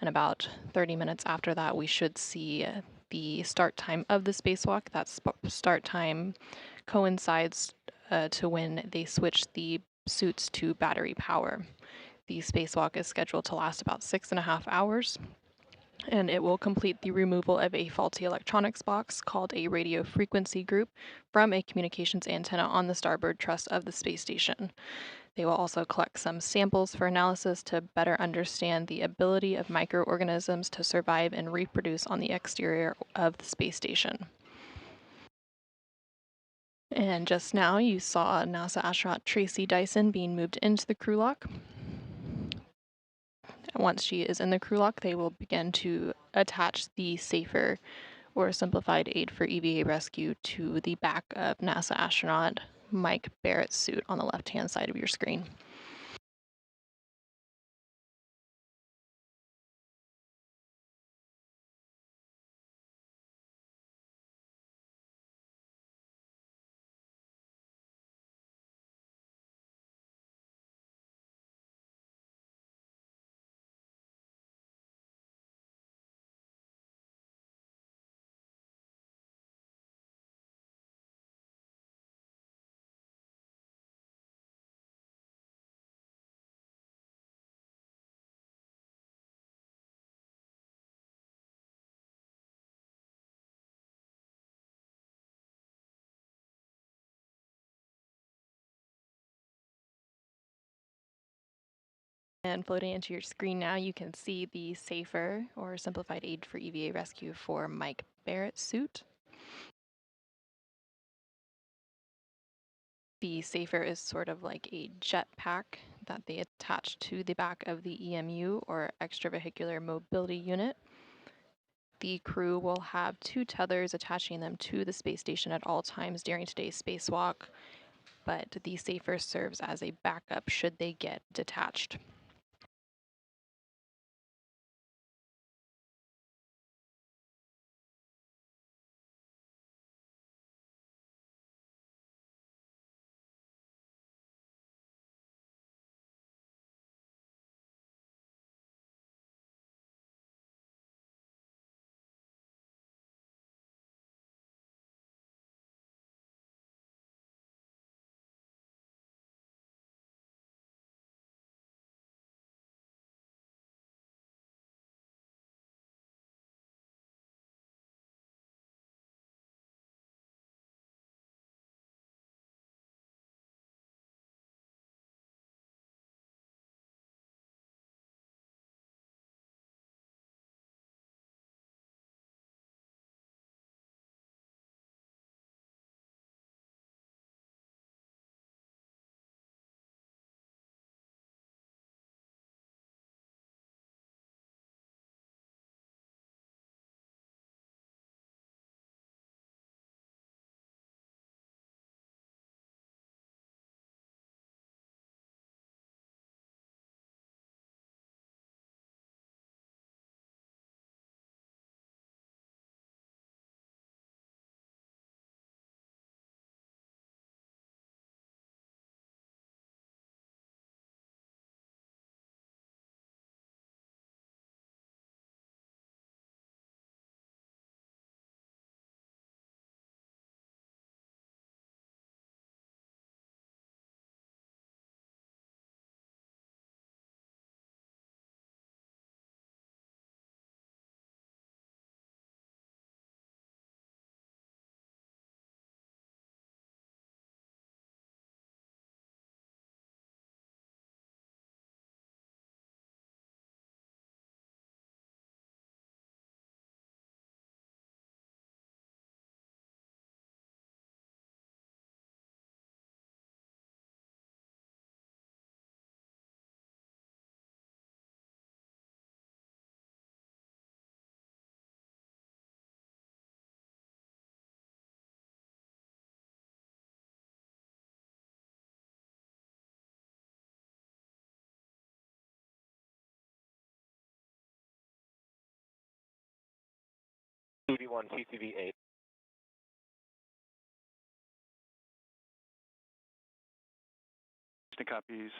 And about 30 minutes after that, we should see the start time of the spacewalk. That start time coincides to when they switch the suits to battery power. The spacewalk is scheduled to last about 6.5 hours, and it will complete the removal of a faulty electronics box called a radio frequency group from a communications antenna on the starboard truss of the space station. They will also collect some samples for analysis to better understand the ability of microorganisms to survive and reproduce on the exterior of the space station. And just now you saw NASA astronaut Tracy Dyson being moved into the crew lock. Once she is in the crew lock, they will begin to attach the safer or simplified aid for EVA rescue to the back of NASA astronaut Mike Barrett's suit on the left-hand side of your screen. And floating into your screen now, you can see the safer or simplified aid for EVA rescue for Mike Barrett's suit. The safer is sort of like a jetpack that they attach to the back of the EMU or extravehicular mobility unit. The crew will have 2 tethers attaching them to the space station at all times during today's spacewalk, but the safer serves as a backup should they get detached. CTV1, CTV8. Copies.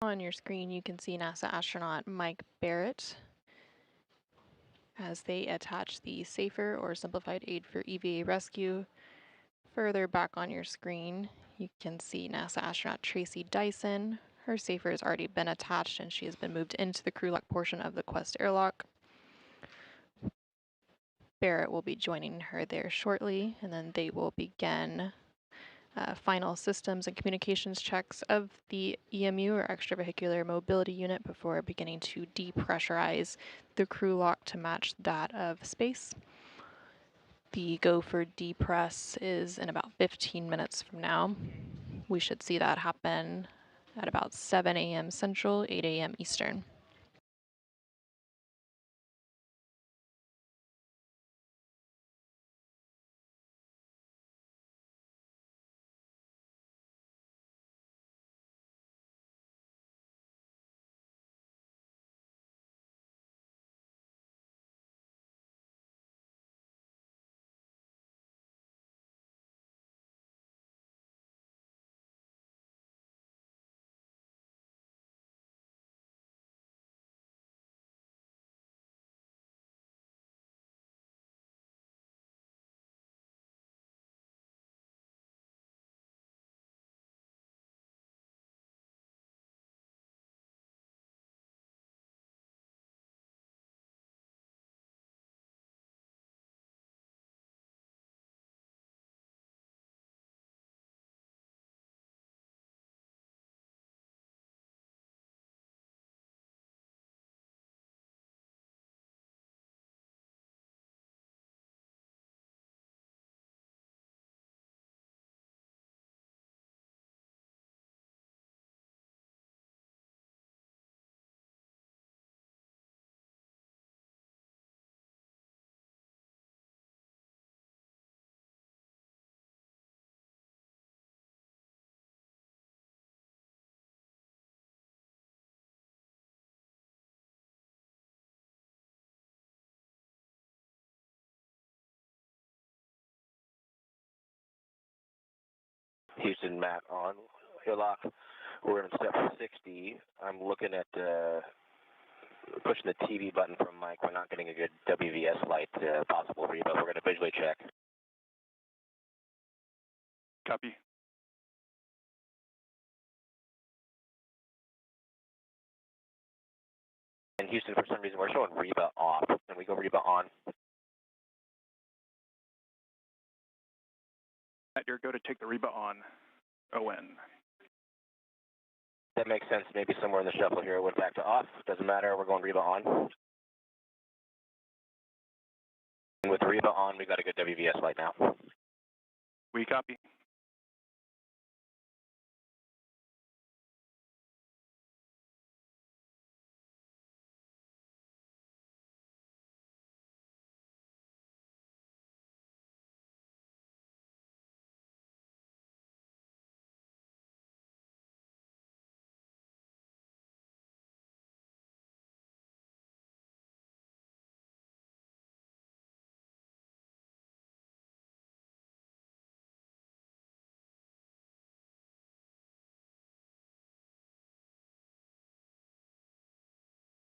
On your screen, you can see NASA astronaut Mike Barrett as they attach the SAFER, or Simplified Aid for EVA Rescue. Further back on your screen, you can see NASA astronaut Tracy Dyson. Her SAFER has already been attached and she has been moved into the crew lock portion of the Quest airlock. Barrett will be joining her there shortly, and then they will begin final systems and communications checks of the EMU, or extravehicular mobility unit, before beginning to depressurize the crew lock to match that of space. The go for depress is in about 15 minutes from now. We should see that happen at about 7 a.m. Central, 8 a.m. Eastern. Houston, Matt on airlock. We're in step 60. I'm looking at pushing the TV button from Mike. We're not getting a good WVS light, possible read, but we're going to visually check. Copy. In Houston, for some reason, we're showing Reba off. Can we go Reba on? Matt, you're go to take the Reba on. ON. That makes sense. Maybe somewhere in the shuffle here it went back to off. Doesn't matter. We're going Reba on. And with Reba on, we got a good WVS light now. We copy.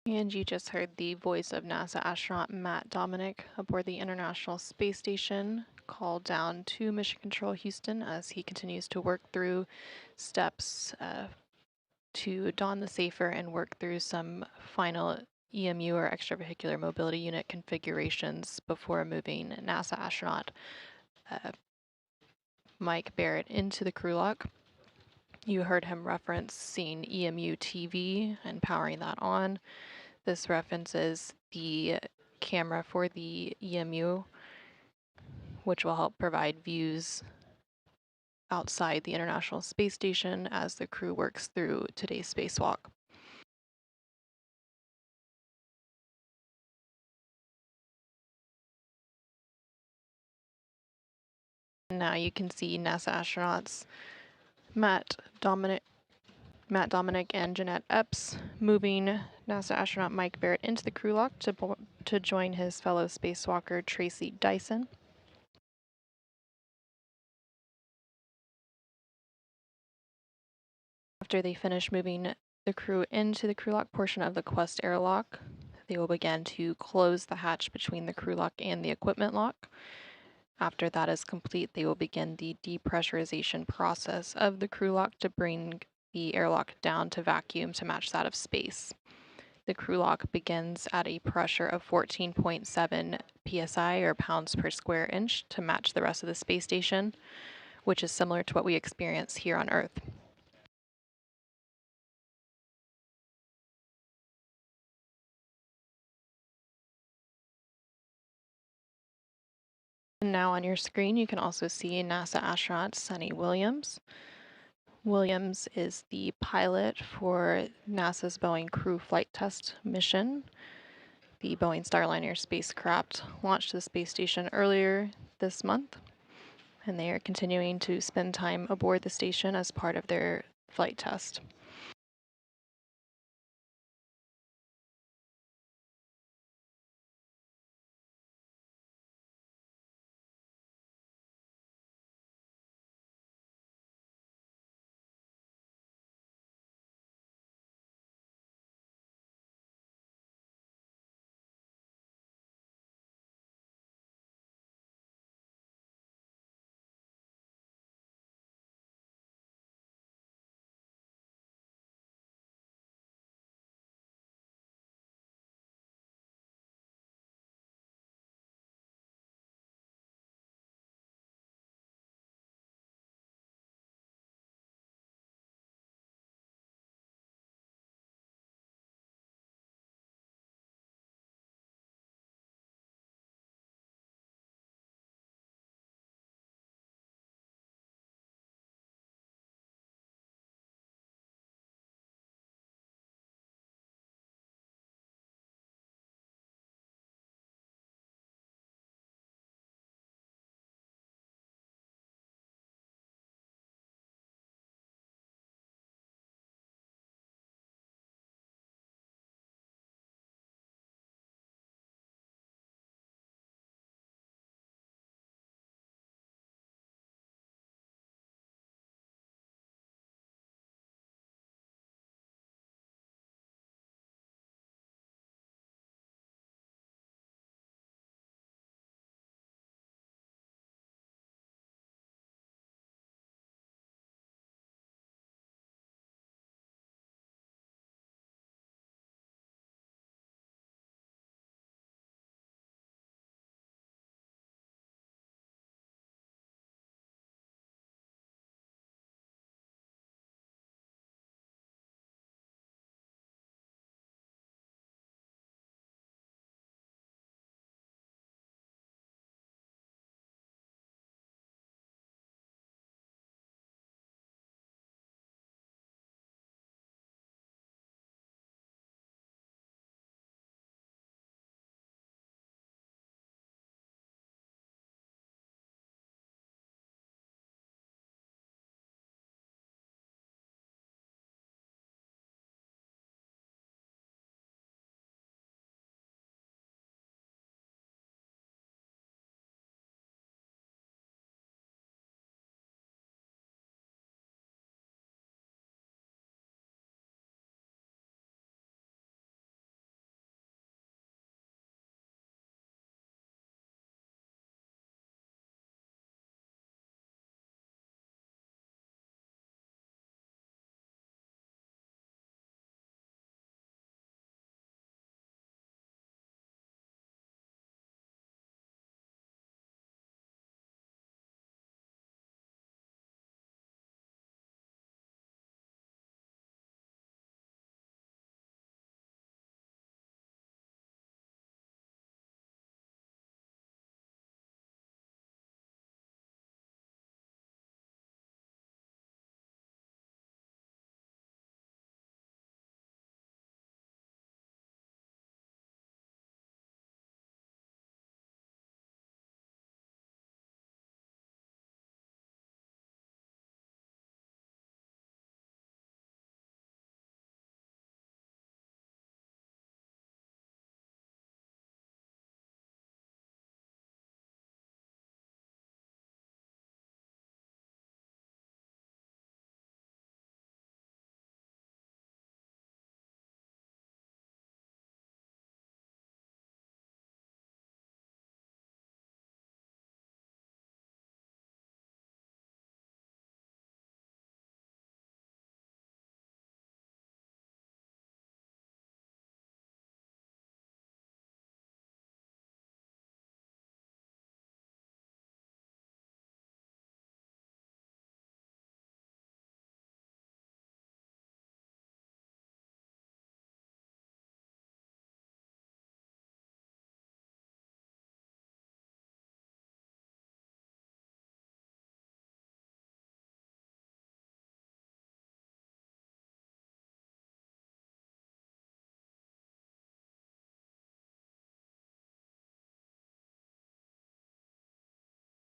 And you just heard the voice of NASA astronaut Matt Dominic aboard the International Space Station, called down to Mission Control Houston as he continues to work through steps to don the SAFER and work through some final EMU, or extravehicular mobility unit, configurations before moving NASA astronaut Mike Barrett into the crew lock. You heard him reference seeing EMU TV and powering that on. This references the camera for the EMU, which will help provide views outside the International Space Station as the crew works through today's spacewalk. Now you can see NASA astronauts Matt Dominic and Jeanette Epps moving NASA astronaut Mike Barrett into the crew lock to join his fellow spacewalker Tracy Dyson. After they finish moving the crew into the crew lock portion of the Quest airlock. They will begin to close the hatch between the crew lock and the equipment lock. After that is complete, they will begin the depressurization process of the crew lock to bring the airlock down to vacuum to match that of space. The crew lock begins at a pressure of 14.7 psi or pounds per square inch to match the rest of the space station, which is similar to what we experience here on Earth. And now on your screen, you can also see NASA astronaut Sunny Williams. Williams is the pilot for NASA's Boeing Crew Flight Test mission. The Boeing Starliner spacecraft launched to the space station earlier this month, and they are continuing to spend time aboard the station as part of their flight test.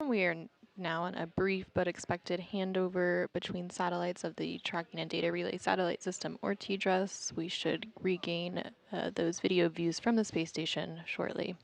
We are now in a brief but expected handover between satellites of the Tracking and Data Relay Satellite System, or TDRS. We should regain those video views from the space station shortly.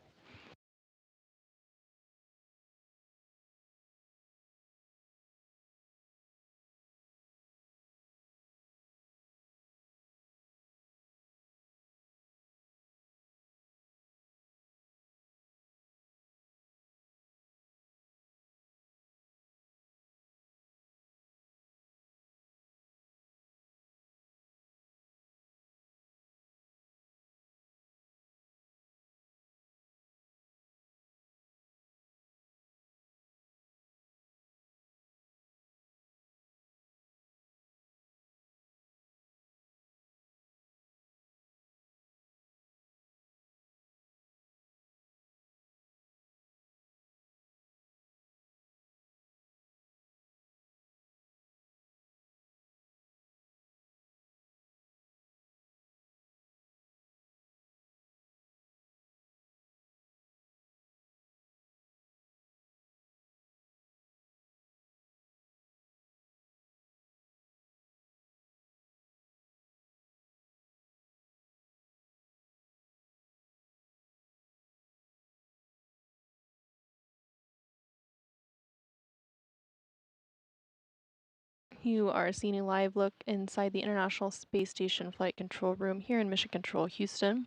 You are seeing a live look inside the International Space Station Flight Control Room here in Mission Control, Houston.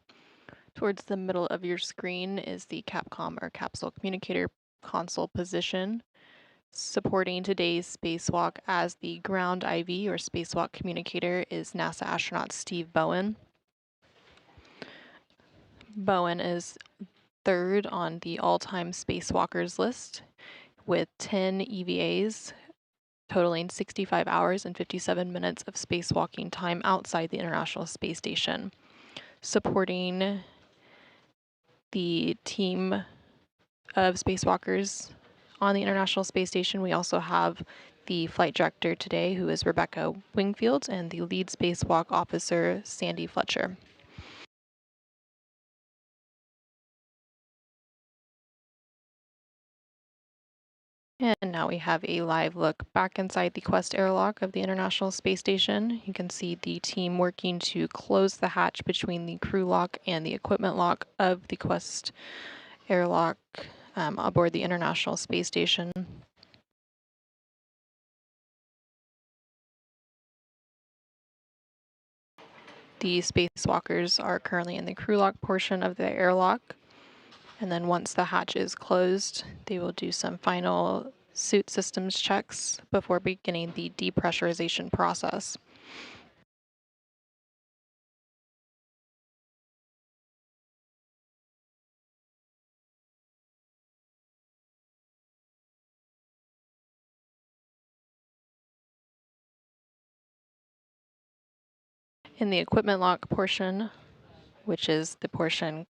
Towards the middle of your screen is the Capcom, or Capsule Communicator console position. Supporting today's spacewalk as the ground IV, or spacewalk communicator, is NASA astronaut Steve Bowen. Bowen is third on the all-time spacewalkers list with 10 EVAs, totaling 65 hours and 57 minutes of spacewalking time outside the International Space Station. Supporting the team of spacewalkers on the International Space Station, we also have the flight director today, who is Rebecca Wingfield, and the lead spacewalk officer, Sandy Fletcher. And now we have a live look back inside the Quest airlock of the International Space Station. You can see the team working to close the hatch between the crew lock and the equipment lock of the Quest airlock aboard the International Space Station. The spacewalkers are currently in the crew lock portion of the airlock. And then once the hatch is closed, they will do some final suit systems checks before beginning the depressurization process. In the equipment lock portion, which is the portion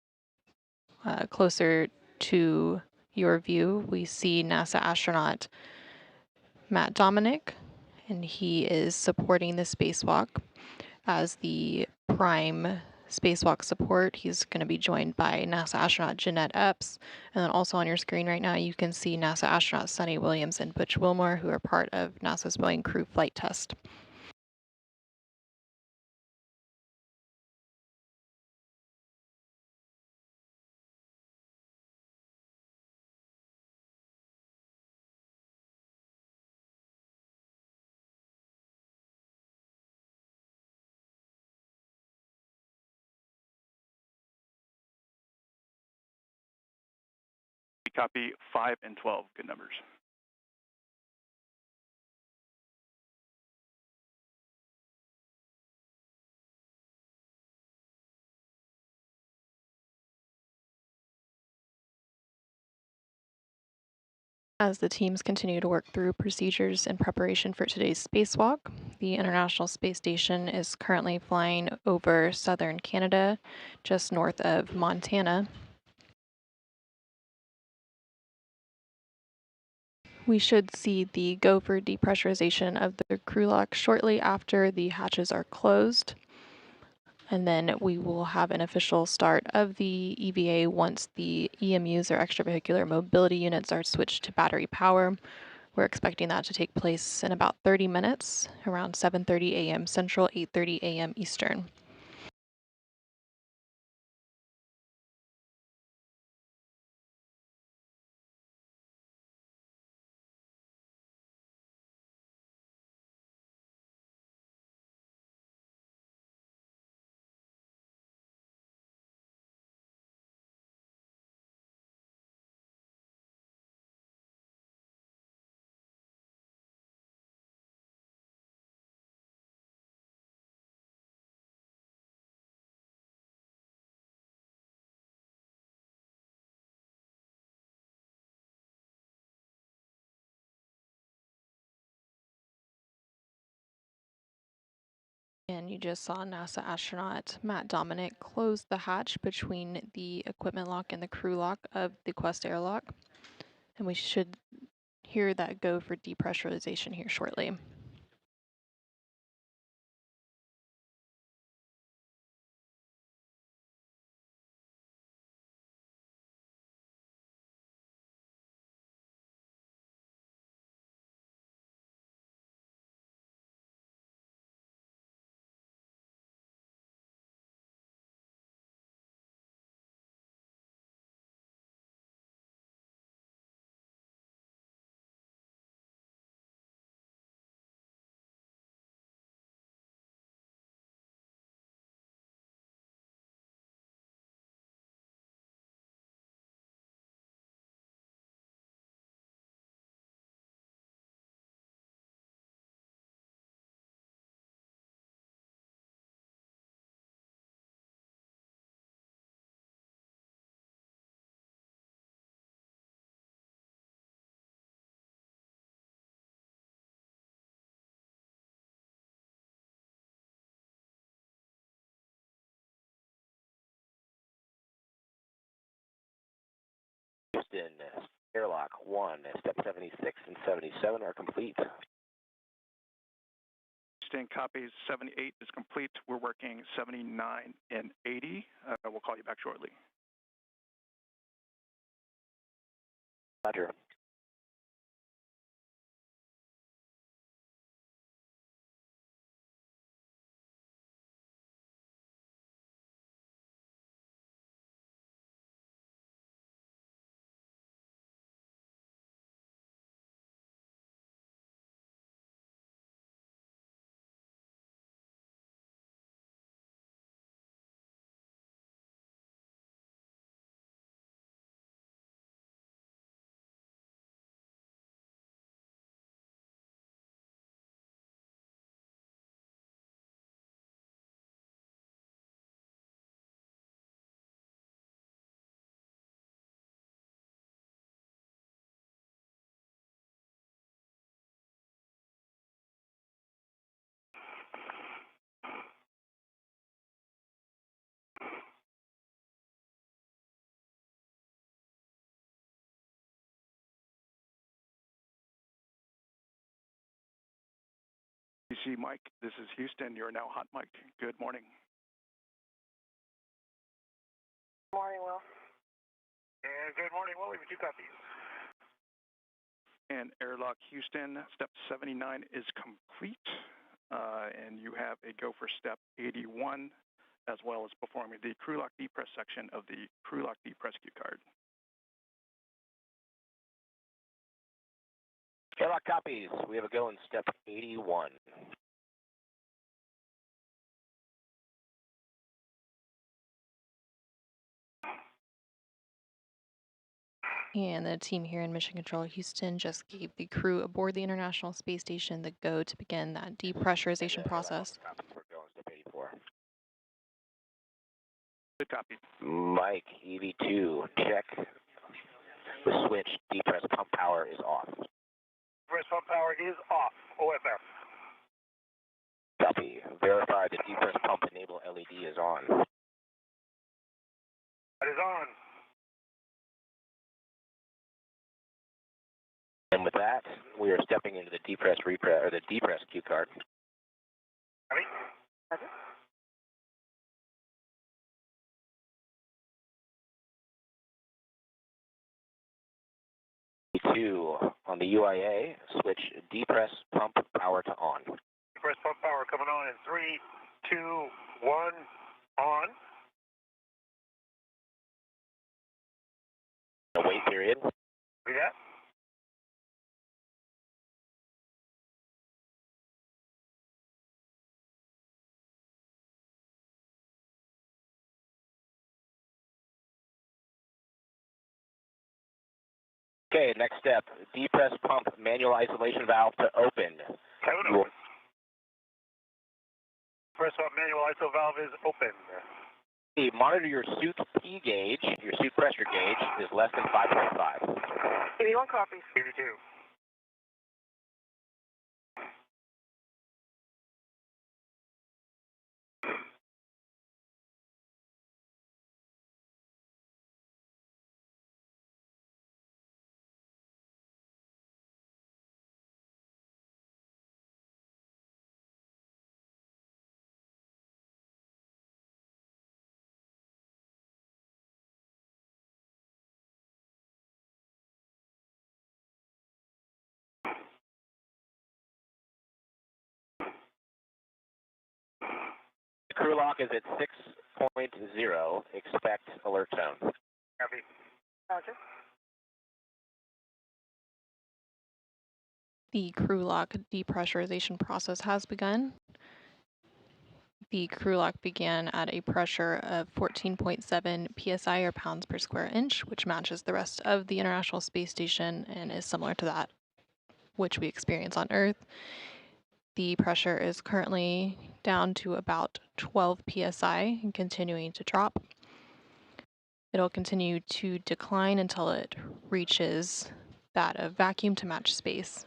closer to your view, we see NASA astronaut Matt Dominic, and he is supporting the spacewalk as the prime spacewalk support. He's going to be joined by NASA astronaut Jeanette Epps, and then also on your screen right now you can see NASA astronaut Sunny Williams and Butch Wilmore, who are part of NASA's Boeing crew flight test. We copy 5 and 12. Good numbers. As the teams continue to work through procedures in preparation for today's spacewalk, the International Space Station is currently flying over southern Canada, just north of Montana. We should see the go for depressurization of the crew lock shortly after the hatches are closed. And then we will have an official start of the EVA once the EMUs, or extravehicular mobility units, are switched to battery power. We're expecting that to take place in about 30 minutes, around 7:30 a.m. Central, 8:30 a.m. Eastern. And you just saw NASA astronaut Matt Dominic close the hatch between the equipment lock and the crew lock of the Quest airlock. And we should hear that go for depressurization here shortly. Houston, airlock 1, step 76 and 77 are complete. Houston, copies. 78 is complete. We're working 79 and 80. We'll call you back shortly. Roger. PC Mike, this is Houston. You're now hot mic. Good morning. Good morning, Will. And good morning, Will. We have 2 copies. And airlock Houston, step 79 is complete. And you have a go for step 81, as well as performing the crew lock depress section of the crew lock depress cue card. Airlock copies. We have a go in step 81. And the team here in Mission Control Houston just gave the crew aboard the International Space Station the go to begin that depressurization process. We're going step 84. Good copy. Mike, EV2, check. The switch, depress pump power is off. Depress pump power is off. OFF. Copy. Verify the depress pump enable LED is on. That is on. And with that, we are stepping into the depress cue card. Copy. EV2 on the UIA, switch depress pump power to on. Depress pump power coming on in 3, 2, 1, on. A wait period. See that? Okay, next step, depress pump manual isolation valve to open. Kevin, open. Depress pump manual ISO valve is open. Monitor your suit P gauge, your suit pressure gauge is less than 5.5. EV1 copies. EV2. Crew lock is at 6.0, expect alert tone. Copy. Roger. The crew lock depressurization process has begun. The crew lock began at a pressure of 14.7 psi or pounds per square inch, which matches the rest of the International Space Station and is similar to that which we experience on Earth. The pressure is currently down to about 12 psi and continuing to drop. It'll continue to decline until it reaches that of vacuum to match space.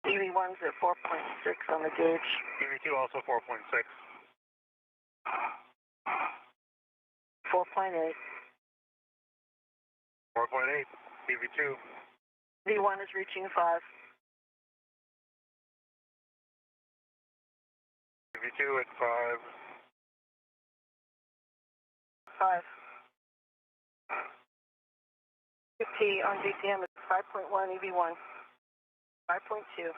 EV1's at 4.6 on the gauge. EV2 also 4.6. 4.8. 4.8. EV2. V1 is reaching 5. EV2 at 5. 5. P on GTM is 5.1 EV1. 5.2.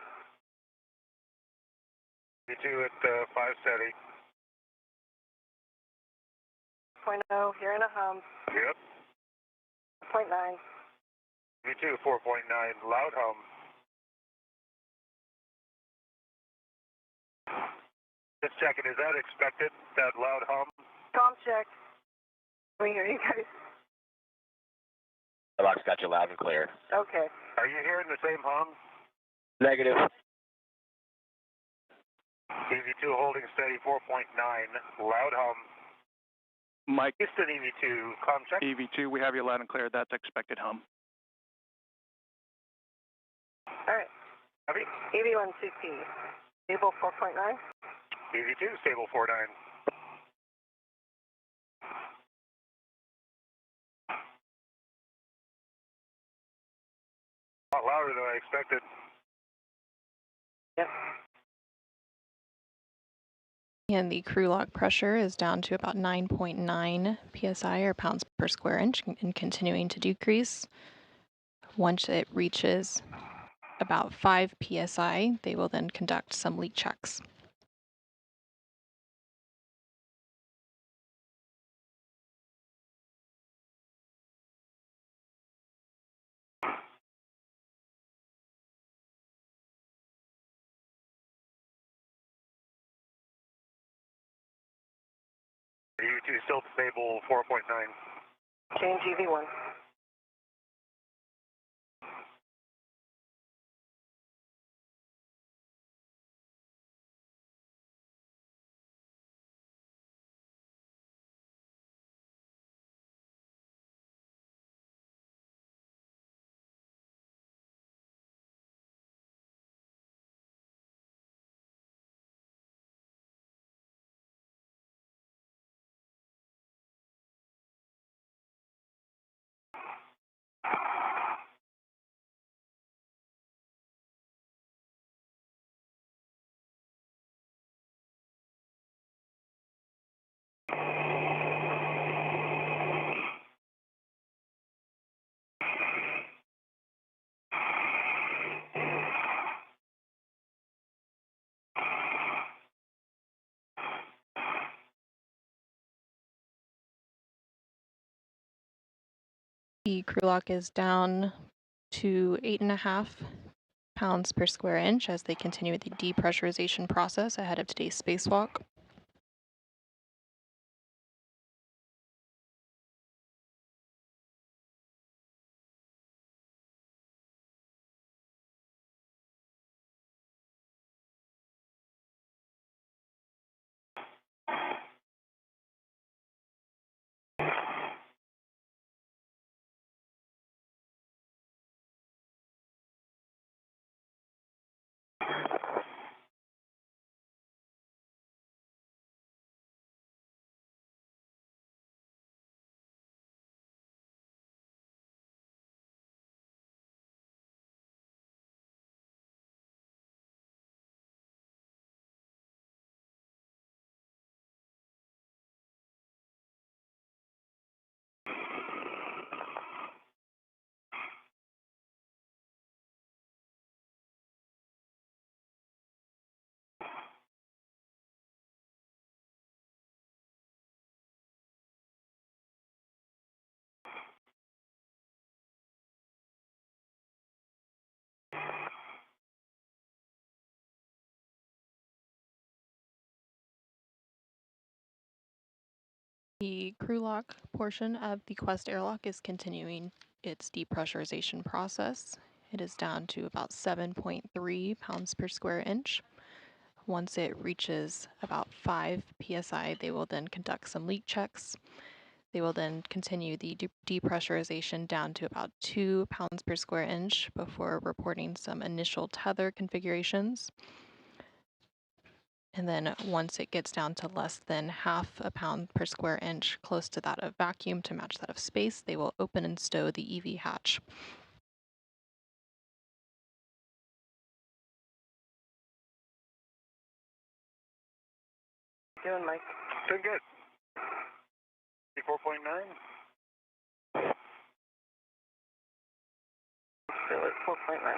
EV2 at 5 steady. 0.0, here in a hum. Yep. 0.9. EV2 4.9, loud hum. Just checking, is that expected, that loud hum? Tom check. Can we hear you guys? The lock's got you loud and clear. Okay. Are you hearing the same hum? Negative. EV2 holding steady 4.9, loud hum. Mike, Houston EV2, com check. EV2, we have you loud and clear. That's expected hum. All right. Copy. EV1 2P. Stable 4.9. EV2 stable 4.9. A lot louder than I expected. Yep. And the crew lock pressure is down to about 9.9 psi or pounds per square inch and continuing to decrease. Once it reaches about 5 psi, they will then conduct some leak checks. EV2 still stable 4.9. Change EV1. The crew lock is down to 8.5 pounds per square inch as they continue the depressurization process ahead of today's spacewalk. The crew lock portion of the Quest airlock is continuing its depressurization process. It is down to about 7.3 pounds per square inch. Once it reaches about 5 psi, they will then conduct some leak checks. They will then continue the depressurization down to about 2 pounds per square inch before reporting some initial tether configurations. And then once it gets down to less than 0.5 pound per square inch, close to that of vacuum to match that of space, they will open and stow the EV hatch. Doing, Mike? Doing good. 4.9. Still at 4.9.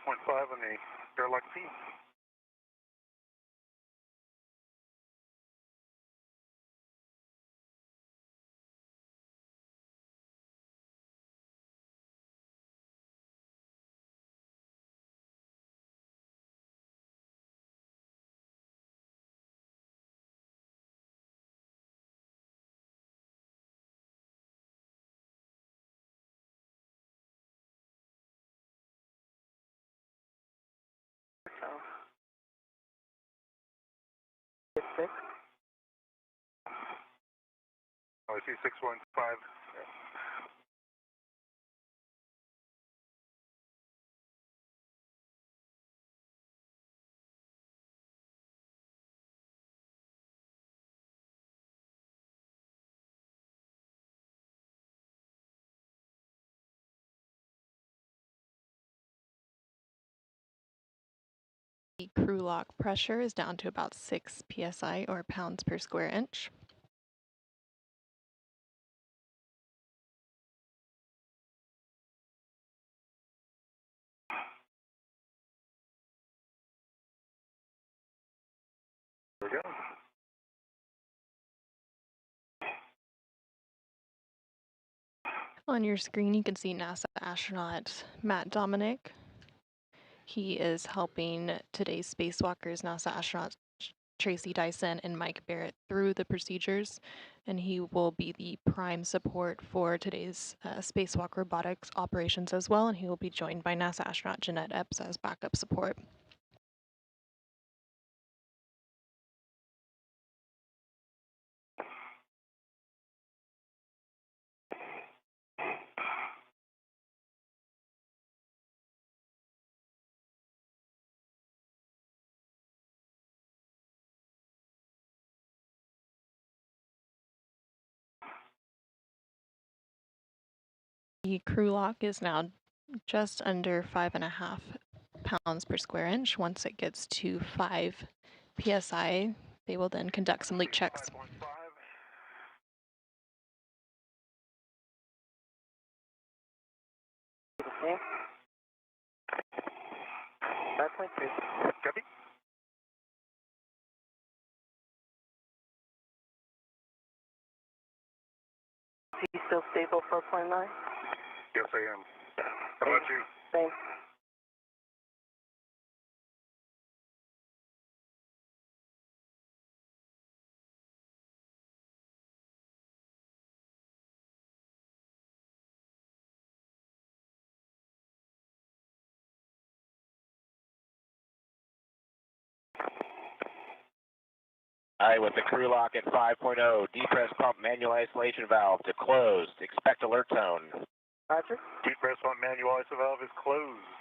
0.5 on the airlock P. So, 6. Oh, I see 615. The crew lock pressure is down to about 6 psi or pounds per square inch. There we go. On your screen, you can see NASA astronaut Matt Dominic. He is helping today's spacewalkers, NASA astronauts Tracy Dyson and Mike Barrett through the procedures, and he will be the prime support for today's spacewalk robotics operations as well, and he will be joined by NASA astronaut Jeanette Epps as backup support. The crew lock is now just under 5.5 pounds per square inch. Once it gets to 5 psi, they will then conduct some leak checks. 5.5. The same? 5.2. Copy. still stable 4.9? Yes, I am. How about you? Same. All right, with the crew lock at 5.0, depress pump manual isolation valve to closed. Expect alert tone. Roger. Depress pump manual iso valve is closed.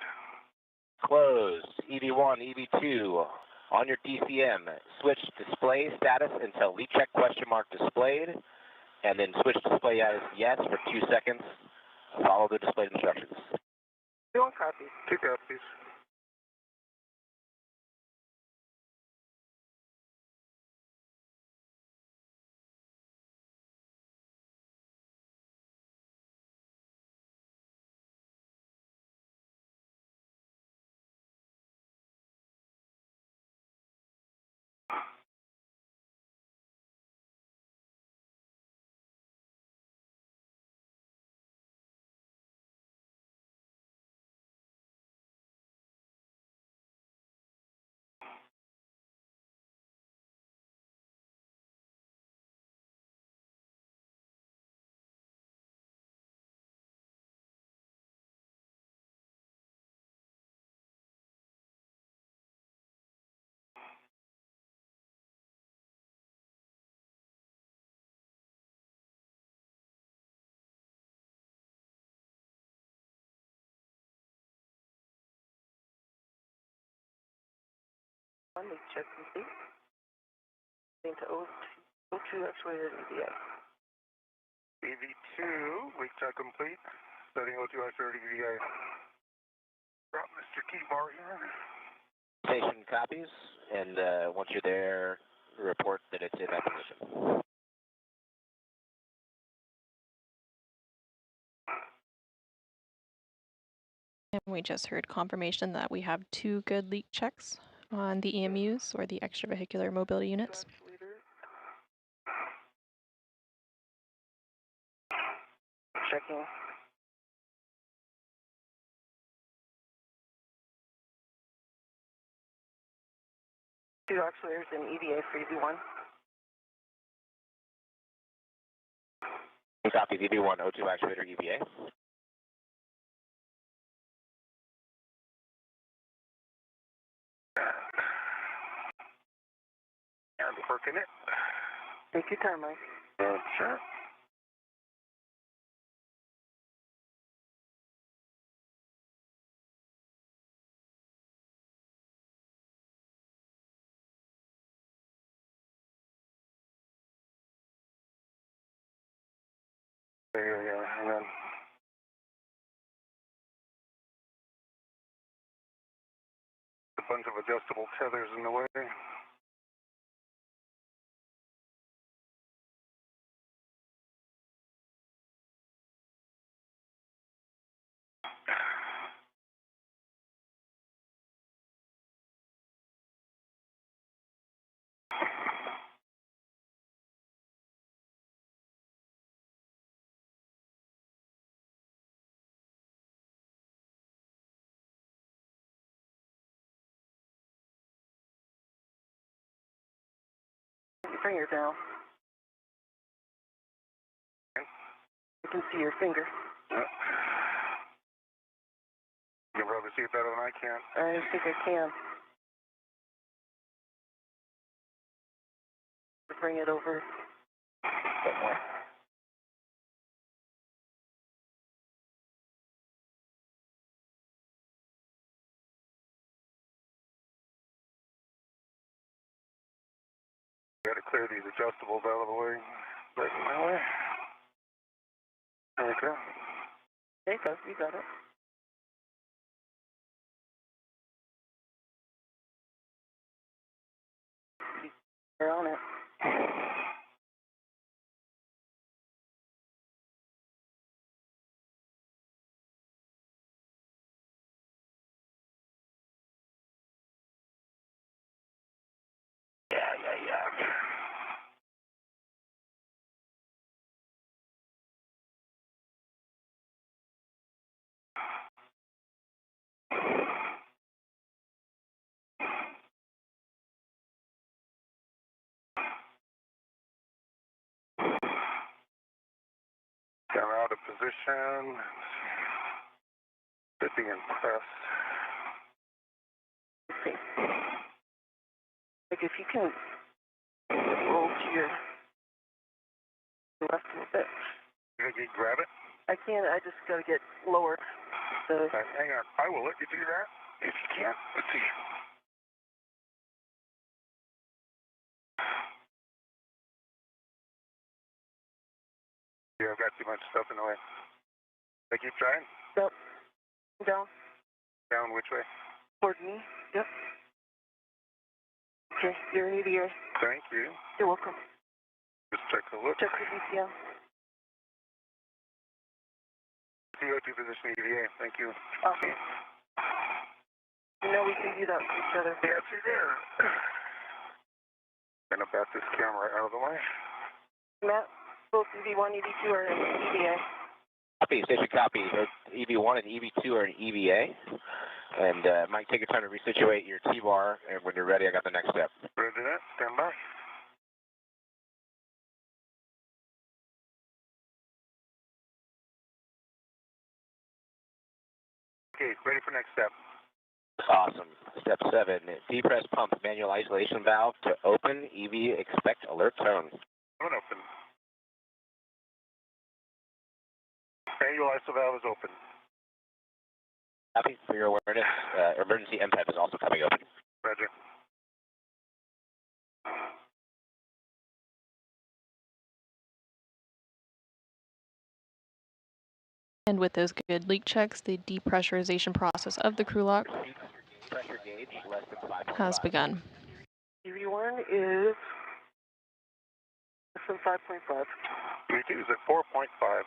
Closed. EV1, EV2. On your DCM, switch display status until leak check question mark displayed, and then switch display as yes for 2 seconds. Follow the displayed instructions. 2 copies. 2 copies. Leak check complete. Into O2 actuator EVA. EV2, leak check complete. Setting O2 isolation EVA. Drop Mr. Keybar here. Station copies, and once you're there, report that it's in that position. And we just heard confirmation that we have 2 good leak checks on the EMUs, or the extravehicular mobility units. Checking. Two actuators in EVA for EV1. Copies EV1, O2 actuator EVA. And working it. Take your time, Mike. Sure. There you go, hang on. A bunch of adjustable tethers in the way. Your finger down. You can see your finger. You can probably see it better than I can. I think I can. Bring it over. Bit more. Got to clear these adjustables out of the way. Right in my way. There we go. There you go. You got it. You're on it. Yeah. of position. Sitting in press. Let's see. Like if you can roll to your left a little bit. You can grab it? I can't, I just got to get lower. So, Hang on. I will let you do that if you can. Let's see. Yeah, I've got too much stuff in the way. I keep trying? yep. Down. Down which way? Toward me. Yep. Okay, you're in EVA. Thank you. You're welcome. Just check the look. Check the DCL. CO2 position EVA. Thank you. Okay. You know we can do that for each other. Yes, you do. Gonna bat this camera out of the way. Matt, both EV1, EV2 are in EVA. Copy, station copy. EV1 and EV2 are in EVA. And Mike, take your time to resituate your T-bar, and when you're ready, I got the next step. Ready that? Stand by. Okay, ready for next step. Awesome. Step 7, depress pump manual isolation valve to open. EV expect alert tone. Open. Manual ISO valve is open. Copy. For your awareness, emergency MPEP is also coming open. Roger. And with those good leak checks, the depressurization process of the crew lock Pressure gauge less than 5.5. has begun. EV1 is less than 5.5. EV2 is at 4.5.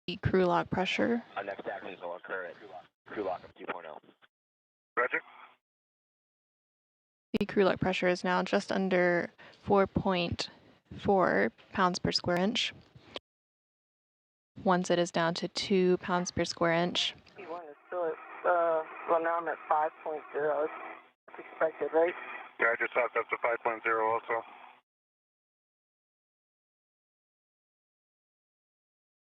The crew lock pressure Our next actions will occur at crew lock of 2.0. Roger. The crew lock pressure is now just under 4.4 pounds per square inch. Once it is down to 2 pounds per square inch, EV1 is still at, well now I'm at 5.0. That's expected, right? Yeah, I just hooked up to 5.0 also.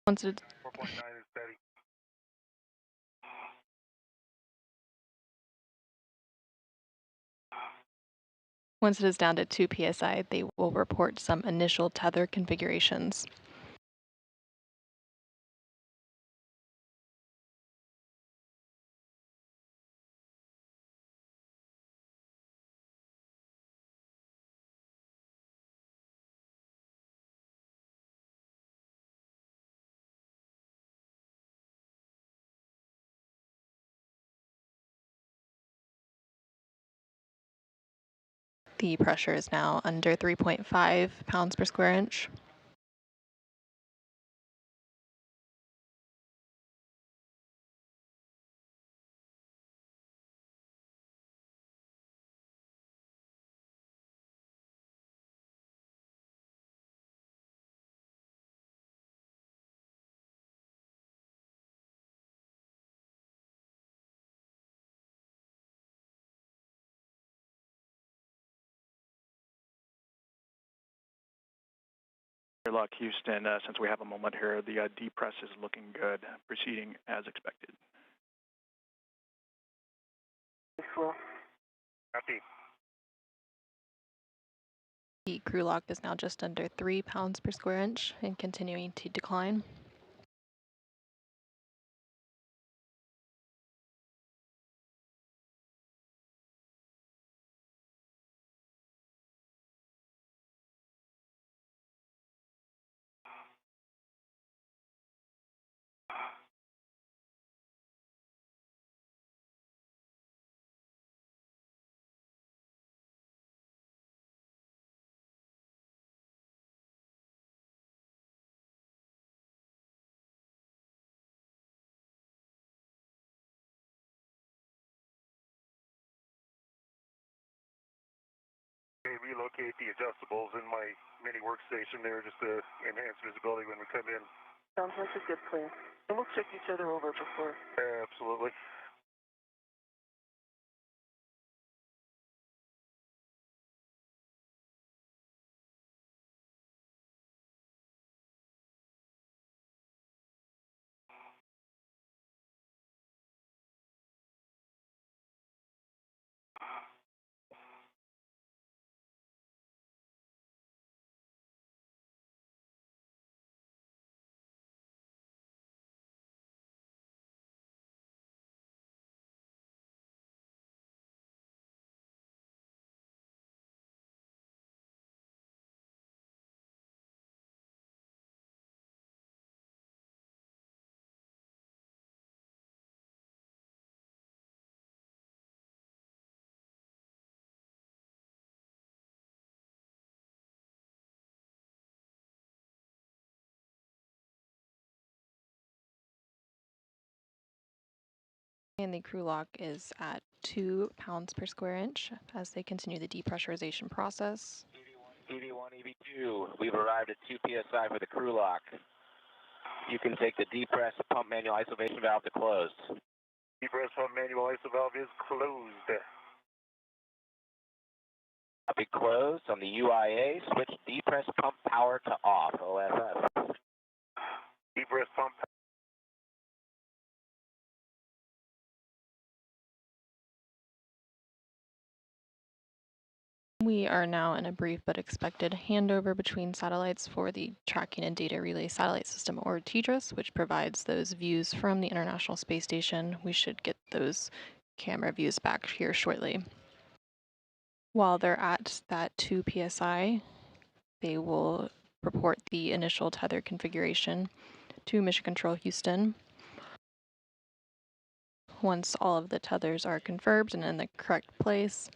once it's 4.9 is steady. Once it is down to 2 psi, they will report some initial tether configurations. The pressure is now under 3.5 pounds per square inch. Luck, Houston, since we have a moment here, the depress is looking good, proceeding as expected. Well, Copy. The crew lock is now just under 3 pounds per square inch and continuing to decline. They relocate the adjustables in my mini workstation there just to enhance visibility when we come in. sounds like a good plan. And we'll check each other over before. Absolutely. And the crew lock is at 2 pounds per square inch as they continue the depressurization process. EV1, EV2, we've arrived at 2 psi for the crew lock. You can take the depress pump manual isolation valve to close. Depress pump manual iso valve is closed. Copy closed on the UIA. Switch depress pump power to off. OFF. Depress pump. We are now in a brief but expected handover between satellites for the Tracking and Data Relay Satellite System, or TDRS, which provides those views from the International Space Station. We should get those camera views back here shortly. While they're at that 2 psi, they will report the initial tether configuration to Mission Control Houston. Once all of the tethers are confirmed and in the correct place,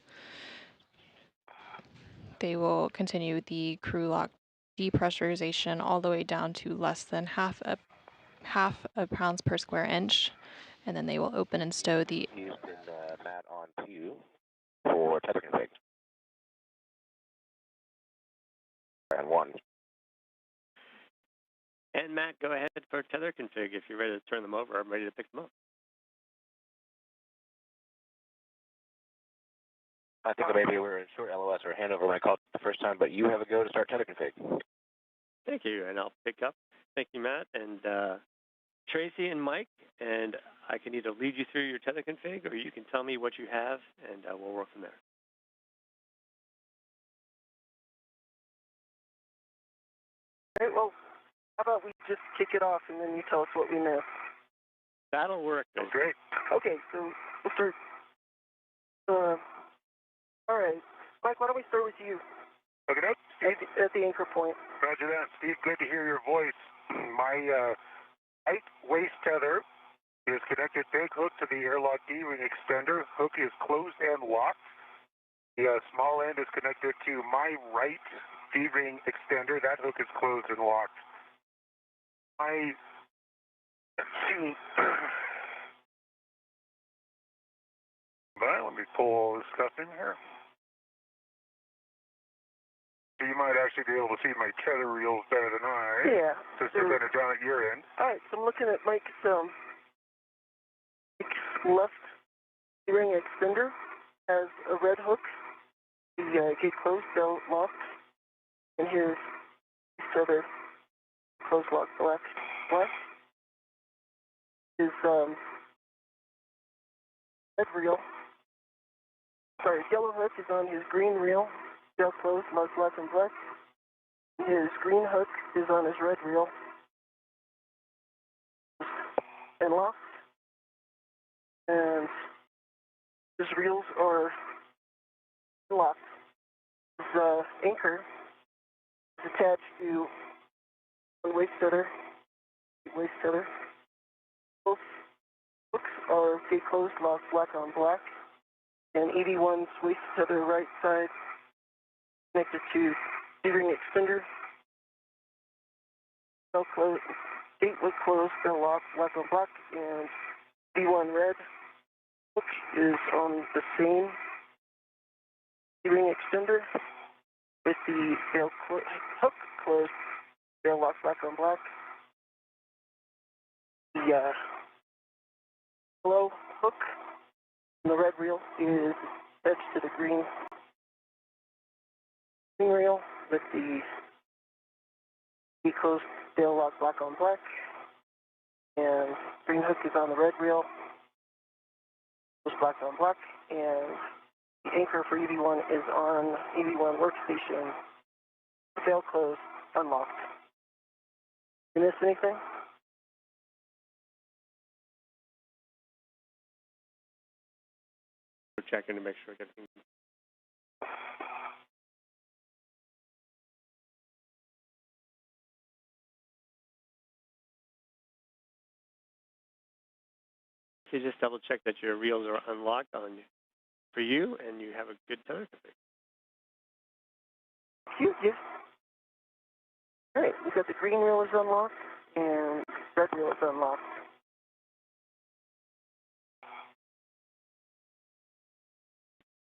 they will continue the crew lock depressurization all the way down to less than half a pounds per square inch, and then they will open and stow the Houston, Matt on 2 for tether config. And 1. And Matt, go ahead for tether config. If you're ready to turn them over, I'm ready to pick them up. I think maybe we were in short LOS or handover when I called the first time, but you have a go to start tether config. Thank you, and I'll pick up. Thank you, Matt, and Tracy and Mike, and I can either lead you through your tether config, or you can tell me what you have, and we'll work from there. All right, well, how about we just kick it off and then you tell us what we missed? That'll work. Oh, great. Okay, so we'll start. All right, Mike, why don't we start with you Okay, nope. at the anchor point? Roger that. Steve, good to hear your voice. My height waist tether is connected big hook to the airlock D-ring extender. Hook is closed and locked. The small end is connected to my right D-ring extender. That hook is closed and locked. Let me pull all this stuff in here. So you might actually be able to see my tether reels better than I. Yeah. Since you've got it down at your end. All right, so I'm looking at Mike's left ring extender has a red hook. The gate closed, bell locked, and here's the other closed lock left. Is red reel. Sorry, yellow hook is on his green reel. Bell closed, marked left and black. His green hook is on his red reel. And locked. And his reels are locked. His anchor is attached to one waist tether. Both hooks are gate closed, locked black on black. And 81's waist tether right side connected to D-ring extender. Bell closed, gate was closed, bell locked, black on black, and D1 red hook is on the same D-ring extender with the hook closed, bell locked, black on black. The yellow hook and the red reel is attached to the green reel with the closed, bell locked, black on black. And green hook is on the red reel. It's black on black, and the anchor for EV1 is on EV1 workstation. Sail closed, unlocked. You miss anything? We're checking to make sure everything. You just double check that your reels are unlocked on for you, and you have a good tether config. Yes. All right, we got the green reel is unlocked and red reel is unlocked.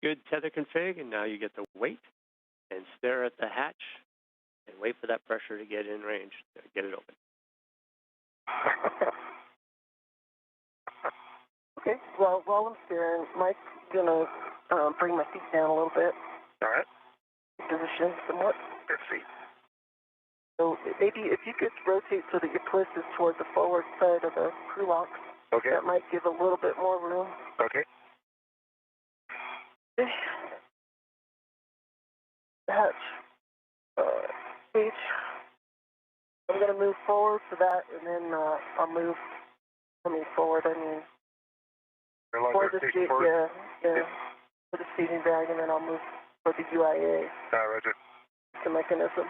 Good tether config, and now you get to wait and stare at the hatch and wait for that pressure to get in range, to get it open. Okay, well, while I'm staring, Mike's gonna bring my feet down a little bit. All right. Position somewhat. Let's see. So maybe if you could rotate so that your twist is toward the forward side of the crew lock, Okay. that might give a little bit more room. Okay. The hatch cage. I'm going to move forward for that, and then I'll move coming forward. I mean, for the seat, yeah, for the seating bag, and then I'll move for the UIA. Roger. The mechanism.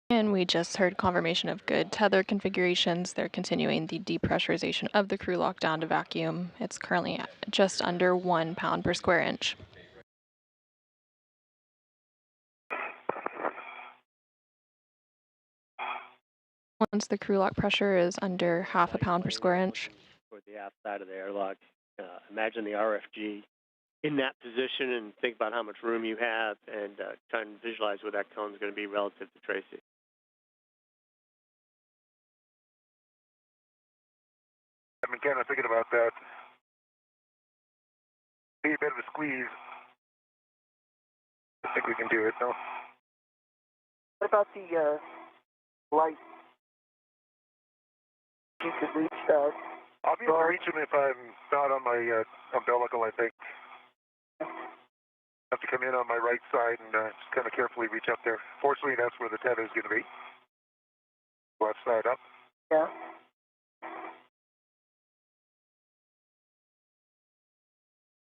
And we just heard confirmation of good tether configurations. They're continuing the depressurization of the crew lock down to vacuum. It's currently at just under 1 pound per square inch. Once the crew lock pressure is under 0.5 pound per square inch. Toward the aft side of the airlock, imagine the RFG in that position and think about how much room you have and try and visualize where that cone is going to be relative to Tracy. I've been kind of thinking about that. Be a bit of a squeeze. I think we can do it, no? What about the light? You could reach that. I'll be able to reach him if I'm not on my umbilical, I think. I have to come in on my right side and just kind of carefully reach up there. Fortunately, that's where the tether is going to be. Left side up. Yeah.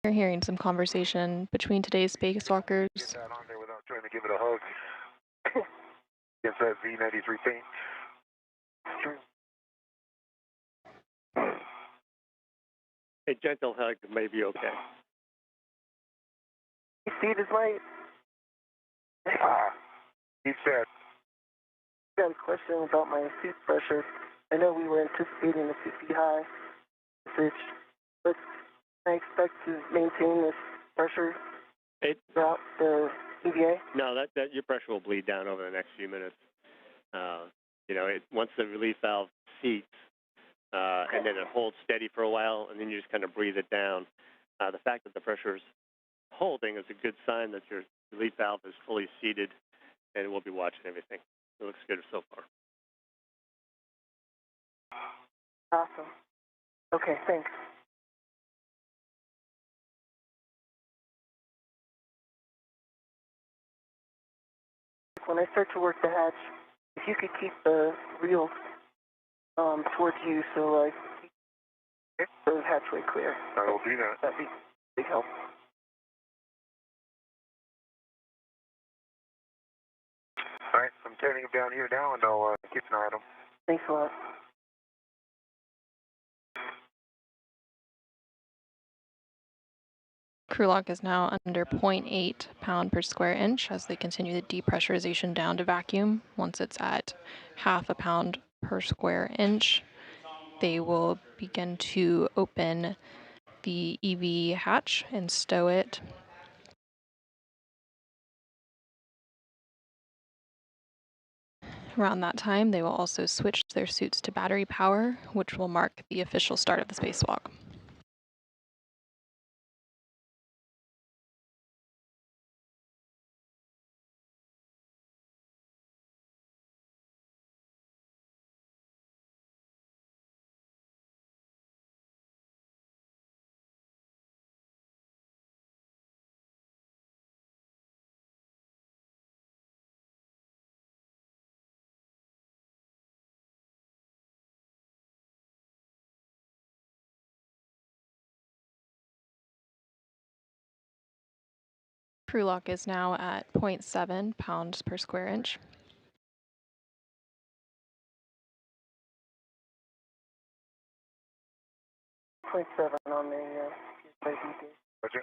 We're hearing some conversation between today's spacewalkers. Get that on there without trying to give it a hug. Against that Z93 paint. A gentle hug may be okay. You see this light? He said. I got a question about my seat pressure. I know we were anticipating it to be high, but can I expect to maintain this pressure throughout the EVA? No, that your pressure will bleed down over the next few minutes. Once the relief valve seats, and then it holds steady for a while, and then you just kind of breathe it down. The fact that the pressure is holding is a good sign that your relief valve is fully seated, and we'll be watching everything. It looks good so far. Awesome. Okay, thanks. When I start to work the hatch, if you could keep the reels towards you so I keep the hatchway clear. I will do that. That'd be a big help. All right, I'm turning him down here now, and I'll keep an eye on him. Thanks a lot. Crew lock is now under 0.8 pound per square inch as they continue the depressurization down to vacuum. Once it's at 0.5 pound per square inch, they will begin to open the EV hatch and stow it. Around that time, they will also switch their suits to battery power, which will mark the official start of the spacewalk. Crew lock is now at 0.7 pounds per square inch. 1.7 on the PSID. Roger.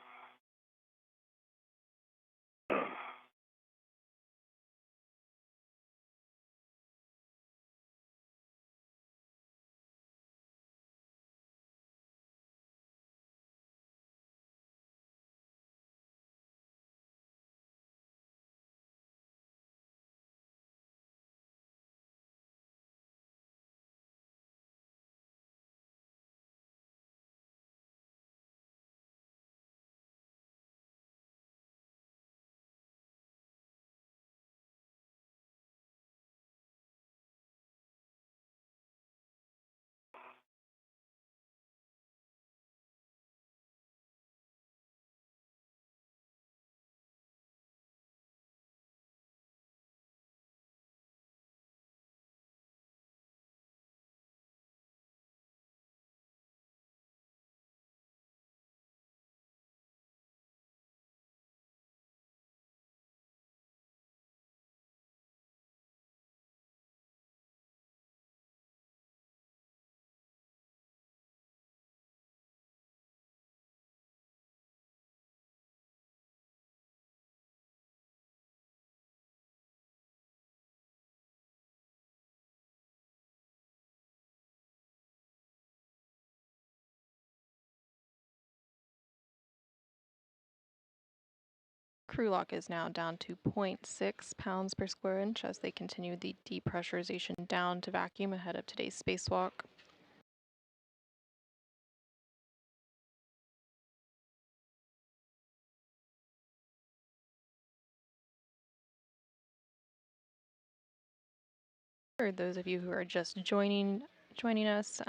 Crew lock is now down to 0.6 pounds per square inch as they continue the depressurization down to vacuum ahead of today's spacewalk. For those of you who are just joining us,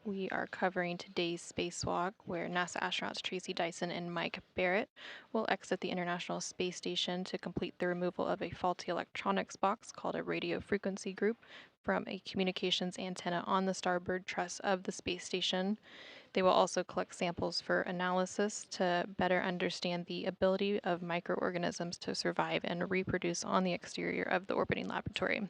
we are covering today's spacewalk, where NASA astronauts Tracy Dyson and Mike Barrett will exit the International Space Station to complete the removal of a faulty electronics box called a radio frequency group from a communications antenna on the starboard truss of the space station. They will also collect samples for analysis to better understand the ability of microorganisms to survive and reproduce on the exterior of the orbiting laboratory.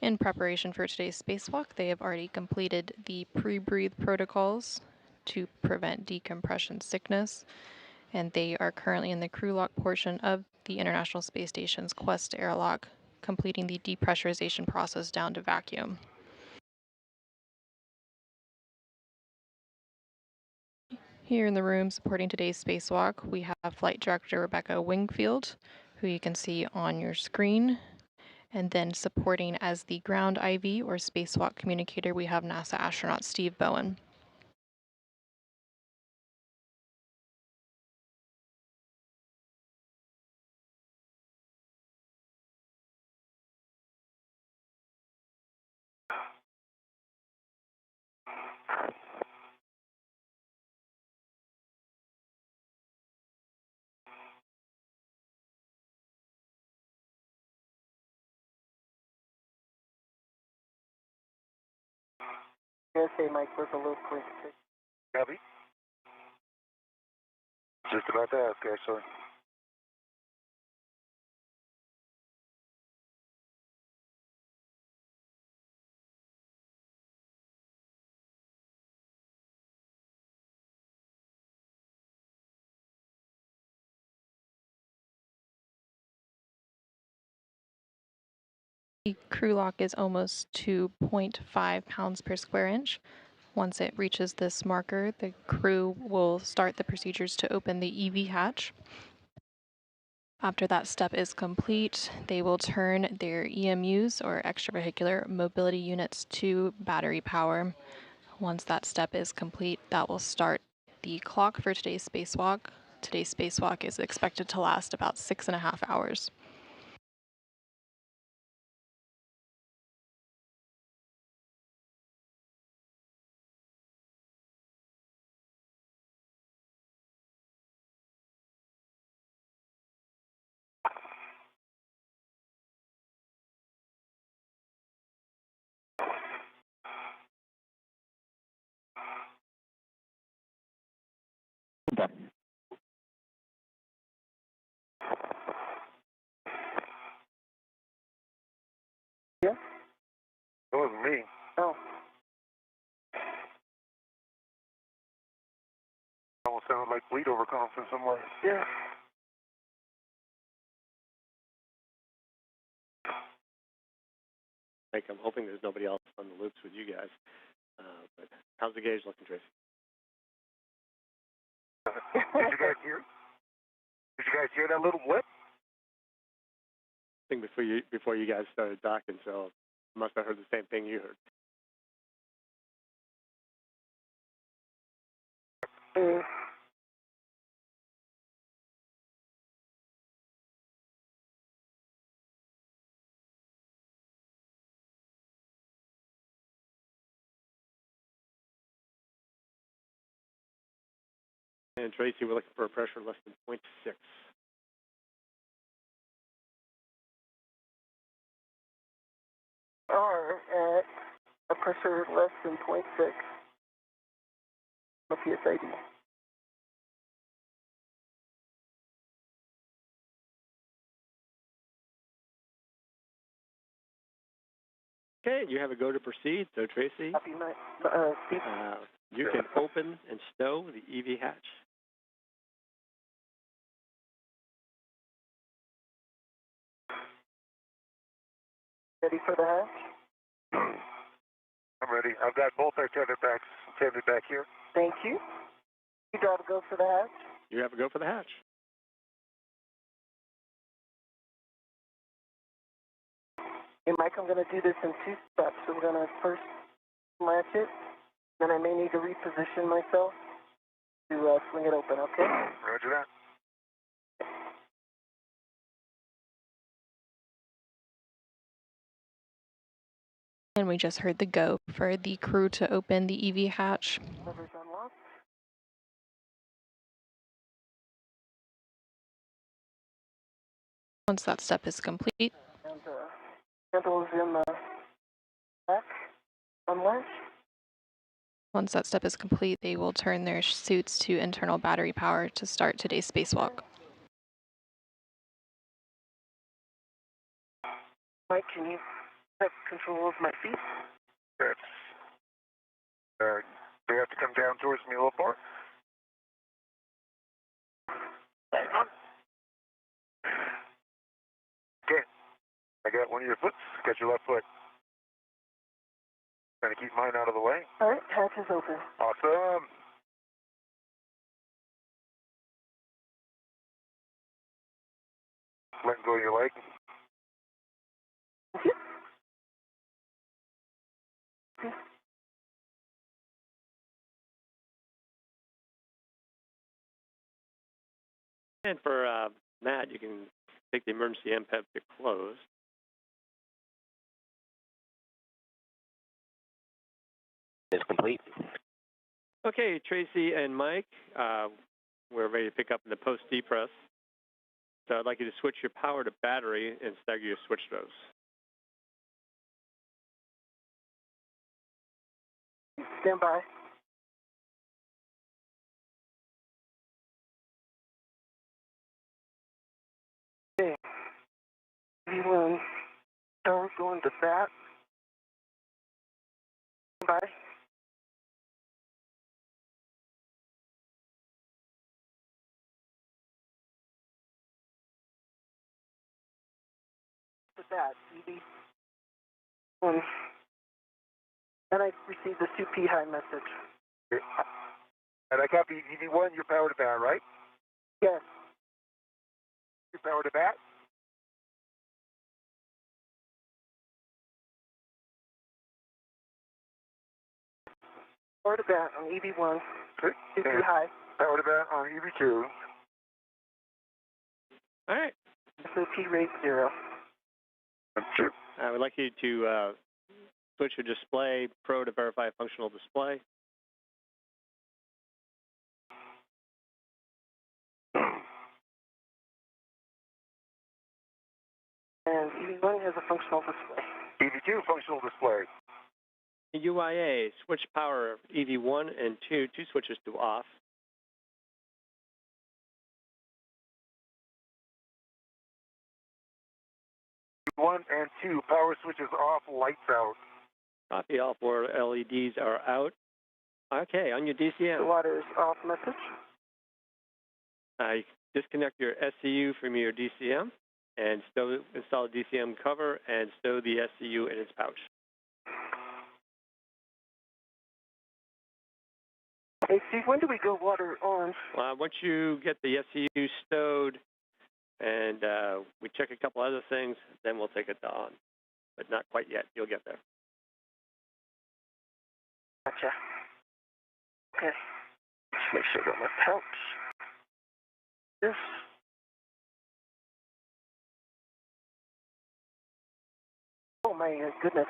In preparation for today's spacewalk, they have already completed the pre-breathe protocols to prevent decompression sickness, and they are currently in the crew lock portion of the International Space Station's Quest airlock, completing the depressurization process down to vacuum. Here in the room supporting today's spacewalk, we have Flight Director Rebecca Wingfield, who you can see on your screen. And then supporting as the ground IV or spacewalk communicator, we have NASA astronaut Steve Bowen. USA Mike was a little quick. Copy. Just about to ask, actually. The crew lock is almost to 0.5 pounds per square inch. Once it reaches this marker, the crew will start the procedures to open the EV hatch. After that step is complete, they will turn their EMUs, or extravehicular mobility units, to battery power. Once that step is complete, that will start the clock for today's spacewalk. Today's spacewalk is expected to last about 6.5 hours. sounded like bleed over confidence somewhere. Yeah. Mike, I'm hoping there's nobody else on the loops with you guys. But how's the gauge looking, Tracy? Did you guys hear? Did you guys hear that little blip? I think before you guys started docking, so I must have heard the same thing you heard. Mm. And Tracy, we're looking for a pressure less than 0.6. R at a pressure less than 0.6 of PSID. Okay, you have a go to proceed. So Tracy, Copy, Steve. you can open and stow the EV hatch. Ready for the hatch? I'm ready. I've got both our tethered back here. Thank you. You got to go for the hatch. You have a go for the hatch. Hey, Mike, I'm going to do this in 2 steps. I'm going to first latch it, then I may need to reposition myself to swing it open, okay? Roger that. And we just heard the go for the crew to open the EV hatch. Levers unlocked. Once that step is complete, And handles in the back, unlatched. once that step is complete, they will turn their suits to internal battery power to start today's spacewalk. Mike, can you have control of my feet? Yes. They have to come down towards me a little more. Okay. I got one of your foots. Got your left foot. Trying to keep mine out of the way. All right, hatch is open. Awesome. Letting go of your leg. Thank you. And for Matt, you can take the emergency MPEP to close. It's complete. Okay, Tracy and Mike, we're ready to pick up in the post-depress. So I'd like you to switch your power to battery and stagger your switch throws. Stand by. Okay. V1, power going to bat. Stand by. To bat, EV1. And I received the 2P high message. And I copy EV1, your power to bat, right? Yes. Your power to bat? Power to bat on EV1. 2P high. Power to bat on EV2. All right. SOP rate 0. Sure. I would like you to switch your display Pro to verify functional display. And EV1 has a functional display. EV2 functional display. UIA, switch power EV1 and 2 switches to off. 1 and 2, power switches off, lights out. Copy, all 4 LEDs are out. Okay, on your The DCM. water is off message. You disconnect your SCU from your DCM and install a DCM cover and stow the SCU in its pouch. Hey, Steve, when do we go water on? Once you get the SCU stowed and we check a couple other things, then we'll take it to on. But not quite yet. You'll get there. Gotcha. Okay. Let's make sure I got my pouch. This. Oh my goodness.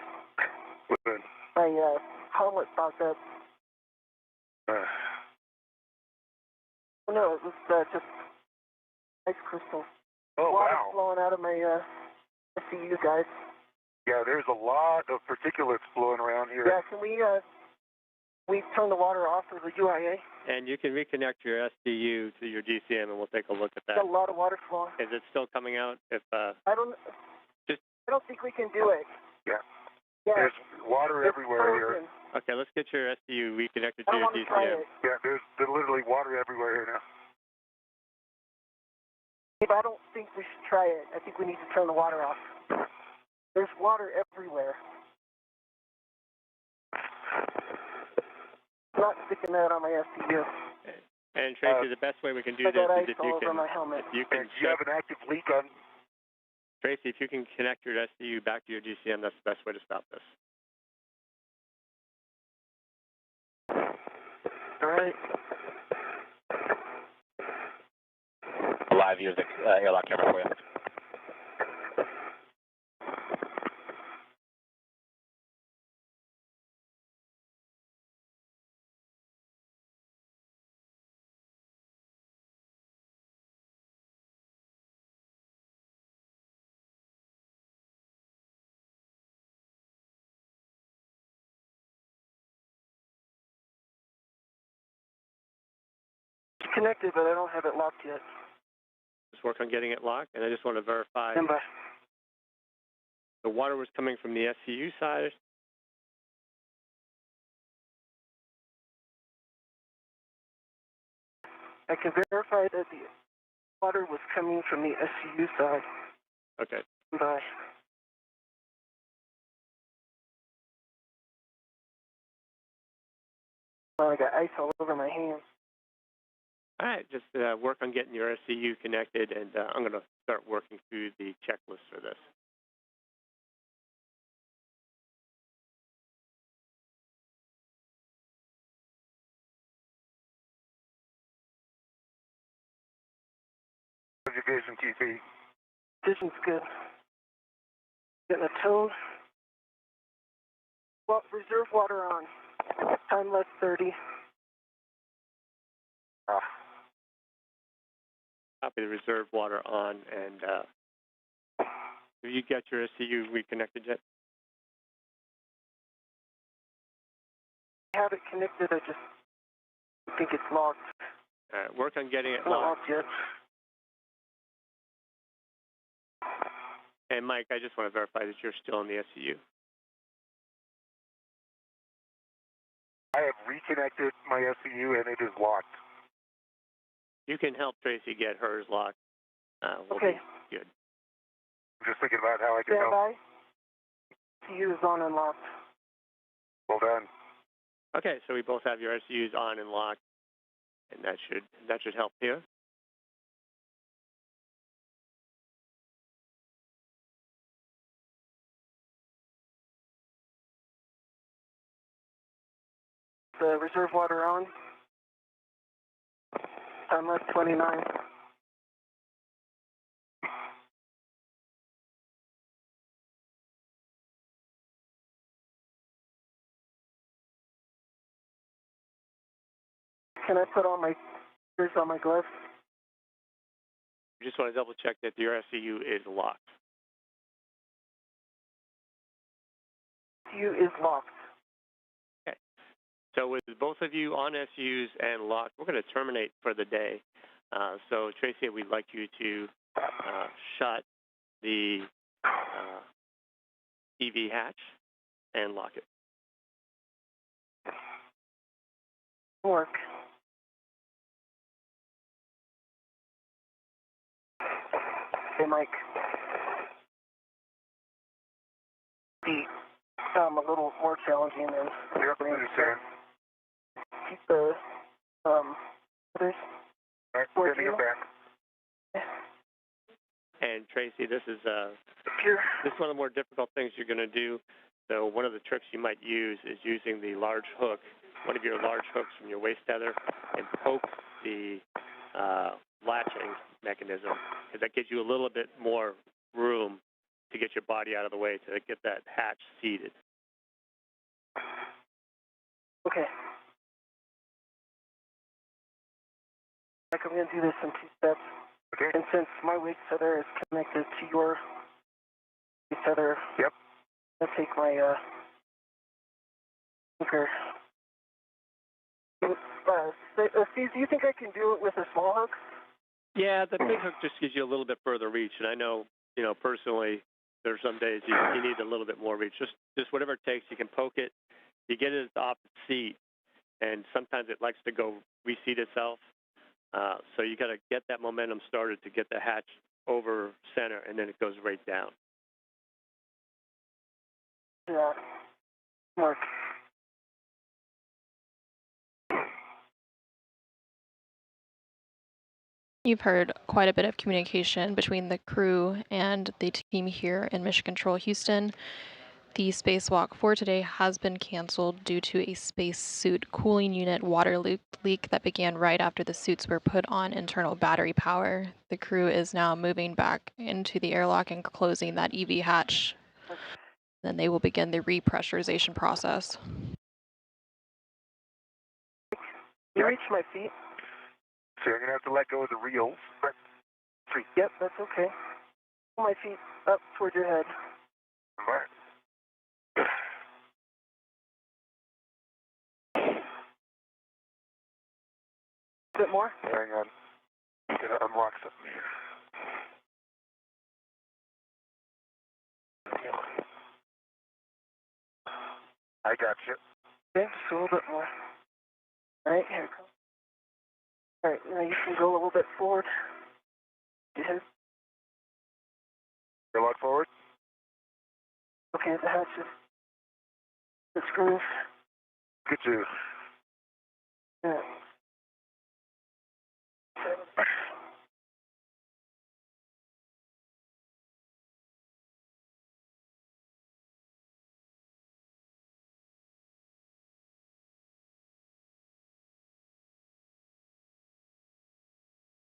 Good. My helmet fogged up. Oh no, it was just ice crystal. Oh, Water wow. flowing out of my SCU, guys. Yeah, there's a lot of particulates flowing around here. Yeah, can we turn the water off for the UIA? And you can reconnect your SDU to your DCM, and we'll take a look at that. There's a lot of water flowing. Is it still coming out? I don't think we can do it. Yeah. Yeah. There's water It's everywhere here. frozen. Okay, let's get your SDU reconnected I to don't your want to try DCM. it. Yeah, there's literally water everywhere here now. If I don't think we should try it. I think we need to turn the water off. There's water everywhere. Not sticking out on my SCU. And Tracy, the best way we can do I this got ice is if all you over can, my helmet. if you can And you have an active leak on. Tracy, if you can connect your SDU back to your DCM, that's the best way to stop this. All right. Live view of the airlock camera for you. It's connected, but I don't have it locked yet. Just work on getting it locked, and I just want to verify Stand by. the water was coming from the SCU side. I can verify that the water was coming from the SCU side. Okay. Stand by. Oh, I got ice all over my hands. All right, just work on getting your SCU connected, and I'm going to start working through the checklist for this. How's your vision, TC? Vision's good. Getting a tone. Well, reserve water on. Time left 30. Copy the reserve water on, and have you got your SCU reconnected yet? I have it connected, I just think it's locked. All right, work on getting it Not locked. locked yet. And Mike, I just want to verify that you're still in the SCU. I have reconnected my SCU and it is locked. You can help Tracy get hers locked. We'll Okay. be good. I'm just thinking about how I can Stand help. by. SCU is on and locked. Well done. Okay, so we both have your SCUs on and locked, and that should help here. The reserve water on. Time left 29. Can I put on my ears on my gloves? Just want to double check that your SCU is locked. SCU is locked. Okay. So with both of you on SCUs and locked, we're going to terminate for the day. So Tracy, we'd like you to shut the EV hatch and lock it. Work. They might be a little more challenging than understand. Keep the others. All right, sending it back. And Tracy, this is Here. this is one of the more difficult things you're going to do. So one of the tricks you might use is using the large hook, one of your large hooks from your waist tether, and poke the latching mechanism, because that gives you a little bit more room to get your body out of the way to get that hatch seated. Okay. Like I'm going to do this in 2 steps. Okay. And since my waist tether is connected to your waist tether, yep. I'll take my anchor. Steve, do you think I can do it with a small hook? Yeah, the big hook just gives you a little bit further reach, and I know, personally, there's some days you need a little bit more reach. Just whatever it takes, you can poke it, you get it off the seat, and sometimes it likes to go reseat itself. So you got to get that momentum started to get the hatch over center, and then it goes right down. Yeah. Mark. You've heard quite a bit of communication between the crew and the team here in Mission Control Houston. The spacewalk for today has been canceled due to a spacesuit cooling unit water leak that began right after the suits were put on internal battery power. The crew is now moving back into the airlock and closing that EV hatch. Then they will begin the repressurization process. You reach my feet? So you're going to have to let go of the reels. But Yep, that's okay. Pull my feet up towards your head. all right. A bit more? Hang on. I'm going to unlock something here. I got you. Okay, just a little bit more. All right, here it comes. All right, now you can go a little bit forward. Your head. Airlock forward. Okay, the hatches. The screws. Good you. Yeah.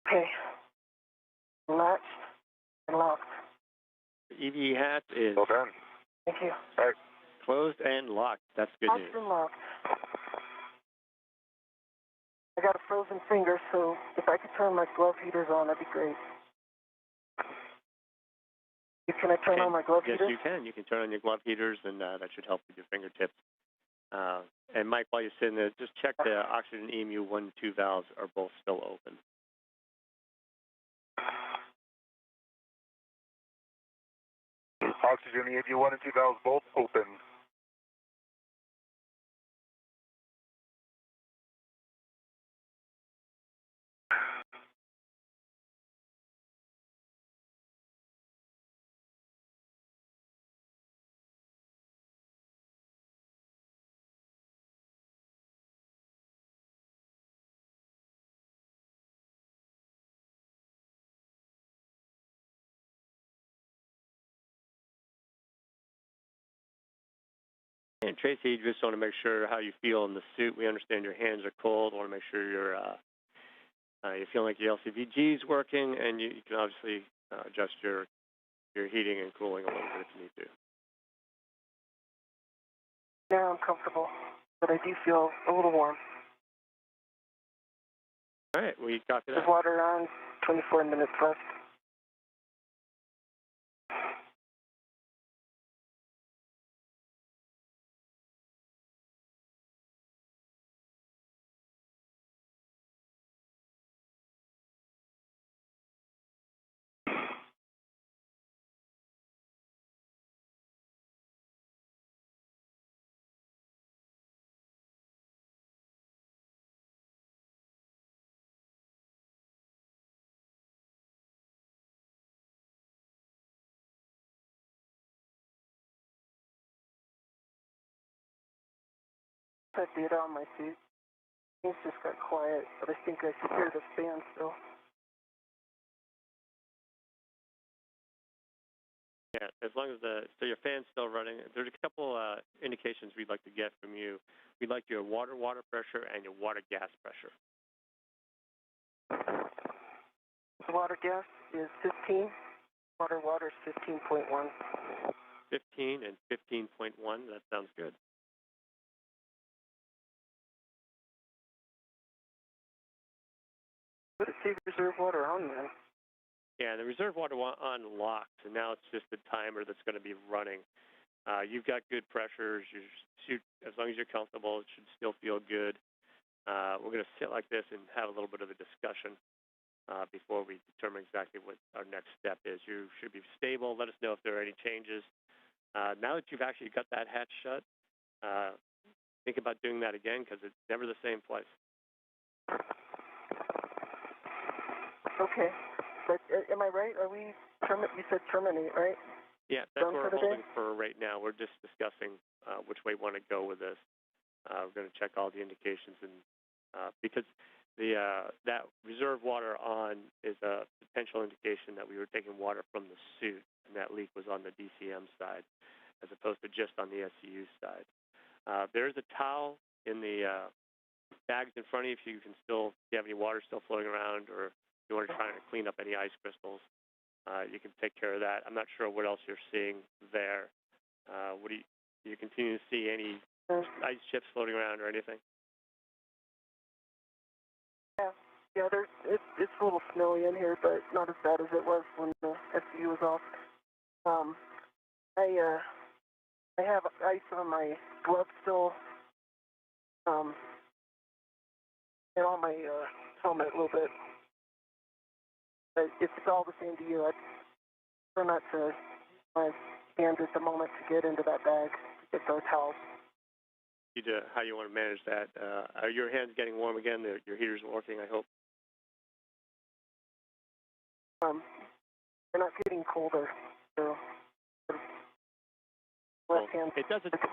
Okay. Latched and locked. The EV hatch is Well done. Thank you. All right. closed and locked. That's good Latched news. and locked. I got a frozen finger, so if I could turn my glove heaters on, that'd be great. Can I turn on my glove yes, heaters? you can. You can turn on your glove heaters, and that should help with your fingertips. And Mike, while you're sitting there, just check the oxygen EMU 1 and 2 valves are both still open. Oxygen EMU 1 and 2 valves both open. And Tracy, you just want to make sure how you feel in the suit. We understand your hands are cold. Want to make sure you're you feel like your LCVG is working, and you can obviously adjust your heating and cooling a little bit if you need to. Now I'm comfortable, but I do feel a little warm. All right, we copy that. There's water on, 24 minutes left. Put data on my suit. Things just got quiet, but I think I should hear the fan still. Yeah, as long as so your fan's still running. There's a couple indications we'd like to get from you. We'd like your water pressure and your water gas pressure. Water gas is 15. Water is 15.1. 15 and 15.1. That sounds good. Put it say reserve water on then. Yeah, the reserve water on locks, and now it's just the timer that's going to be running. You've got good pressures. Your suit, as long as you're comfortable, it should still feel good. We're going to sit like this and have a little bit of a discussion before we determine exactly what our next step is. You should be stable. Let us know if there are any changes. Now that you've actually got that hatch shut, think about doing that again because it's never the same place. Okay. But am I right? Are we, you said terminate, right? Yeah, that's what we're holding for right now. We're just discussing which way we want to go with this. We're going to check all the indications, and because that reserve water on is a potential indication that we were taking water from the suit, and that leak was on the DCM side, as opposed to just on the SCU side. There is a towel in the bags in front of you if you have any water still floating around, or if you want to try to clean up any ice crystals. You can take care of that. I'm not sure what else you're seeing there. Do you continue to see any ice chips floating around or anything? Yeah. It's a little snowy in here, but not as bad as it was when the SCU was off. I have ice on my glove still, and on my helmet a little bit. But if it's all the same to you, I'd prefer not to use my hands at the moment to get into that bag to get those towels. How you want to manage that? Are your hands getting warm again? Your heater's working, I hope. They're not getting colder, so left hand is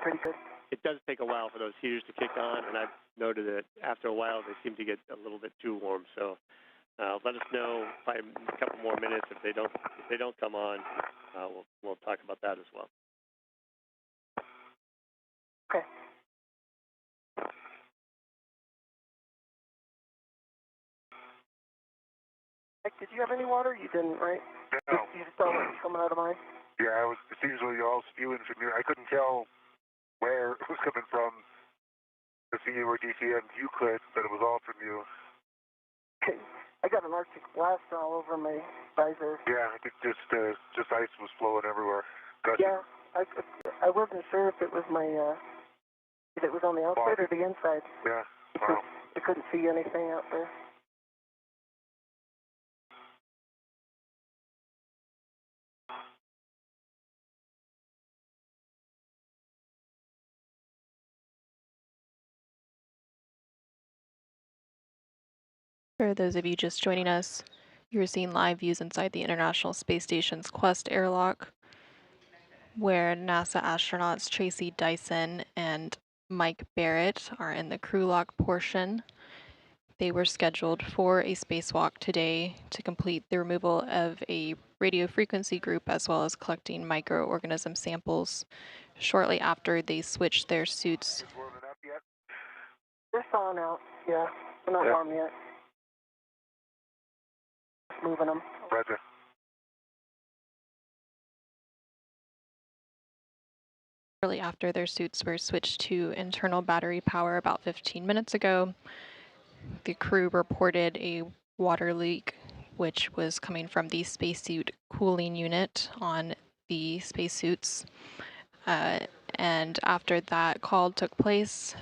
pretty good. It does take a while for those heaters to kick on, and I've noted that after a while they seem to get a little bit too warm. So let us know by a couple more minutes if they don't come on. We'll talk about that as well. Okay. Mike, did you have any water? You didn't, right? No. You just saw what was coming out of mine? Yeah, it seems like you're all spewing from here. I couldn't tell where it was coming from, the CU or DCM. You could, but it was all from you. Okay. I got an Arctic blast all over my visor. Yeah, I think just ice was flowing everywhere. Gotcha. Yeah, I wasn't sure if it was if it was on the outside or the inside. Yeah. Because I couldn't see anything out there. For those of you just joining us, you're seeing live views inside the International Space Station's Quest airlock, where NASA astronauts Tracy Dyson and Mike Barrett are in the crew lock portion. They were scheduled for a spacewalk today to complete the removal of a radio frequency group as well as collecting microorganism samples shortly after they switched their suits. Warming up yet? They're thawing out, yeah. They're not warm yet. Just moving them. Roger. Shortly after their suits were switched to internal battery power about 15 minutes ago, the crew reported a water leak, which was coming from the spacesuit cooling unit on the spacesuits. And after that call took place,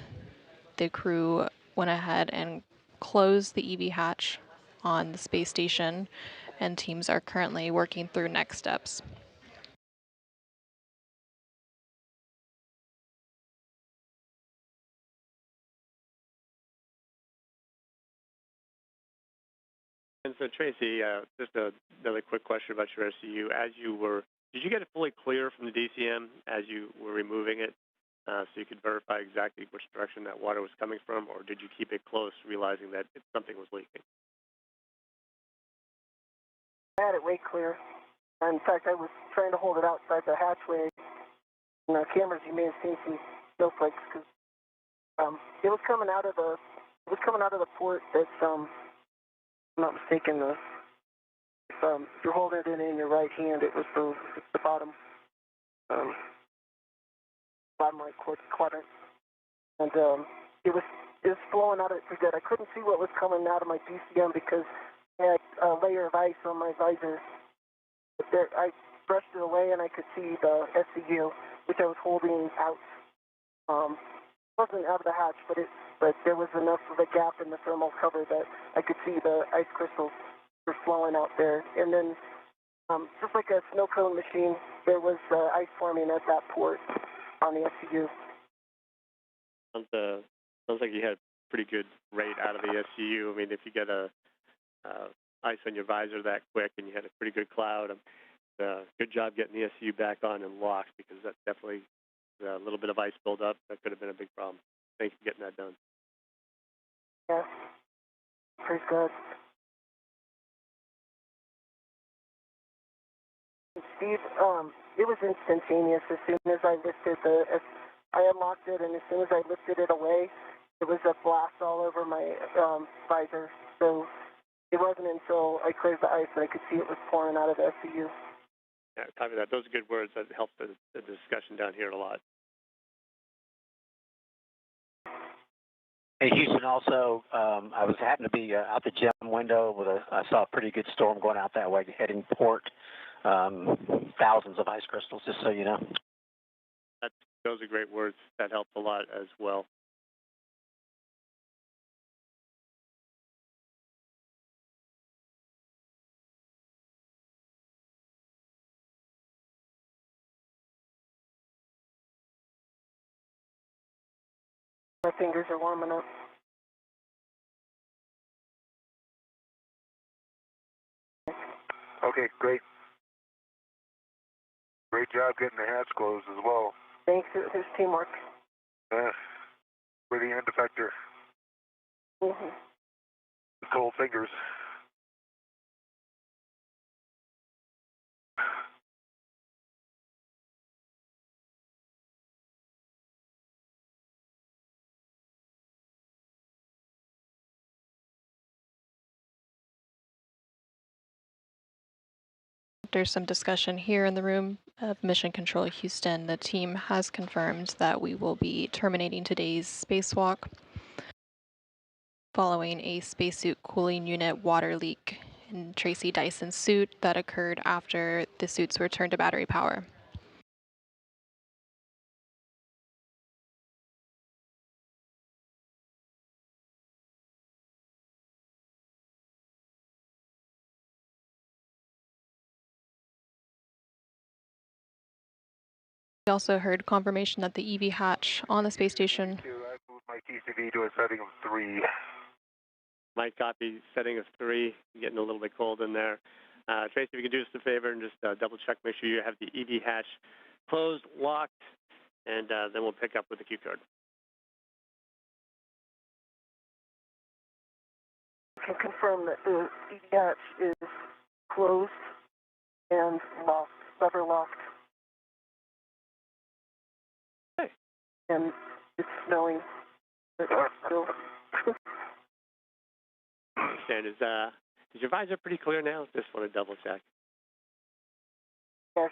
the crew went ahead and closed the EV hatch on the space station, and teams are currently working through next steps. And so, Tracy, just another quick question about your SCU. Did you get it fully clear from the DCM as you were removing it? so you could verify exactly which direction that water was coming from, or did you keep it close, realizing that something was leaking? I had it way clear. In fact, I was trying to hold it outside the hatchway. In the cameras, you may have seen some snowflakes because it was coming out of the port. That's if I'm not mistaken. If you're holding it in your right hand, it was the bottom right quadrant, and it was flowing out of it pretty good. I couldn't see what was coming out of my DCM because I had a layer of ice on my visor. But there, I brushed it away and I could see the SCU, which I was holding out. It wasn't out of the hatch, but there was enough of a gap in the thermal cover that I could see the ice crystals were flowing out there. And then, just like a snow cone machine, there was ice forming at that port on the SCU. Sounds like you had a pretty good rate out of the SCU. I mean, if you get ice on your visor that quick and you had a pretty good cloud, good job getting the SCU back on and locked, because that definitely a little bit of ice buildup. That could have been a big problem. Thanks for getting that done. Yeah, praise God. Steve, it was instantaneous. As soon as I lifted I unlocked it, and as soon as I lifted it away, it was a blast all over my visor. So it wasn't until I cleared the ice that I could see it was pouring out of the SCU. Yeah, copy that. Those are good words. That helps the discussion down here a lot. Hey, Houston, also, I happened to be out the gem window I saw a pretty good storm going out that way, heading port. Thousands of ice crystals, just so you know. Those are great words. That helps a lot as well. My fingers are warming up. Okay, great. Great job getting the hatch closed as well. Thanks. It was teamwork. We're the end effector. Mm-hmm. Cold fingers. There's some discussion here in the room of Mission Control Houston. The team has confirmed that we will be terminating today's spacewalk following a spacesuit cooling unit water leak in Tracy Dyson's suit that occurred after the suits were turned to battery power. We also heard confirmation that the EV hatch on the space station. I moved my TCV to a setting of 3. Mike, copy. Setting of 3. Getting a little bit cold in there. Tracy, if you can do us a favor and just double check, make sure you have the EV hatch closed, locked, and then we'll pick up with the Q card. I can confirm that the EV hatch is closed and locked, lever locked. Okay. And it's snowing. Still. And is your visor pretty clear now? Just want to double check. Yes.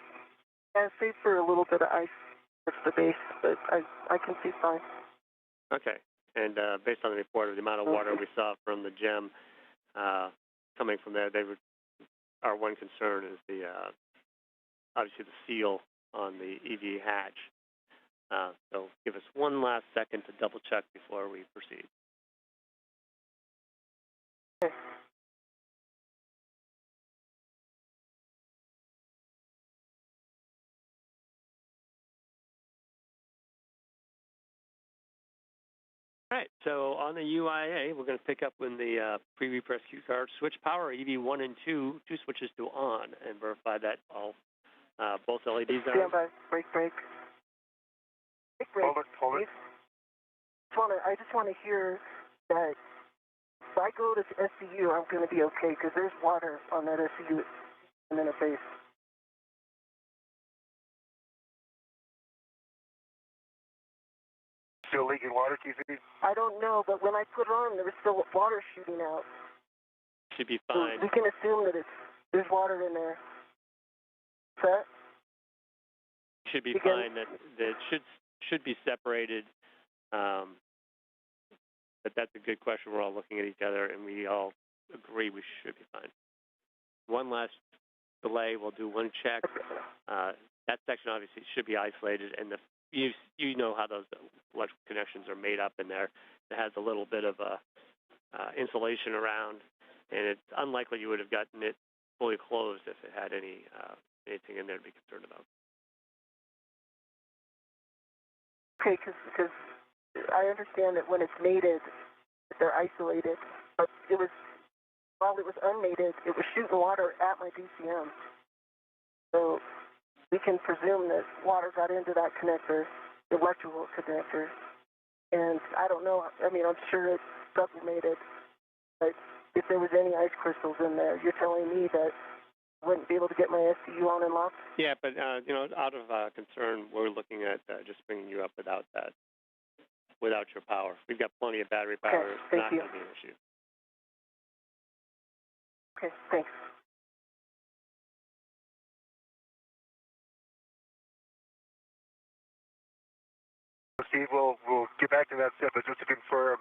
Yeah, save for a little bit of ice at the base, but I can see fine. Okay. And based on the report of the amount of water we saw from the gem coming from there, our one concern is obviously the seal on the EV hatch. So give us one last second to double check before we proceed. Okay. All right, so on the UIA, we're going to pick up when the pre-repress Q card switch power EV1 and 2 switches to on and verify that both LEDs are on. Stand by. Break. Hold it. I just want to hear that if I go to SCU, I'm going to be okay because there's water on that SCU interface. Still leaking water, QC? I don't know, but when I put it on, there was still water shooting out. Should be fine. So we can assume that there's water in there. Set? Should be fine. That should be separated. But that's a good question. We're all looking at each other, and we all agree we should be fine. One last delay. We'll do one check. That section obviously should be isolated, and you know how those electrical connections are made up in there. It has a little bit of insulation around, and it's unlikely you would have gotten it fully closed if it had anything in there to be concerned about. Okay, because I understand that when it's mated, they're isolated, but while it was unmated, it was shooting water at my DCM. So we can presume that water got into that connector, the electrical connector. And I don't know, I mean, I'm sure it's sublimated, but if there was any ice crystals in there, you're telling me that I wouldn't be able to get my SCU on and locked? Yeah, but, out of concern, we're looking at just bringing you up without your power. We've got plenty of battery power. Okay, It's not going to be an issue. Okay, thanks. Steve, we'll get back to that step, but just to confirm,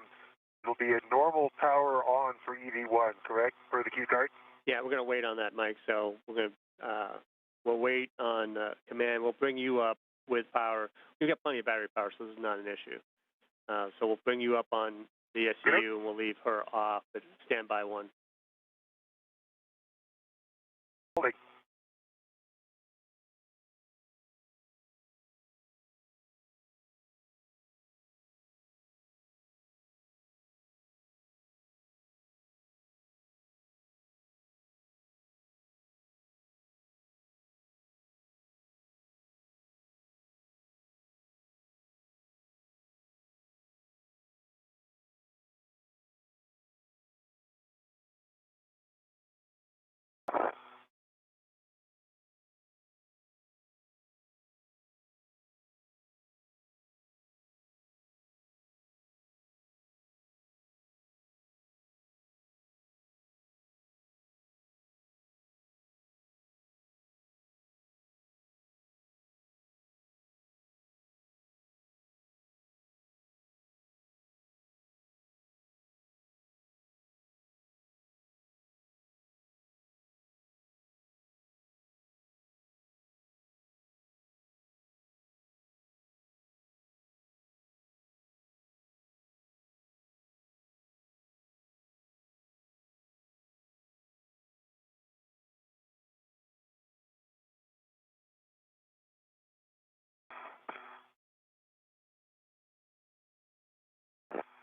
it'll be a normal power on for EV1, correct, for the Q card? Yeah, we're going to wait on that, Mike. So we're going to we'll wait on command. We'll bring you up with power. We've got plenty of battery power, so this is not an issue. So we'll bring you up on the SCU, and we'll leave her off, but standby one. Holding.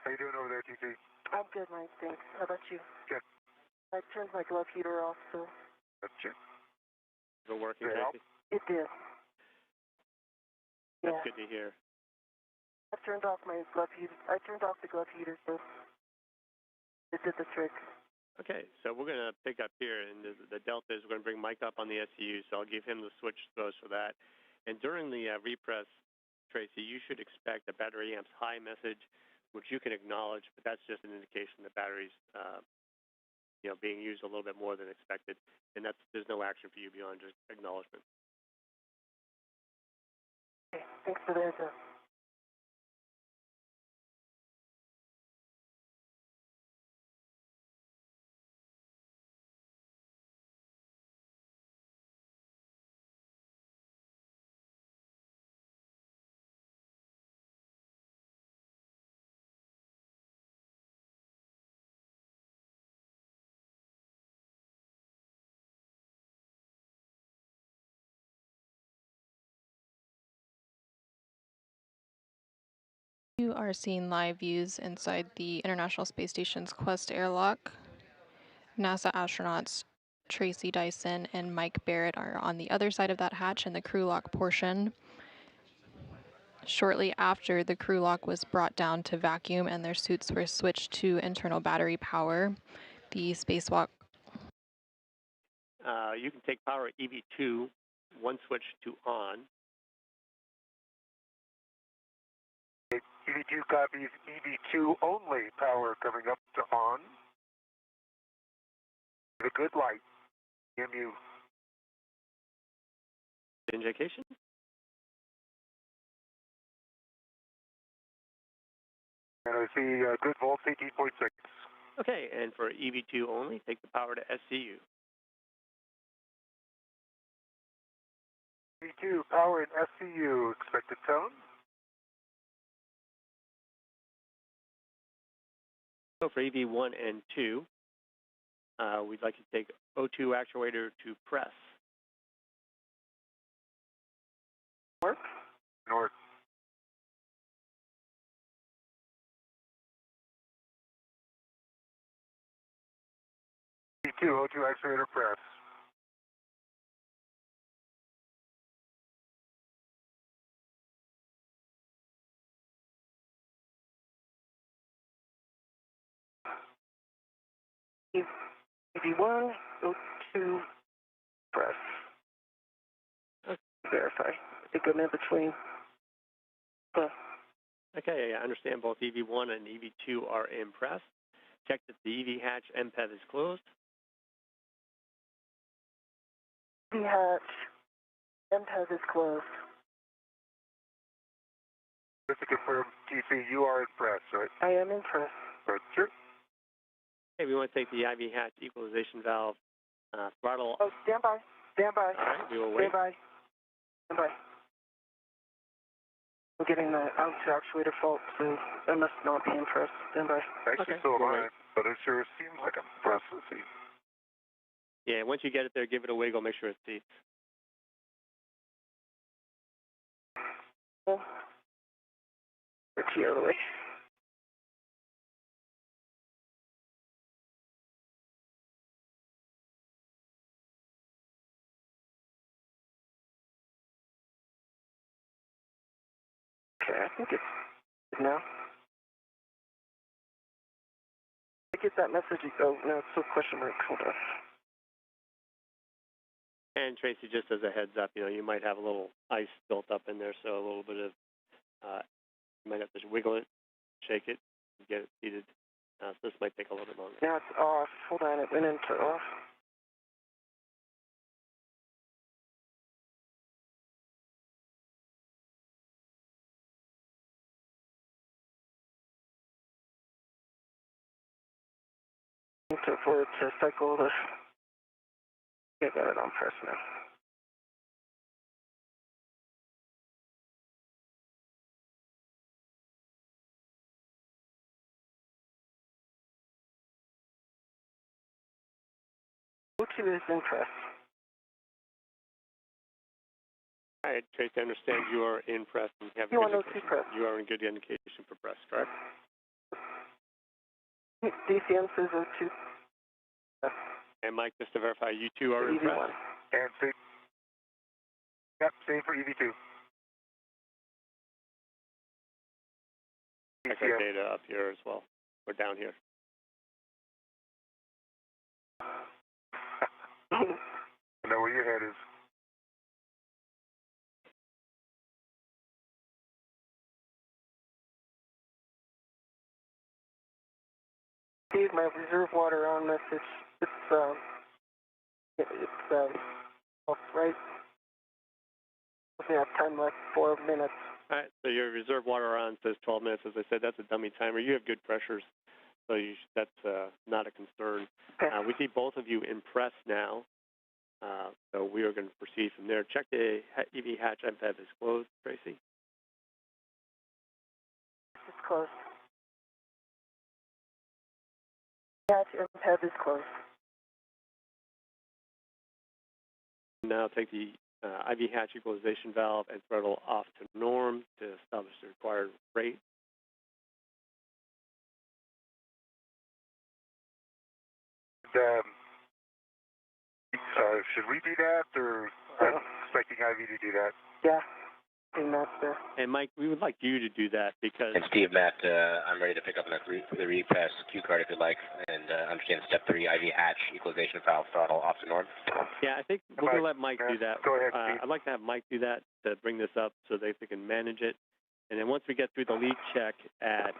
How you doing over there, TC? I'm good, Mike, thanks. How about you? Good. I turned my glove heater off, so... That's it. Is it working, Did it help? It did. That's Yeah. good to hear. I turned off my glove heater. I turned off the glove heater, so it did the trick. Okay, so we're going to pick up here, and the delta is we're going to bring Mike up on the SCU, so I'll give him the switch throws for that. And during the repress, Tracy, you should expect a battery amps high message, which you can acknowledge, but that's just an indication the battery's being used a little bit more than expected, and there's no action for you beyond just acknowledgement. Okay, thanks for the heads up. You are seeing live views inside the International Space Station's Quest airlock. NASA astronauts Tracy Dyson and Mike Barrett are on the other side of that hatch in the crew lock portion. shortly after the crew lock was brought down to vacuum and their suits were switched to internal battery power, the spacewalk. You can take power at EV2, one switch to on. EV2 copies, EV2 only power coming up to on. The good light, EMU. Indication. And I see good volts, 18.6. Okay, and for EV2 only, take the power to SCU. EV2 power and SCU, expected tone. So for EV1 and 2, we'd like to take O2 actuator to press. North. North. EV2, O2 actuator press. EV1, O2, press. Okay. Verify. I think I'm in between. Okay, I understand both EV1 and EV2 are in press. Check that the EV hatch MPEV is closed. EV hatch MPEV is closed. Just to confirm, TC, you are in press, right? I am in press. Roger. Okay, we want to take the IV hatch equalization valve throttle. Oh, stand by. Stand by. All right, we will wait. Stand by. Stand by. I'm getting the out actuator fault, so I must not be in press. Stand by. Actually, Okay, so am we'll I, wait. but it sure seems like I'm pressed. Let's see. Yeah, once you get it there, give it a wiggle, make sure it seats. It's the other way. Okay, I think it's good now. I get that message. Oh, no, it's still question mark. Hold on. And Tracy, just as a heads up, you might have a little ice built up in there, so a little bit of, you might have to wiggle it, shake it, and get it seated. So this might take a little bit longer. Now it's off. Hold on, it went into off. For it to cycle the. I got it on press now. O2 is in press. All right, Tracy, I understand you are in press and you have You a want good O2 indication. press? You are in good indication for press, correct? DCM says O2. And Mike, just to verify, you two are in press? EV1. And same. Yep, same for EV2. Check our data up here as well, or down here. I know where your head is. Steve, my reserve water on message. It's off, right? We have time left, 4 minutes. All right, so your reserve water on says 12 minutes. As I said, that's a dummy timer. You have good pressures, so that's not a concern. Okay. We see both of you in press now, so we are going to proceed from there. Check the EV hatch MPEV is closed, Tracy. It's closed. Hatch MPEV is closed. Now take the IV hatch equalization valve and throttle off to norm to establish the required rate. Should we do that, or I'm expecting IV to do that? Yeah. And Matt's there. And Mike, we would like you to do that because... And Steve, Matt, I'm ready to pick up the repass cue card if you'd like, and understand step 3, IV hatch, equalization valve throttle off to norm. Yeah, I think we're going to let Mike do that. Go ahead, Steve. I'd like to have Mike do that to bring this up so they can manage it. And then once we get through the leak check at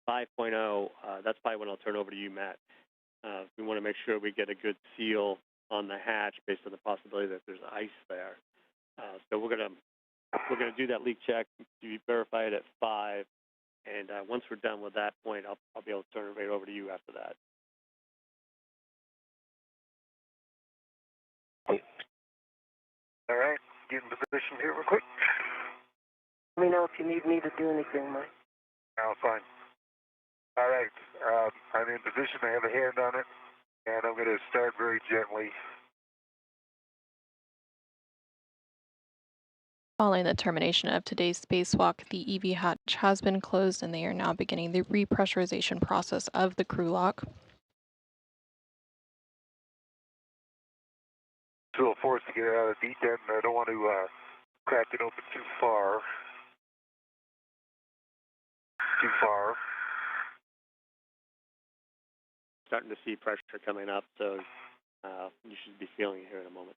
5.0, that's probably when I'll turn over to you, Matt. We want to make sure we get a good seal on the hatch based on the possibility that there's ice there. So we're going to do that leak check, verify it at 5, and once we're done with that point, I'll be able to turn it right over to you after that. All right, get in position here real quick. Let me know if you need me to do anything, Mike. No, fine. All right, I'm in position. I have a hand on it, and I'm going to start very gently. Following the termination of today's spacewalk, the EV hatch has been closed and they are now beginning the repressurization process of the crew lock. It's a little forced to get it out of the deep end, and I don't want to crack it open too far. Too far. Starting to see pressure coming up, so you should be feeling it here in a moment.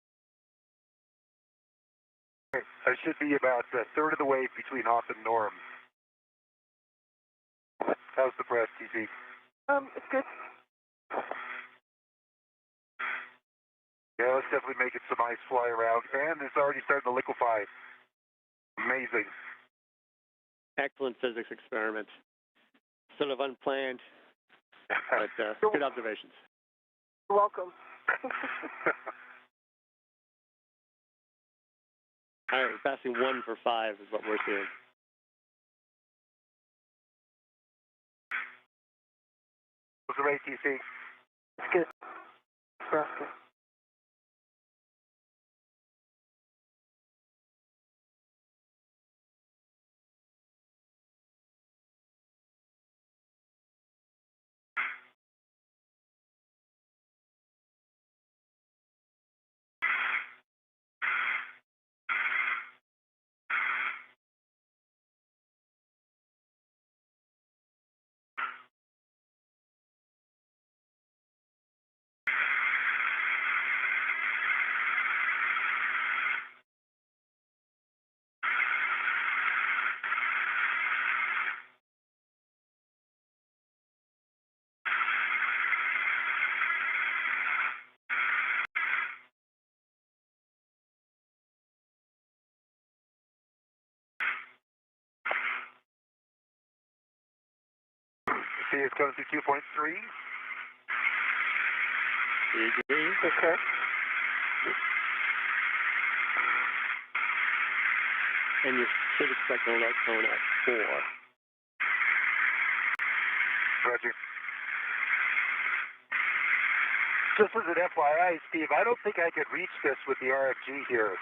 I should be about a third of the way between off and norm. How's the press, TC? It's good. Yeah, let's definitely make it some ice fly around, and it's already starting to liquefy. Amazing. Excellent physics experiment. Sort of unplanned, but good observations. You're welcome. All right, we're passing 1 for 5 is what we're seeing. What's the rate, TC? It's good. Thanks for asking. See, it's going to 2.3. Okay. And you should expect an alert tone at 4. Roger. Just as an FYI, Steve, I don't think I could reach this with the RFG here.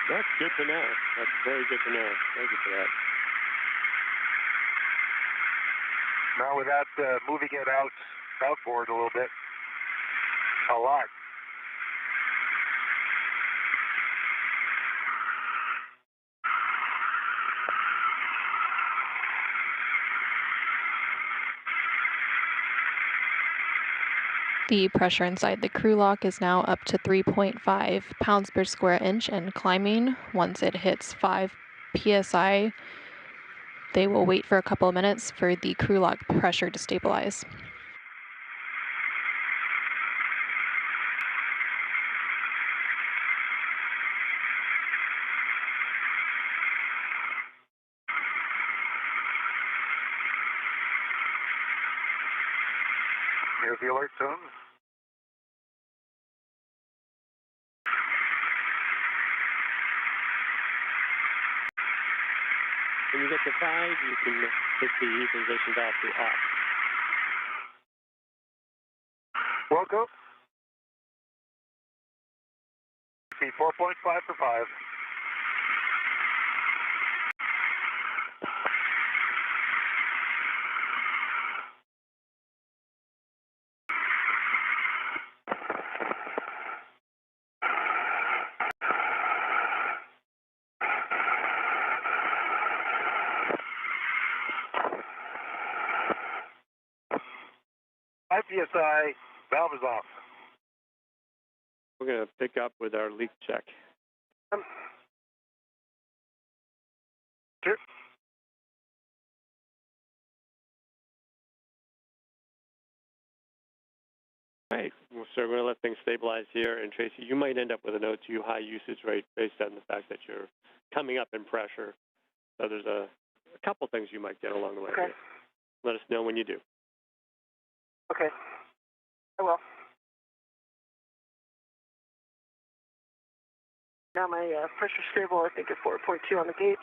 That's good to know. That's very good to know. Thank you for that. Now without moving it outboard a little bit. A lot. The pressure inside the crew lock is now up to 3.5 pounds per square inch and climbing. Once it hits 5 psi, they will wait for a couple of minutes for the crew lock pressure to stabilize. Here's the alert tone. When you get to 5, you can hit the equalization valve to off. Welcome. See 4.5 for 5. 5 psi, valve is off. We're going to pick up with our leak check. Sure. All right, well, so we're going to let things stabilize here. And Tracy, you might end up with an O2 high usage rate based on the fact that you're coming up in pressure. So there's a couple things you might get along the way. Okay. Here. Let us know when you do. Okay. I will. Now my pressure stable, I think, is 4.2 on the gauge.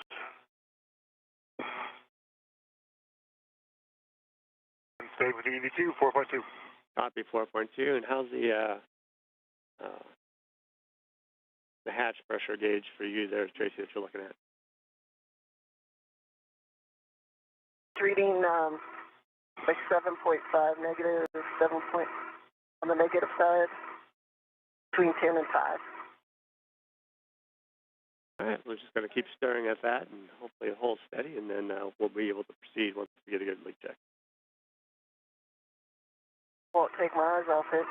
Stay with the EV2, 4.2. Copy 4.2. And how's the hatch pressure gauge for you there, Tracy, that you're looking at? It's reading like 7.5 negative, 7 point on the negative side, between 10 and 5. All right, we're just going to keep staring at that and hopefully it holds steady, and then we'll be able to proceed once we get a good leak check. Won't take my eyes off it.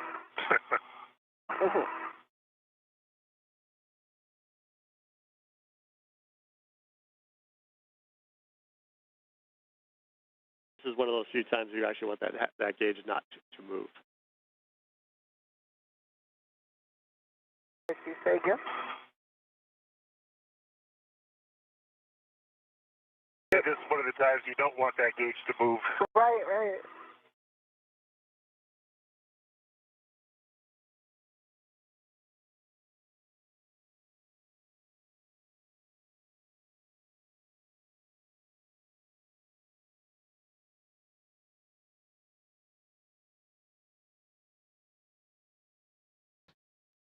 This is one of those few times you actually want that gauge not to move. If you say yes. Yeah, this is one of the times you don't want that gauge to move. Right, right.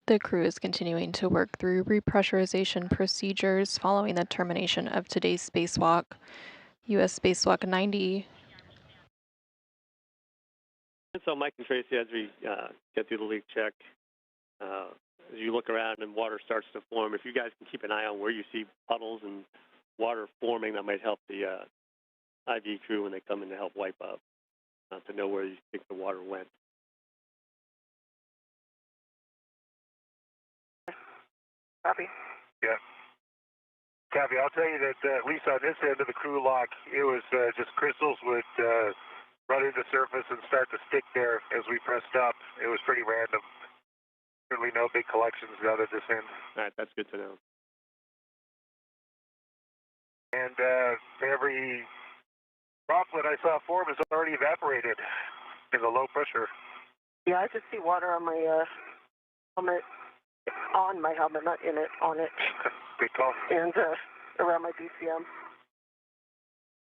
The crew is continuing to work through repressurization procedures following the termination of today's spacewalk. U.S. Spacewalk 90. And so Mike and Tracy, as we get through the leak check, as you look around and water starts to form, if you guys can keep an eye on where you see puddles and water forming, that might help the IV crew when they come in to help wipe up, to know where you think the water went. Copy. Yeah. Copy. I'll tell you that at least on this end of the crew lock, it was just crystals would run into surface and start to stick there as we pressed up. It was pretty random. Certainly no big collections down at this end. All right, that's good to know. And every droplet I saw form is already evaporated in the low pressure. Yeah, I just see water on my helmet. On my helmet, not in it, on it. Good call. And around my DCM.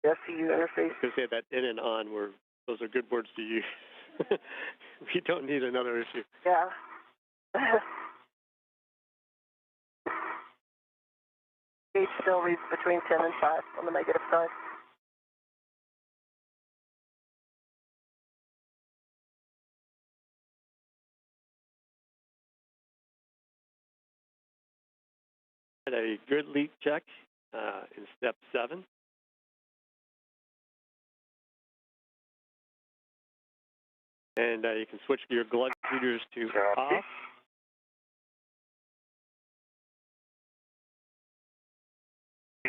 The SCU interface. I was going to say that in and on, those are good words to use. We don't need another issue. Yeah. Gauge still reads between 10 and 5 on the negative side. A good leak check in step 7. And you can switch your glove heaters to off.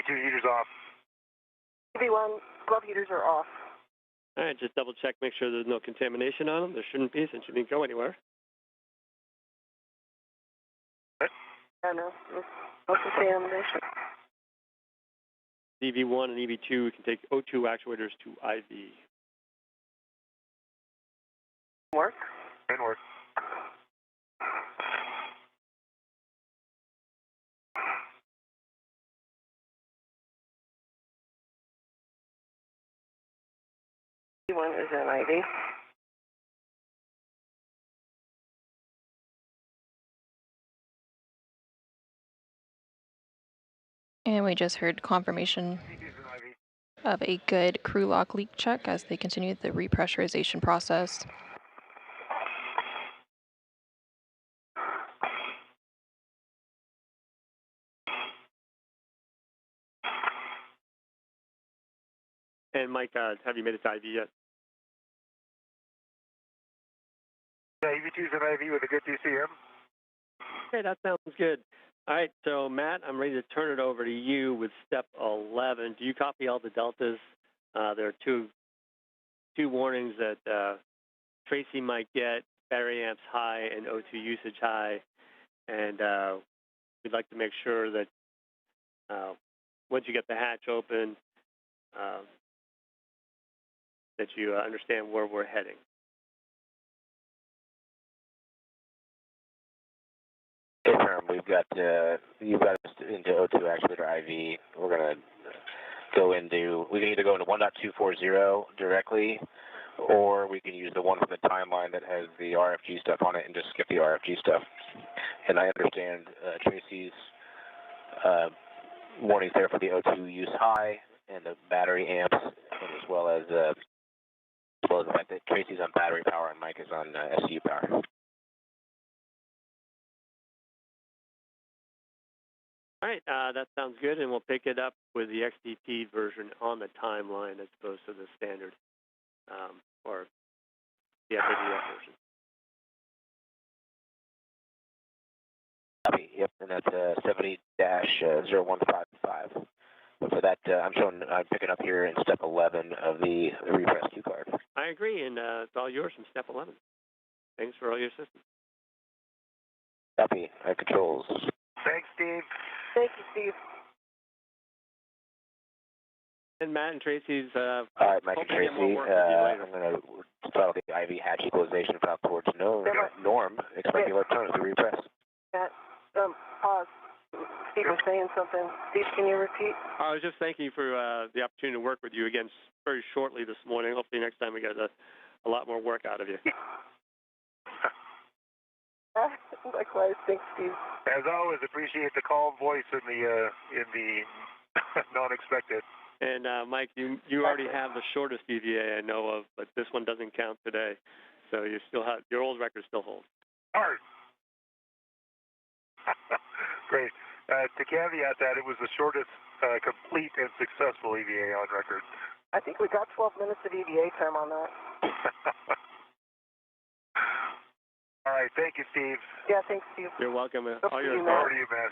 Two heaters off. EV1, glove heaters are off. All right, just double check, make sure there's no contamination on them. There shouldn't be, since you didn't go anywhere. I know. No contamination. EV1 and EV2, we can take O2 actuators to IV. Work? Can work. EV1 is an IV. And we just heard confirmation of a good crew lock leak check as they continue the repressurization process. And Mike, have you made it to IV yet? EV2 is an IV with a good DCM. Okay, that sounds good. All right, so Matt, I'm ready to turn it over to you with step 11. Do you copy all the deltas? There are two warnings that Tracy might get: battery amps high and O2 usage high. And we'd like to make sure that once you get the hatch open, that you understand where we're heading. Hey, Herm, you've got us into O2 actuator IV. We're going to we can either go into 1.240 directly, or we can use the one from the timeline that has the RFG stuff on it and just skip the RFG stuff. And I understand Tracy's warnings there for the O2 use high and the battery amps, and as well as the fact that Tracy's on battery power and Mike is on SU power. All right, that sounds good, and we'll pick it up with the XDP version on the timeline as opposed to the standard or the FADF version. Copy, yep, and that's 70-0155. But for that, I'm picking up here in step 11 of the repress cue card. I agree, and it's all yours from step 11. Thanks for all your assistance. Copy, controls. Thanks, Steve. Thank you, Steve. And Matt and Tracy's. All right, Mike and Tracy. I'm going to start the IV hatch equalization valve towards norm. Expecting electronics to repress. Matt, pause. Steve was saying something. Steve, can you repeat? I was just thanking you for the opportunity to work with you again very shortly this morning. Hopefully next time we get a lot more work out of you. Likewise, thanks, Steve. As always, appreciate the calm voice in the non-expected. And Mike, you already have the shortest EVA I know of, but this one doesn't count today, so you still have your old record still holds. Hard. Great. To caveat that, it was the shortest complete and successful EVA on record. I think we got 12 minutes of EVA time on that. All right, thank you, Steve. Yeah, thanks, Steve. You're welcome. All yours. Over to you, man.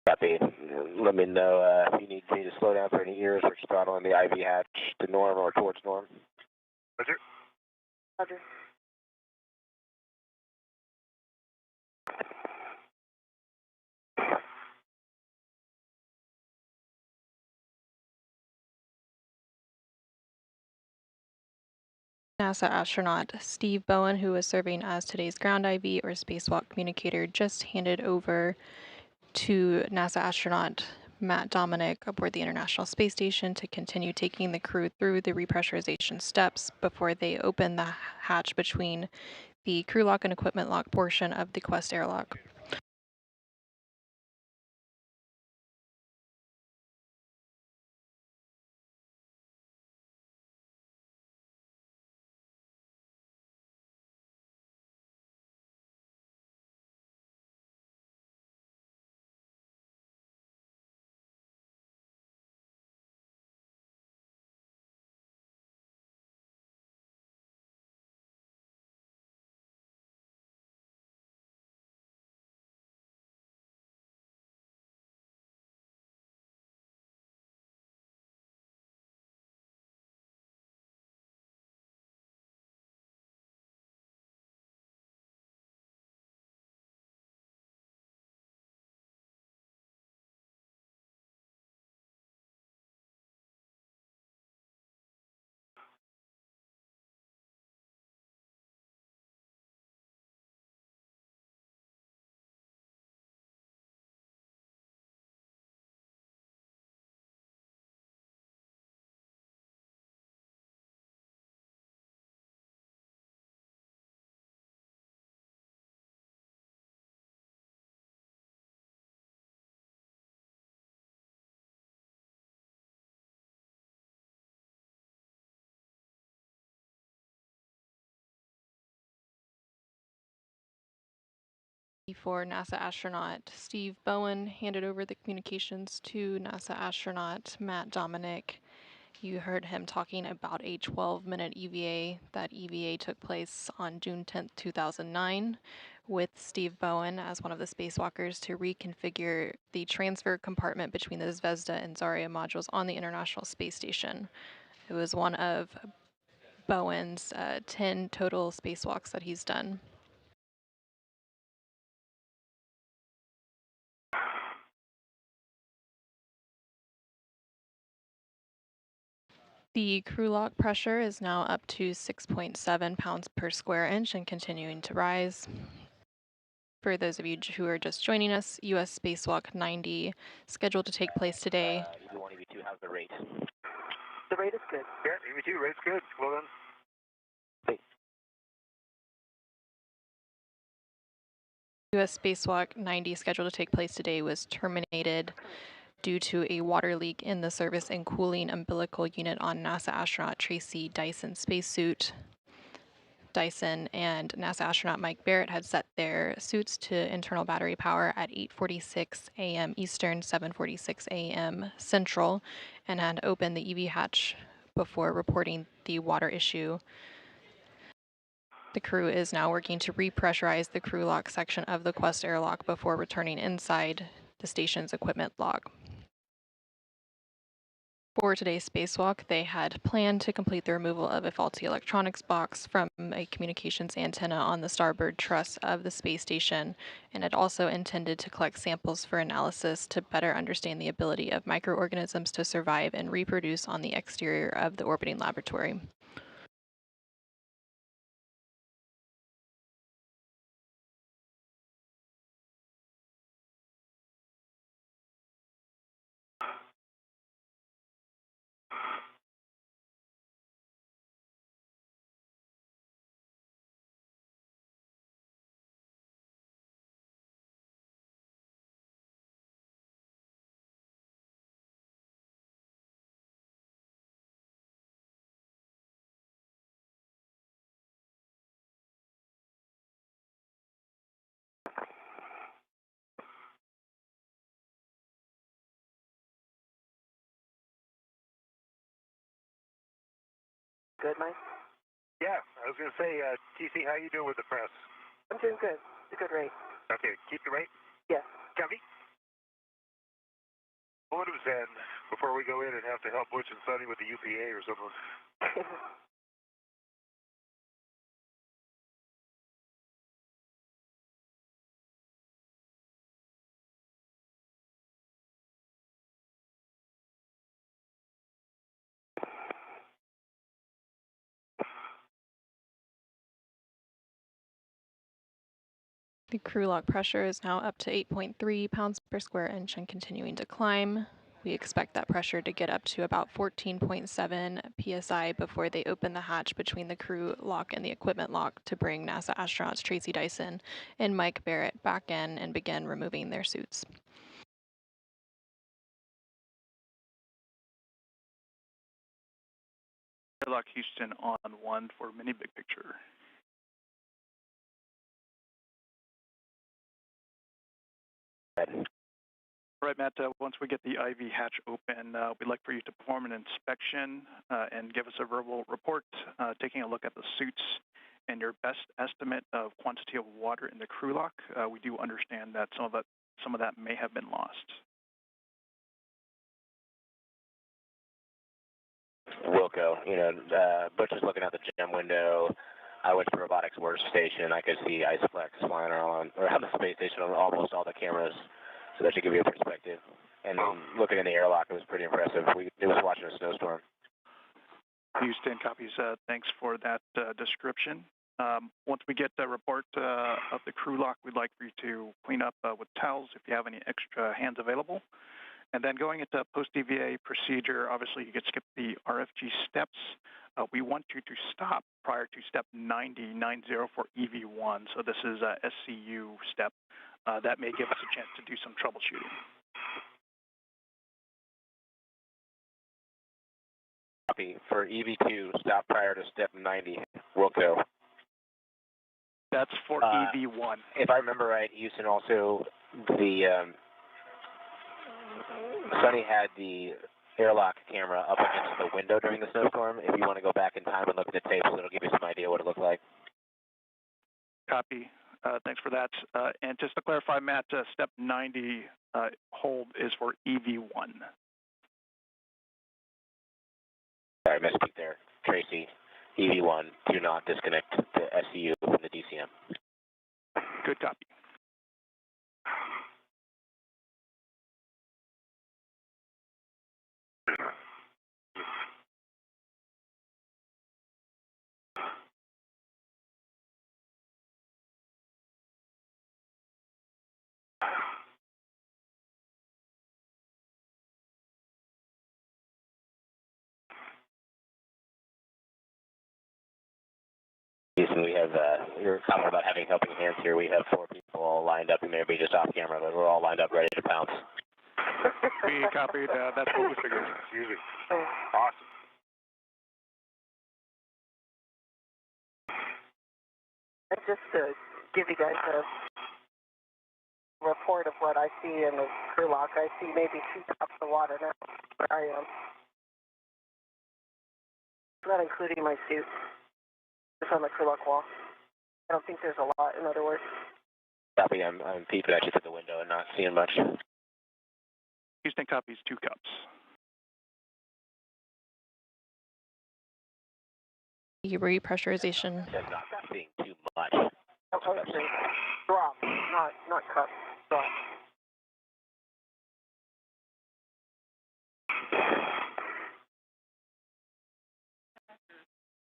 Copy. Let me know if you need me to slow down for any ears or throttle on the IV hatch to norm or towards norm. Roger. Roger. NASA astronaut Steve Bowen, who was serving as today's ground IV or spacewalk communicator, just handed over to NASA astronaut Matt Dominic aboard the International Space Station to continue taking the crew through the repressurization steps before they open the hatch between the crew lock and equipment lock portion of the Quest airlock. Before NASA astronaut Steve Bowen handed over the communications to NASA astronaut Matt Dominic, You heard him talking about a 12-minute EVA. That EVA took place on June 10th, 2009, with Steve Bowen as one of the spacewalkers to reconfigure the transfer compartment between the Zvezda and Zarya modules on the International Space Station. It was one of Bowen's 10 total spacewalks that he's done. The crew lock pressure is now up to 6.7 pounds per square inch and continuing to rise. For those of you who are just joining us, U.S. Spacewalk 90 scheduled to take place today. EV1, EV2, how's the rate? The rate is good. Yeah, EV2 rate's good. Well done. U.S. Spacewalk 90 scheduled to take place today was terminated due to a water leak in the service and cooling umbilical unit on NASA astronaut Tracy Dyson's spacesuit. Dyson and NASA astronaut Mike Barrett had set their suits to internal battery power at 8:46 a.m. Eastern, 7:46 a.m. Central, and had opened the EV hatch before reporting the water issue. The crew is now working to repressurize the crew lock section of the Quest airlock before returning inside the station's equipment lock. For today's spacewalk, they had planned to complete the removal of a faulty electronics box from a communications antenna on the starboard truss of the space station, and had also intended to collect samples for analysis to better understand the ability of microorganisms to survive and reproduce on the exterior of the orbiting laboratory. Good, Mike? Yeah, I was going to say, TC, how you doing with the press? I'm doing good. It's a good rate. Okay, keep the rate. Yes. Copy. What was then before we go in and have to help Butch and Sonny with the UPA or something? The crew lock pressure is now up to 8.3 pounds per square inch and continuing to climb. We expect that pressure to get up to about 14.7 psi before they open the hatch between the crew lock and the equipment lock to bring NASA astronauts Tracy Dyson and Mike Barrett back in and begin removing their suits. Airlock Houston on 1 for mini big picture. All right, Matt, once we get the IV hatch open, we'd like for you to perform an inspection and give us a verbal report, taking a look at the suits and your best estimate of quantity of water in the crew lock. We do understand that some of that may have been lost. Wilco, Butch is looking out the gem window. I went to the robotics workstation. I could see Iceflex flying around the space station on almost all the cameras. So that should give you a perspective. And then looking in the airlock, it was pretty impressive. It was watching a snowstorm. Houston copies. Thanks for that description. Once we get the report of the crew lock, we'd like for you to clean up with towels if you have any extra hands available. And then going into post-EVA procedure, obviously you could skip the RFG steps. We want you to stop prior to step 90 for EV1. So this is a SCU step. That may give us a chance to do some troubleshooting. Copy. For EV2, stop prior to step 90. Wilco. That's for EV1. If I remember right, Houston also, Sonny had the airlock camera up against the window during the snowstorm. If you want to go back in time and look at the tapes, it'll give you some idea what it looked like. Copy. Thanks for that. And just to clarify, Matt, step 90 hold is for EV1. Sorry, misspeak there. Tracy, EV1, do not disconnect the SCU from the DCM. Good copy. Houston, we have, you're talking about having helping hands here. We have 4 people all lined up. You may be just off camera, but we're all lined up ready to pounce. We copied. That's what we figured. Easy. Awesome. And just to give you guys a report of what I see in the crew lock, I see maybe 2 drops of water now where I am. Not including my suit. Just on the crew lock wall. I don't think there's a lot, in other words. Copy, I'm peeping actually through the window and not seeing much. Houston copies 2 cups. The repressurization. I'm not seeing too much. Oh, okay. Drop, not cup. Drop.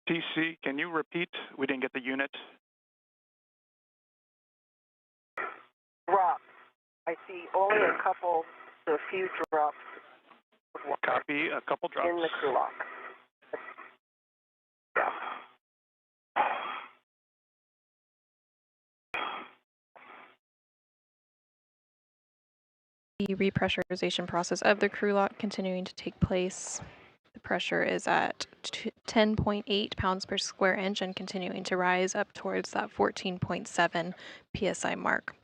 TC, can you repeat? We didn't get the unit. Drop. I see only a couple to a few drops of water Copy, a couple drops. in the crew lock. Yeah. The repressurization process of the crew lock continuing to take place. The pressure is at 10.8 pounds per square inch and continuing to rise up towards that 14.7 psi mark.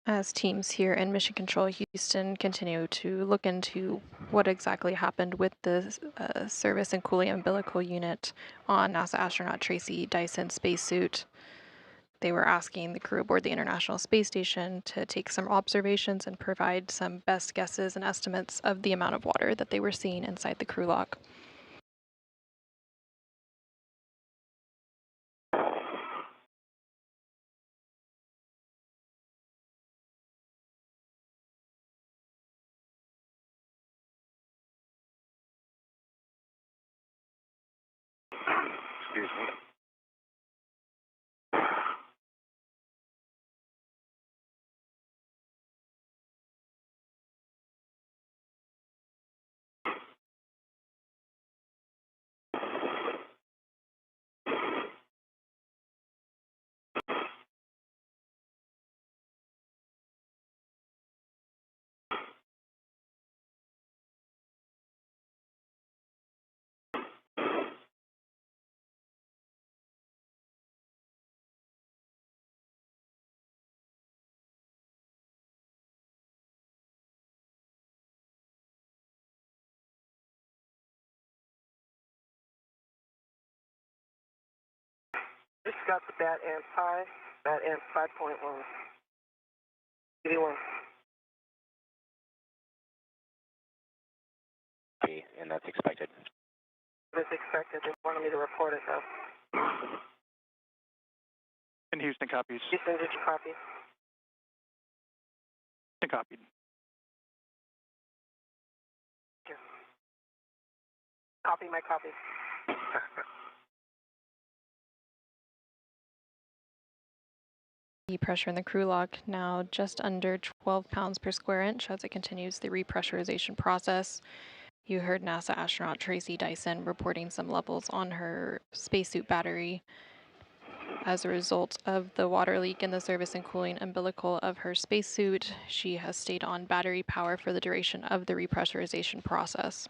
As teams here in Mission Control Houston continue to look into what exactly happened with the service and cooling umbilical unit on NASA astronaut Tracy Dyson's spacesuit, they were asking the crew aboard the International Space Station to take some observations and provide some best guesses and estimates of the amount of water that they were seeing inside the crew lock. Excuse me. Just got the bat amp high, bat amp 5.1. EV1. And that's expected. As expected, they wanted me to report it though. And Houston copies. Houston, did you copy? Houston copied. Here. Copy my copy. The pressure in the crew lock now just under 12 pounds per square inch as it continues the repressurization process. You heard NASA astronaut Tracy Dyson reporting some levels on her spacesuit battery. As a result of the water leak in the service and cooling umbilical of her spacesuit, she has stayed on battery power for the duration of the repressurization process.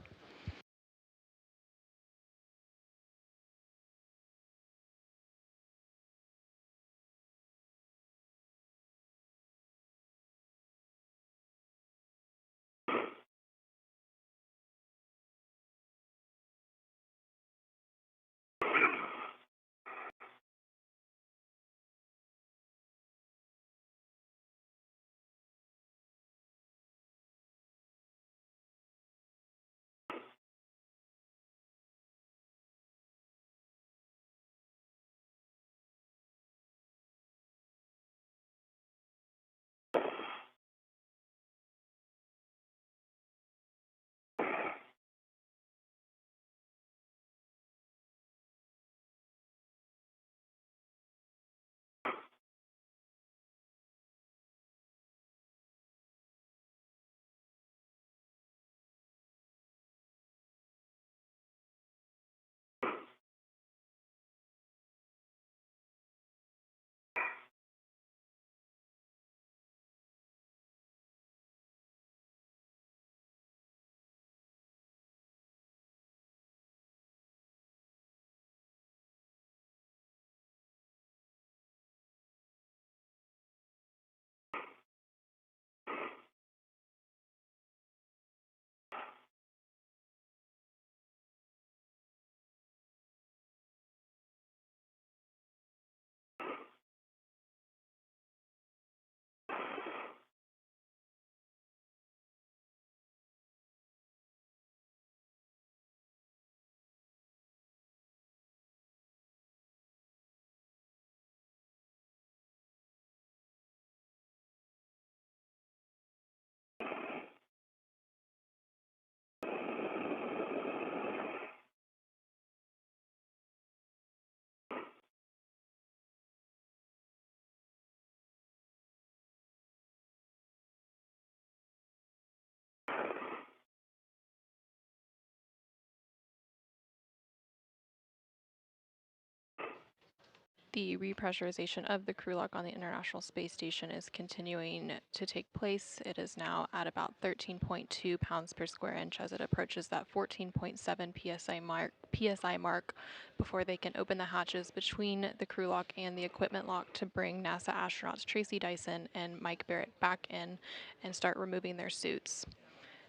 The repressurization of the crew lock on the International Space Station is continuing to take place. It is now at about 13.2 pounds per square inch as it approaches that 14.7 PSI mark before they can open the hatches between the crew lock and the equipment lock to bring NASA astronauts Tracy Dyson and Mike Barrett back in and start removing their suits.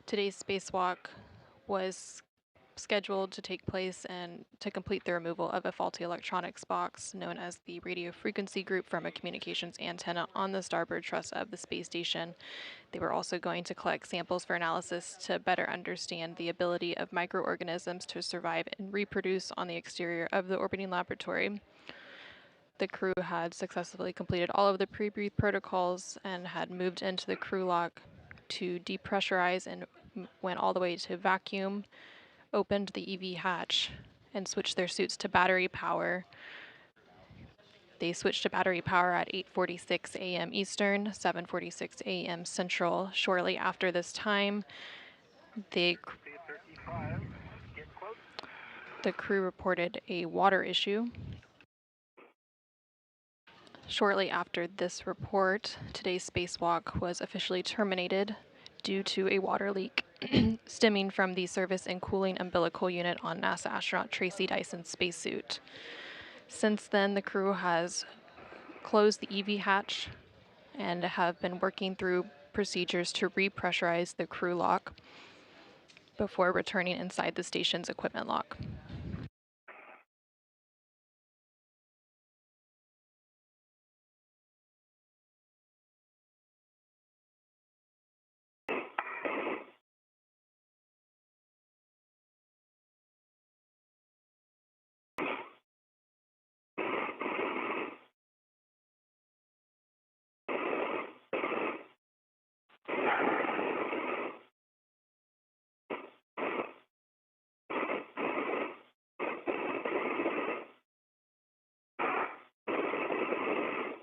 Today's spacewalk was scheduled to take place and to complete the removal of a faulty electronics box known as the radio frequency group from a communications antenna on the starboard truss of the space station. They were also going to collect samples for analysis to better understand the ability of microorganisms to survive and reproduce on the exterior of the orbiting laboratory. The crew had successfully completed all of the pre-breathe protocols and had moved into the crew lock to depressurize and went all the way to vacuum, opened the EV hatch, and switched their suits to battery power. They switched to battery power at 8:46 a.m. Eastern, 7:46 a.m. Central. Shortly after this time, the crew reported a water issue. Shortly after this report, today's spacewalk was officially terminated due to a water leak stemming from the service and cooling umbilical unit on NASA astronaut Tracy Dyson's spacesuit. Since then, the crew has closed the EV hatch and have been working through procedures to repressurize the crew lock before returning inside the station's equipment lock.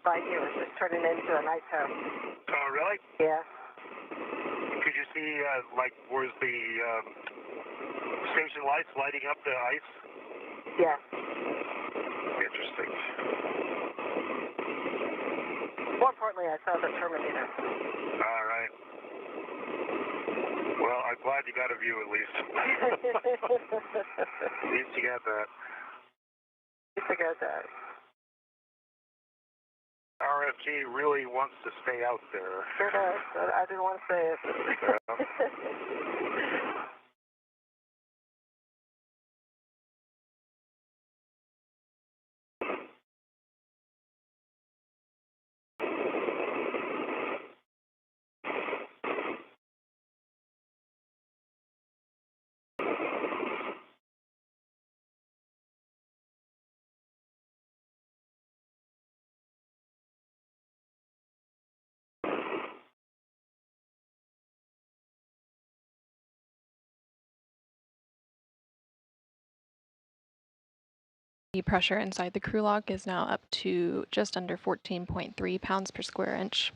Right here, it's just turning into a nighttime. Oh, really? Yeah. Could you see, where's the station lights lighting up the ice? Yeah. Interesting. More importantly, I saw the Terminator. All right. Well, I'm glad you got a view at least. At least you got that. I got that. RFG really wants to stay out there. Sure does. I didn't want to say it. The pressure inside the crew lock is now up to just under 14.3 pounds per square inch.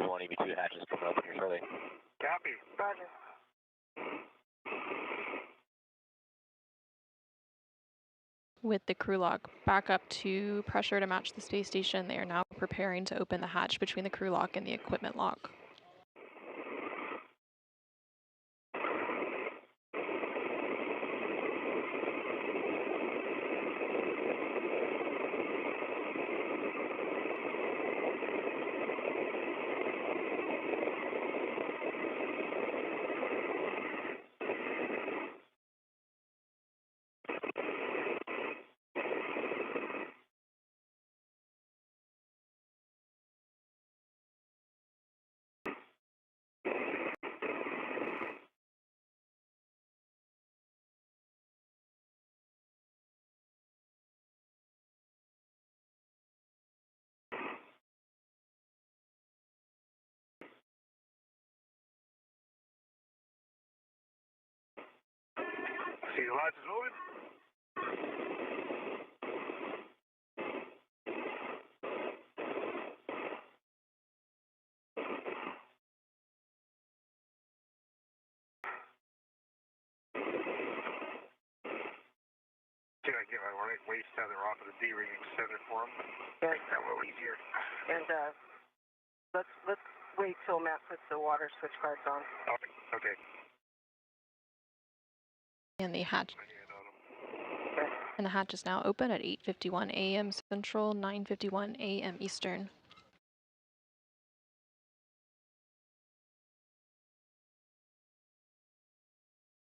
EV1, EV2 hatches coming open here shortly. Copy. Roger. With the crew lock back up to pressure to match the space station, they are now preparing to open the hatch between the crew lock and the equipment lock. See the lights is moving. See if I can get my right waist tether off of the D-ring extender for him. Yeah. Make that a little easier. And let's wait till Matt puts the water switch cards on. Okay. And the hatch Okay. and the hatch is now open at 8:51 a.m. Central, 9:51 a.m. Eastern.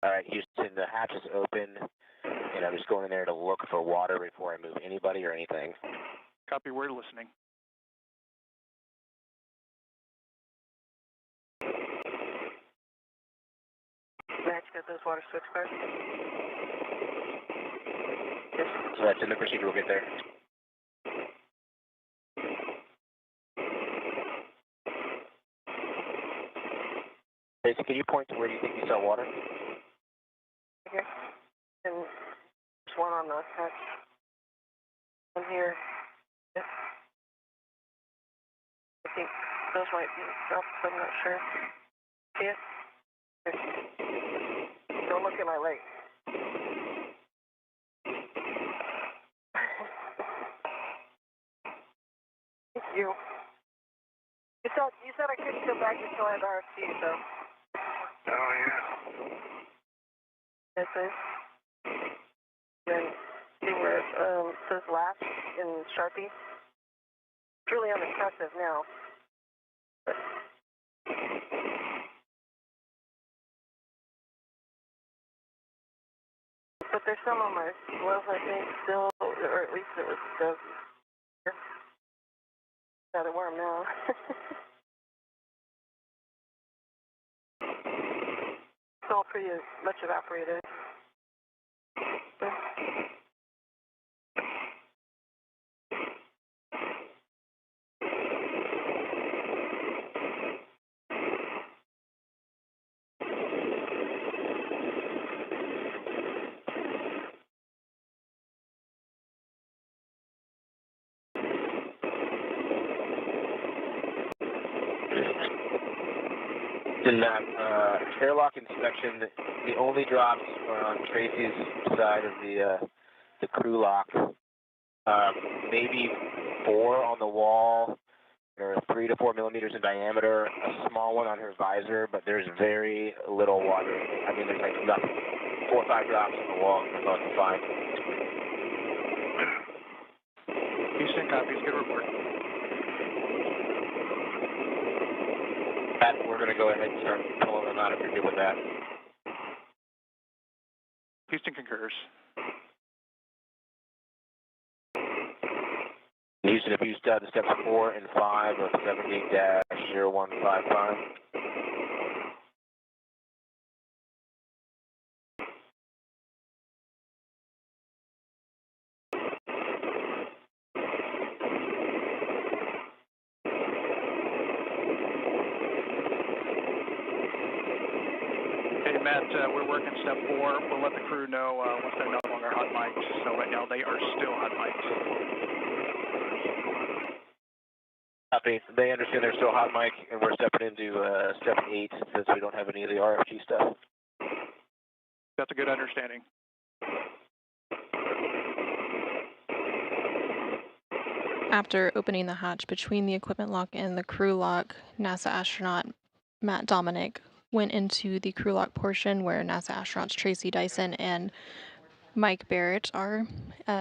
All right, Houston, the hatch is open, and I'm just going in there to look for water before I move anybody or anything. Copy, we're listening. Matt, you got those water switch cards? Yes. So that's in the procedure, we'll get there. Jason, can you point to where you think you saw water? Okay. And there's one on the hatch. One here. Yes. I think those might be the stuff, I'm not sure. See it? Okay. Don't look at my leg. Thank you. You said I couldn't go back until I had RFC, so. Oh, yeah. This is. Then see where it says last in Sharpie. It's really unimpressive now. But there's some on my glove, I think, still, or at least it was the. Got to wear them now. It's all pretty much evaporated. In that airlock inspection, the only drops are on Tracy's side of the crew lock. Maybe 4 on the wall, or 3 to 4 millimeters in diameter. A small one on her visor, but there's very little water. I mean, there's like nothing. 4 or 5 drops on the wall. That's all I can find. Houston, copies. Good report. Pat, we're going to go ahead and start pulling them out if you're good with that. Houston concurs. Houston, if you start the steps 4 and 5 of 70-0155. Hey, Matt, we're working step 4. We'll let the crew know once they're no longer hot mic'd. So right now they are still hot mic'd. Copy. They understand they're still hot mic, and we're stepping into step 8 since we don't have any of the RFG stuff. That's a good understanding. After opening the hatch between the equipment lock and the crew lock, NASA astronaut Matt Dominic went into the crew lock portion where NASA astronauts Tracy Dyson and Mike Barrett are,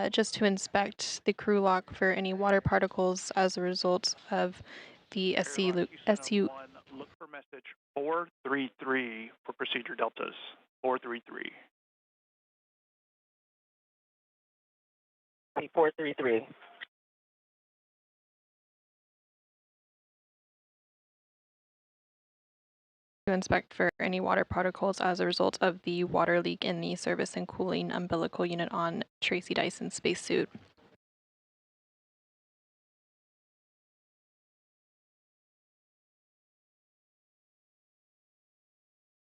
just to inspect the crew lock for any water particles as a result of the SU. Look for message 433 for procedure deltas. 433. 433. To inspect for any water particles as a result of the water leak in the service and cooling umbilical unit on Tracy Dyson's spacesuit.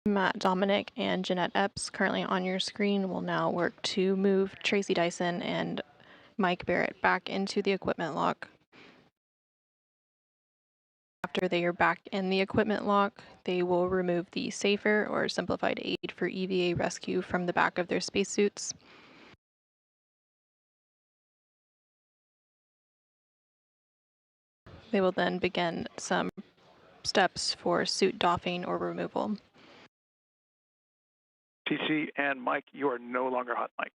Matt Dominic and Jeanette Epps, currently on your screen, will now work to move Tracy Dyson and Mike Barrett back into the equipment lock. After they are back in the equipment lock, they will remove the safer or simplified aid for EVA rescue from the back of their spacesuits. They will then begin some steps for suit doffing or removal. TC and Mike, you are no longer hot mic'd.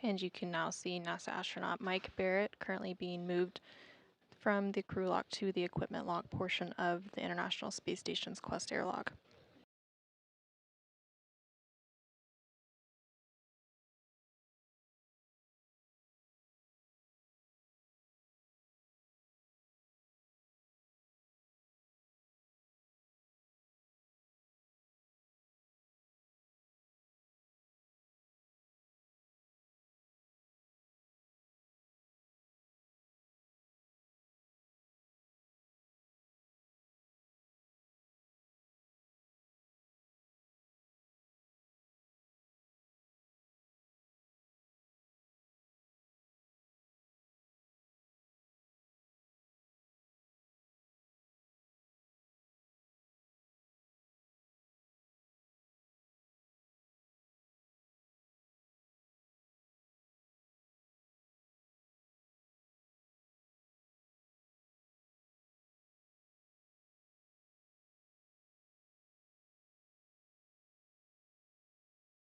And you can now see NASA astronaut Mike Barrett currently being moved from the crew lock to the equipment lock portion of the International Space Station's Quest airlock.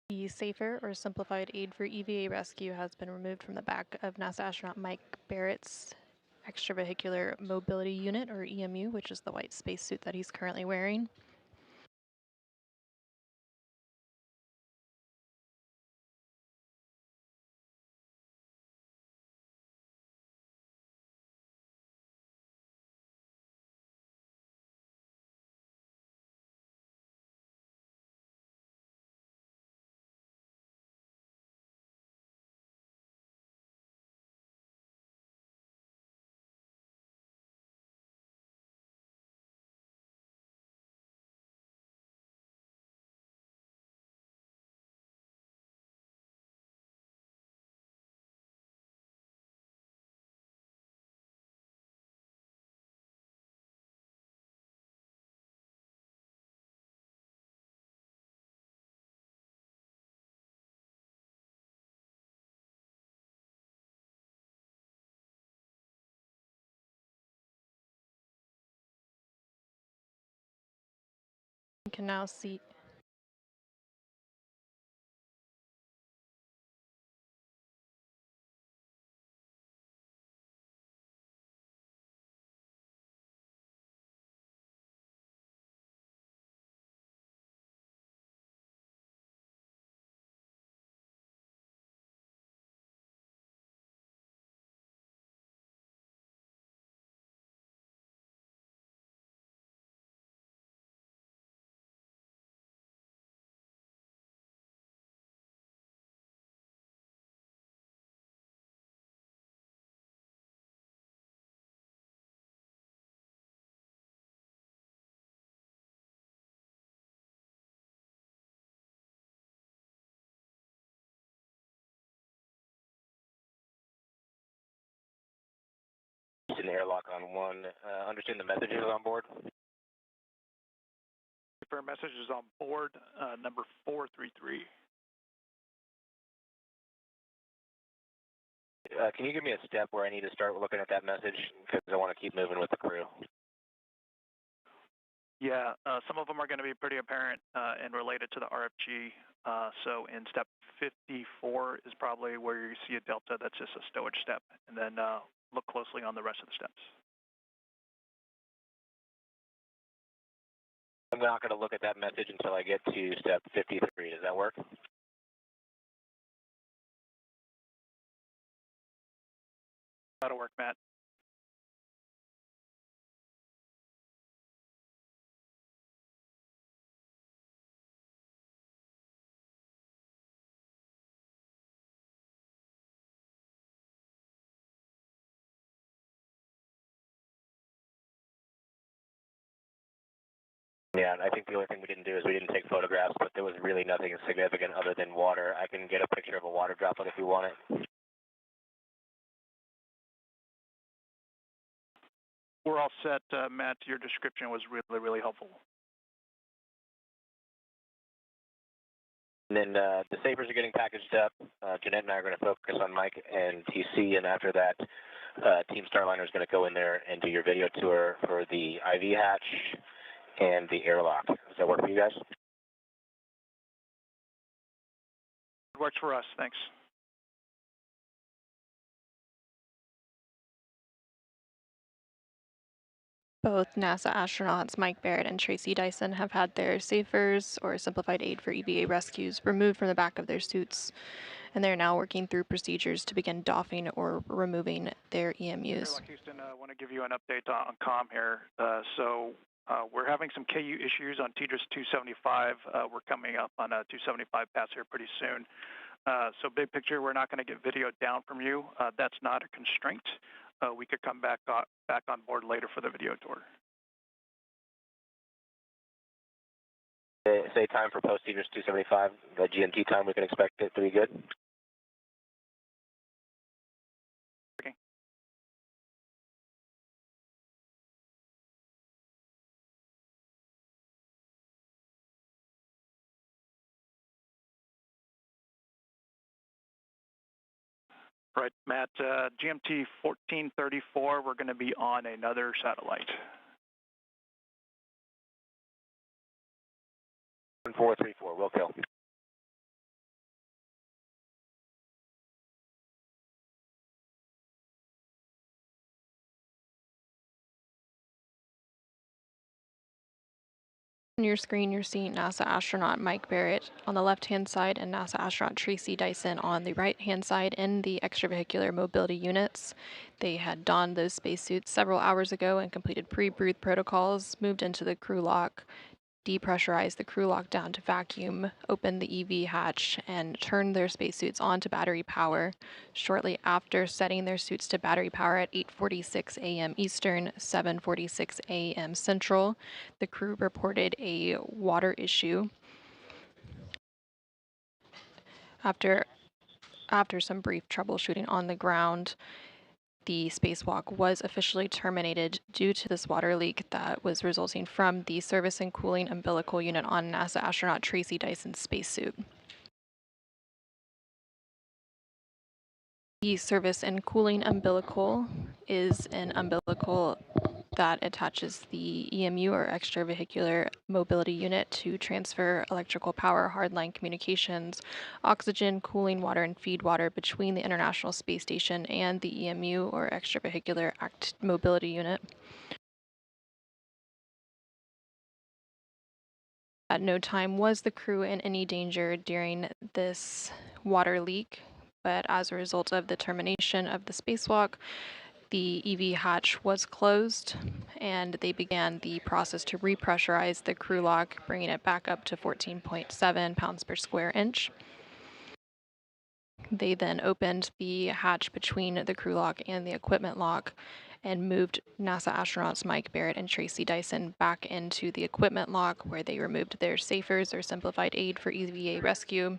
The safer or simplified aid for EVA rescue has been removed from the back of NASA astronaut Mike Barrett's extravehicular mobility unit, or EMU, which is the white spacesuit that he's currently wearing. can now see. Houston airlock on 1. Understand the messages on board? For messages on board, number 433. Can you give me a step where I need to start looking at that message? Because I want to keep moving with the crew. Yeah, some of them are going to be pretty apparent and related to the RFG. So in step 54 is probably where you see a delta. That's just a stowage step. And then look closely on the rest of the steps. I'm not going to look at that message until I get to step 53. Does that work? That'll work, Matt. Yeah, I think the only thing we didn't do is we didn't take photographs, but there was really nothing significant other than water. I can get a picture of a water droplet if you want it. We're all set, Matt. Your description was really, really helpful. And then the savers are getting packaged up. Jeanette and I are going to focus on Mike and TC, and after that, Team Starliner is going to go in there and do your video tour for the IV hatch and the airlock. Does that work for you guys? It works for us. Thanks. Both NASA astronauts Mike Barrett and Tracy Dyson have had their SAFERs, or Simplified Aid for EVA Rescues, removed from the back of their suits, and they're now working through procedures to begin doffing or removing their EMUs. Airlock Houston, I want to give you an update on comm here. We're having some KU issues on TDRS 275. We're coming up on a 275 pass here pretty soon. So big picture, we're not going to get video down from you. That's not a constraint. We could come back on board later for the video tour. Say time for post TDRS 275, the GMT time we can expect it to be good. Okay. Right, Matt, GMT 1434, we're going to be on another satellite. 434, will kill. On your screen, you're seeing NASA astronaut Mike Barrett on the left-hand side and NASA astronaut Tracy Dyson on the right-hand side in the extravehicular mobility units. They had donned those spacesuits several hours ago and completed pre-breathe protocols, moved into the crew lock, depressurized the crew lock down to vacuum, opened the EV hatch, and turned their spacesuits on to battery power. Shortly after setting their suits to battery power at 8:46 a.m. Eastern, 7:46 a.m. Central, the crew reported a water issue. After some brief troubleshooting on the ground, the spacewalk was officially terminated due to this water leak that was resulting from the service and cooling umbilical unit on NASA astronaut Tracy Dyson's spacesuit. The service and cooling umbilical is an umbilical that attaches the EMU, or extravehicular mobility unit, to transfer electrical power, hardline communications, oxygen, cooling water, and feed water between the International Space Station and the EMU, or extravehicular mobility unit. At no time was the crew in any danger during this water leak, but as a result of the termination of the spacewalk, the EV hatch was closed, and they began the process to repressurize the crew lock, bringing it back up to 14.7 pounds per square inch. They then opened the hatch between the crew lock and the equipment lock and moved NASA astronauts Mike Barrett and Tracy Dyson back into the equipment lock, where they removed their SAFERs, or simplified aid for EVA rescue,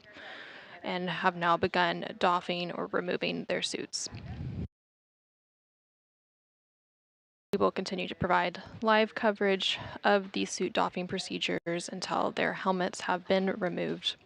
and have now begun doffing or removing their suits. We will continue to provide live coverage of the suit doffing procedures until their helmets have been removed.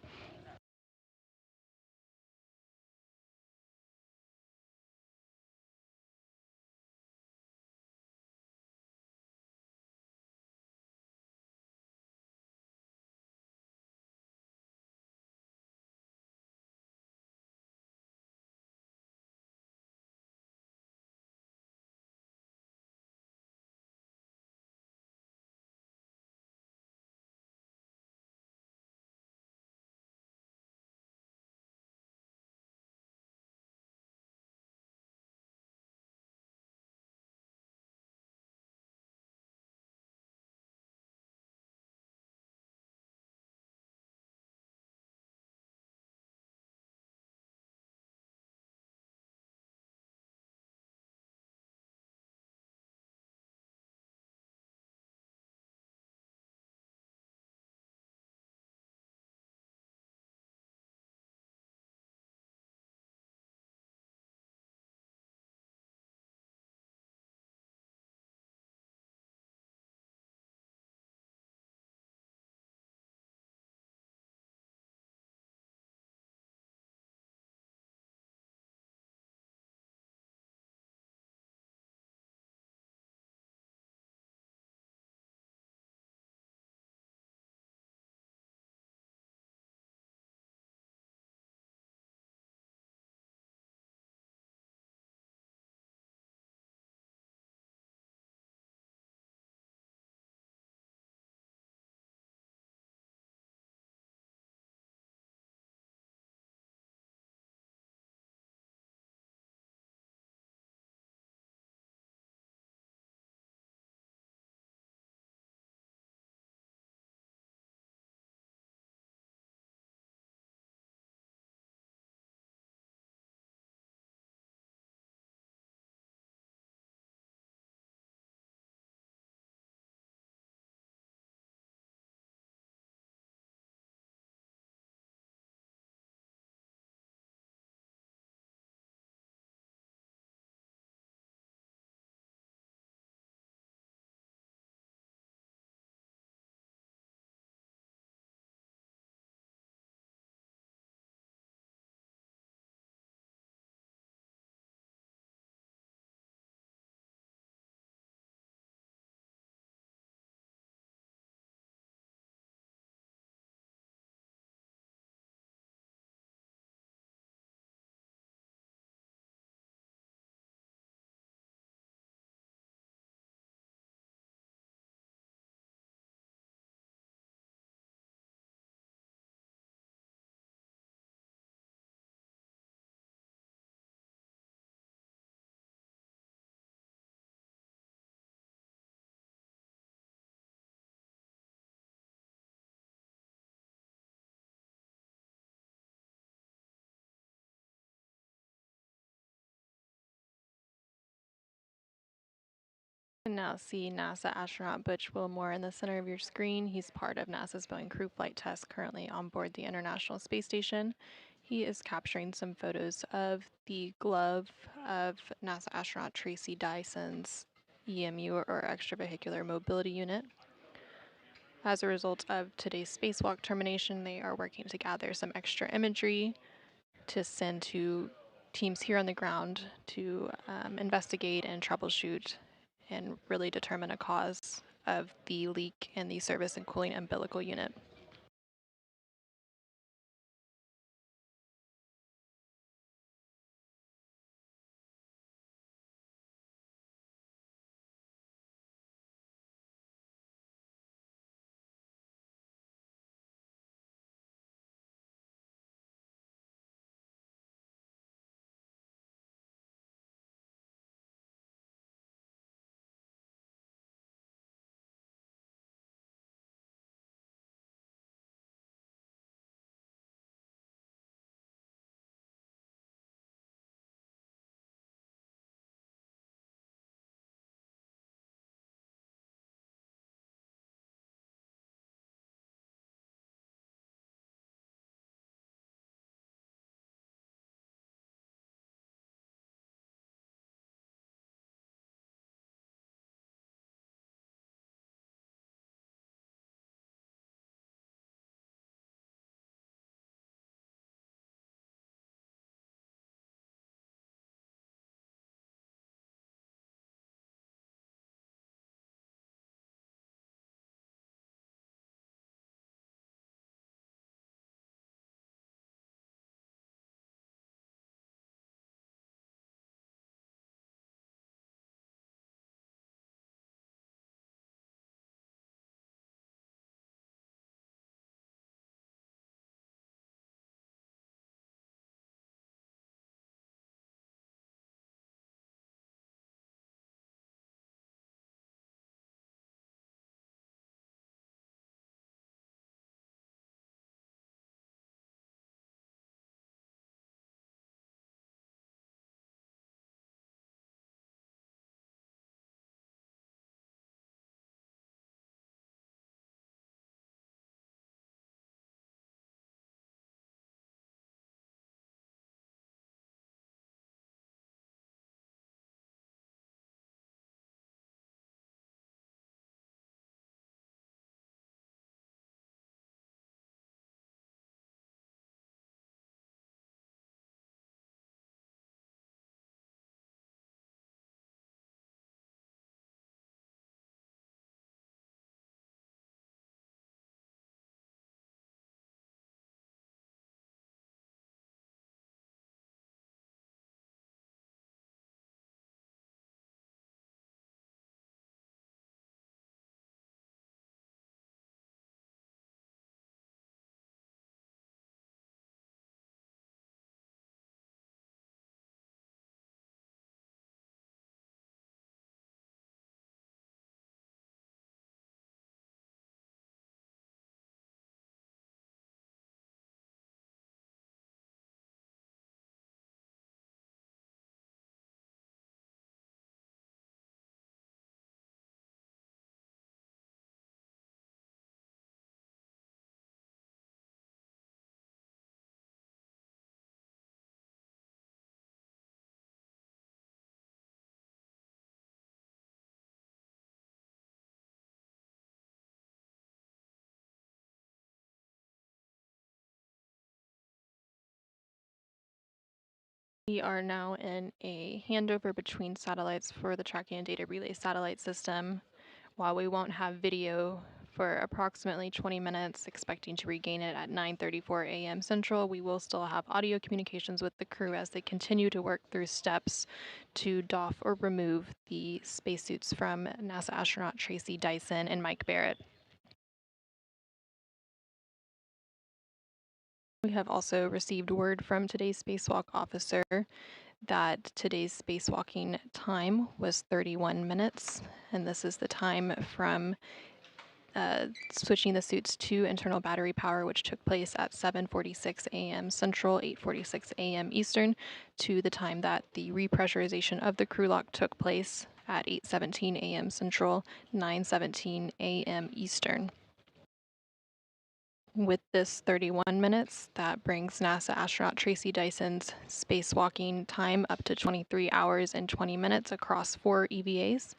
You can now see NASA astronaut Butch Wilmore in the center of your screen. He's part of NASA's Boeing crew flight test currently on board the International Space Station. He is capturing some photos of the glove of NASA astronaut Tracy Dyson's EMU, or extravehicular mobility unit. As a result of today's spacewalk termination, they are working to gather some extra imagery to send to teams here on the ground to investigate and troubleshoot and really determine a cause of the leak in the service and cooling umbilical unit. We are now in a handover between satellites for the tracking and data relay satellite system. While we won't have video for approximately 20 minutes, expecting to regain it at 9:34 a.m. Central, we will still have audio communications with the crew as they continue to work through steps to doff or remove the spacesuits from NASA astronaut Tracy Dyson and Mike Barrett. We have also received word from today's spacewalk officer that today's spacewalking time was 31 minutes, and this is the time from switching the suits to internal battery power, which took place at 7:46 a.m. Central, 8:46 a.m. Eastern, to the time that the repressurization of the crew lock took place at 8:17 a.m. Central, 9:17 a.m. Eastern. With this 31 minutes, that brings NASA astronaut Tracy Dyson's spacewalking time up to 23 hours and 20 minutes across 4 EVAs.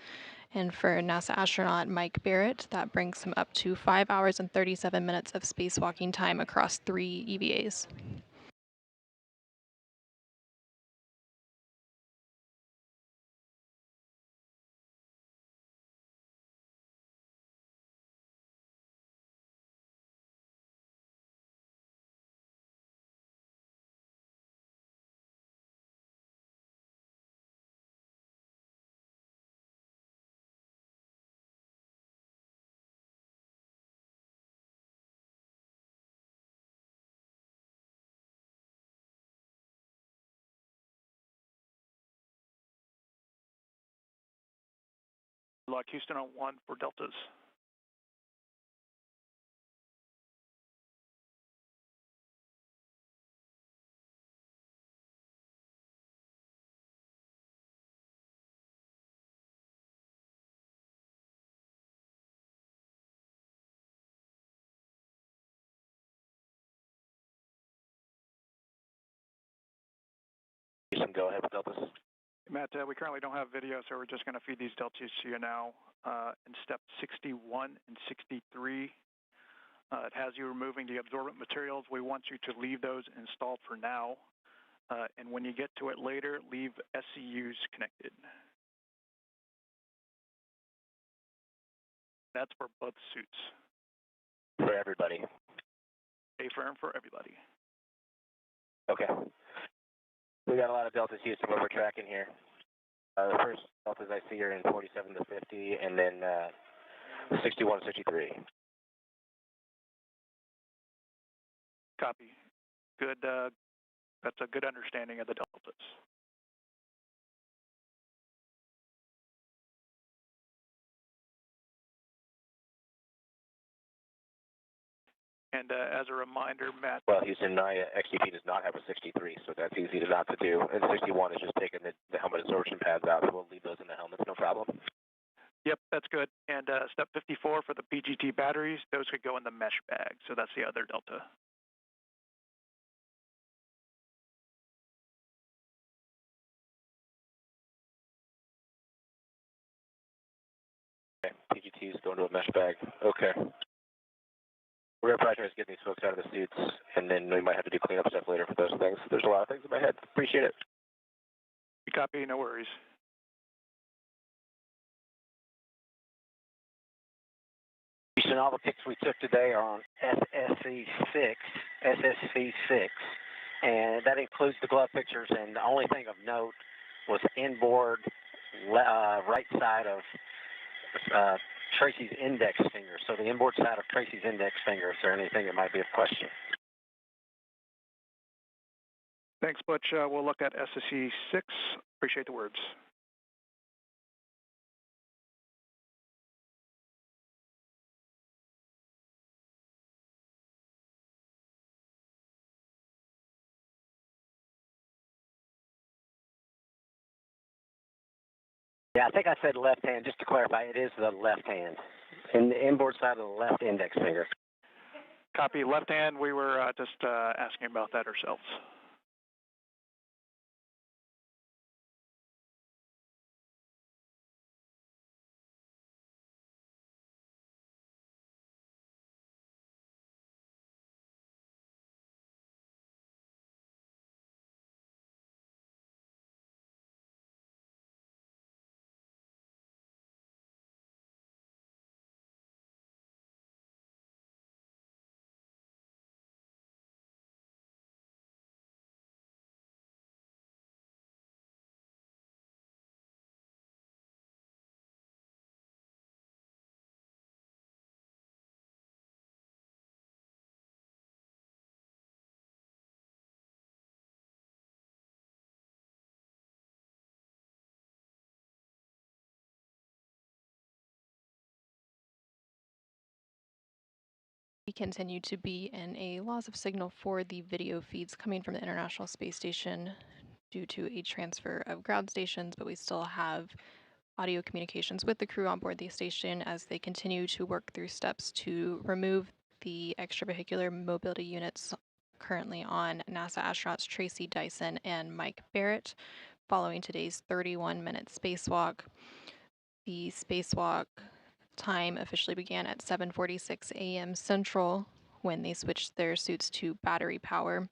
And for NASA astronaut Mike Barrett, that brings him up to 5 hours and 37 minutes of spacewalking time across 3 EVAs. Lock Houston on 1 for Deltas. Houston, go ahead with Deltas. Matt, we currently don't have video, so we're just going to feed these deltas to you now. In step 61 and 63, it has you removing the absorbent materials. We want you to leave those installed for now. And when you get to it later, leave SCUs connected. That's for both suits. For everybody. A firm for everybody. Okay. We got a lot of deltas Houston what we're tracking here. The first deltas I see are in 47 to 50, and then 61 to 63. Copy. Good. That's a good understanding of the deltas. And as a reminder, Matt. Well, Houston, XGP does not have a 63, so that's easy not to do. And 61 is just taking the helmet absorption pads out, so we'll leave those in the helmets, no problem. Yep, that's good. And step 54 for the PGT batteries, those could go in the mesh bag, so that's the other delta. Okay, PGT's going to a mesh bag. Okay. We're going to probably try to get these folks out of the suits, and then we might have to do cleanup stuff later for those things. There's a lot of things in my head. Appreciate it. Copy, no worries. Houston, all the pics we took today are on SSC6, and that includes the glove pictures, and the only thing of note was inboard right side of Tracy's index finger. So the inboard side of Tracy's index finger, is there anything that might be of question? Thanks, Butch. We'll look at SSC 6. Appreciate the words. Yeah, I think I said left hand. Just to clarify, it is the left hand. In the inboard side of the left index finger. Copy. Left hand, we were just asking about that ourselves. We continue to be in a loss of signal for the video feeds coming from the International Space Station due to a transfer of ground stations, but we still have audio communications with the crew on board the station as they continue to work through steps to remove the extravehicular mobility units currently on NASA astronauts Tracy Dyson and Mike Barrett following today's 31-minute spacewalk. The spacewalk time officially began at 7:46 a.m. Central when they switched their suits to battery power.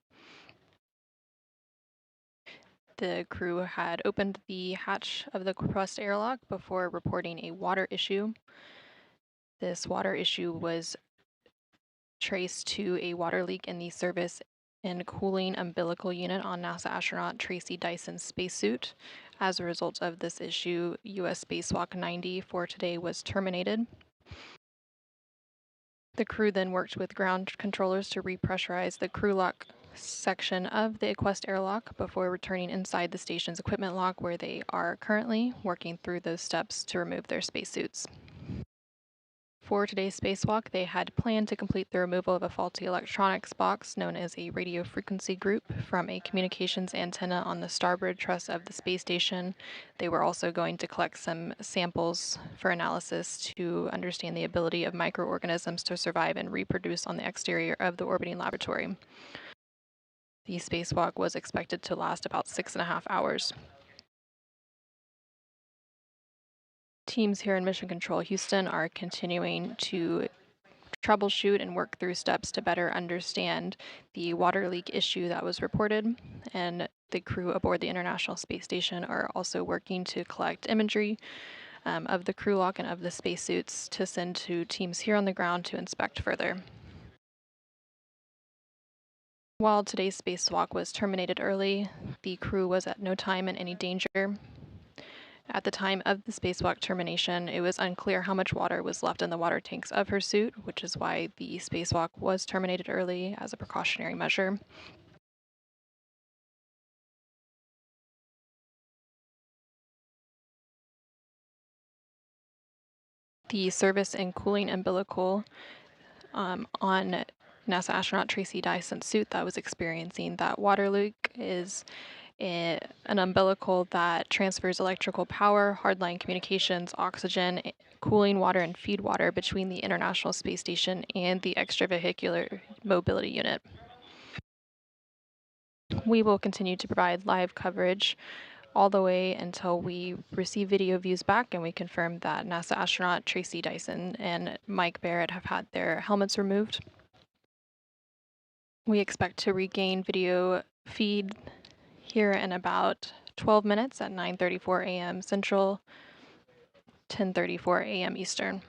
The crew had opened the hatch of the thrust airlock before reporting a water issue. This water issue was traced to a water leak in the service and cooling umbilical unit on NASA astronaut Tracy Dyson's spacesuit. As a result of this issue, U.S. Spacewalk 90 for today was terminated. The crew then worked with ground controllers to repressurize the crew lock section of the Equest airlock before returning inside the station's equipment lock, where they are currently working through those steps to remove their spacesuits. For today's spacewalk, they had planned to complete the removal of a faulty electronics box known as a radio frequency group from a communications antenna on the starboard truss of the space station. They were also going to collect some samples for analysis to understand the ability of microorganisms to survive and reproduce on the exterior of the orbiting laboratory. The spacewalk was expected to last about 6.5 hours. Teams here in Mission Control Houston are continuing to troubleshoot and work through steps to better understand the water leak issue that was reported, and the crew aboard the International Space Station are also working to collect imagery of the crew lock and of the spacesuits to send to teams here on the ground to inspect further. While today's spacewalk was terminated early, the crew was at no time in any danger. At the time of the spacewalk termination, it was unclear how much water was left in the water tanks of her suit, which is why the spacewalk was terminated early as a precautionary measure. The service and cooling umbilical on NASA astronaut Tracy Dyson's suit that was experiencing that water leak is an umbilical that transfers electrical power, hardline communications, oxygen, cooling water, and feed water between the International Space Station and the extravehicular mobility unit. We will continue to provide live coverage all the way until we receive video views back and we confirm that NASA astronaut Tracy Dyson and Mike Barrett have had their helmets removed. We expect to regain video feed here in about 12 minutes at 9:34 a.m. Central, 10:34 a.m. Eastern.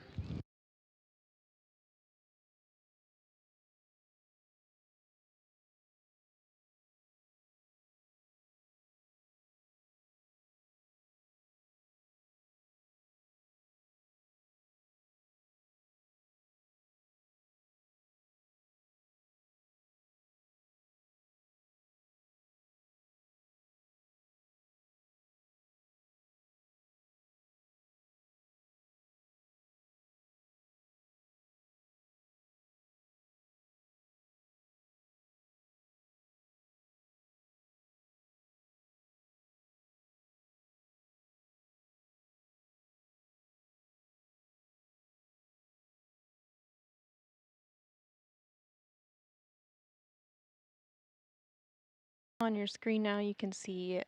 On your screen now, you can see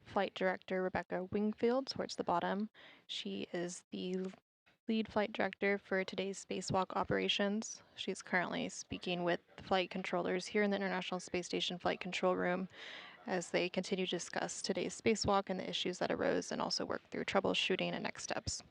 Flight Director Rebecca Wingfield towards the bottom. She is the lead flight director for today's spacewalk operations. She's currently speaking with the flight controllers here in the International Space Station Flight Control Room as they continue to discuss today's spacewalk and the issues that arose and also work through troubleshooting and next steps.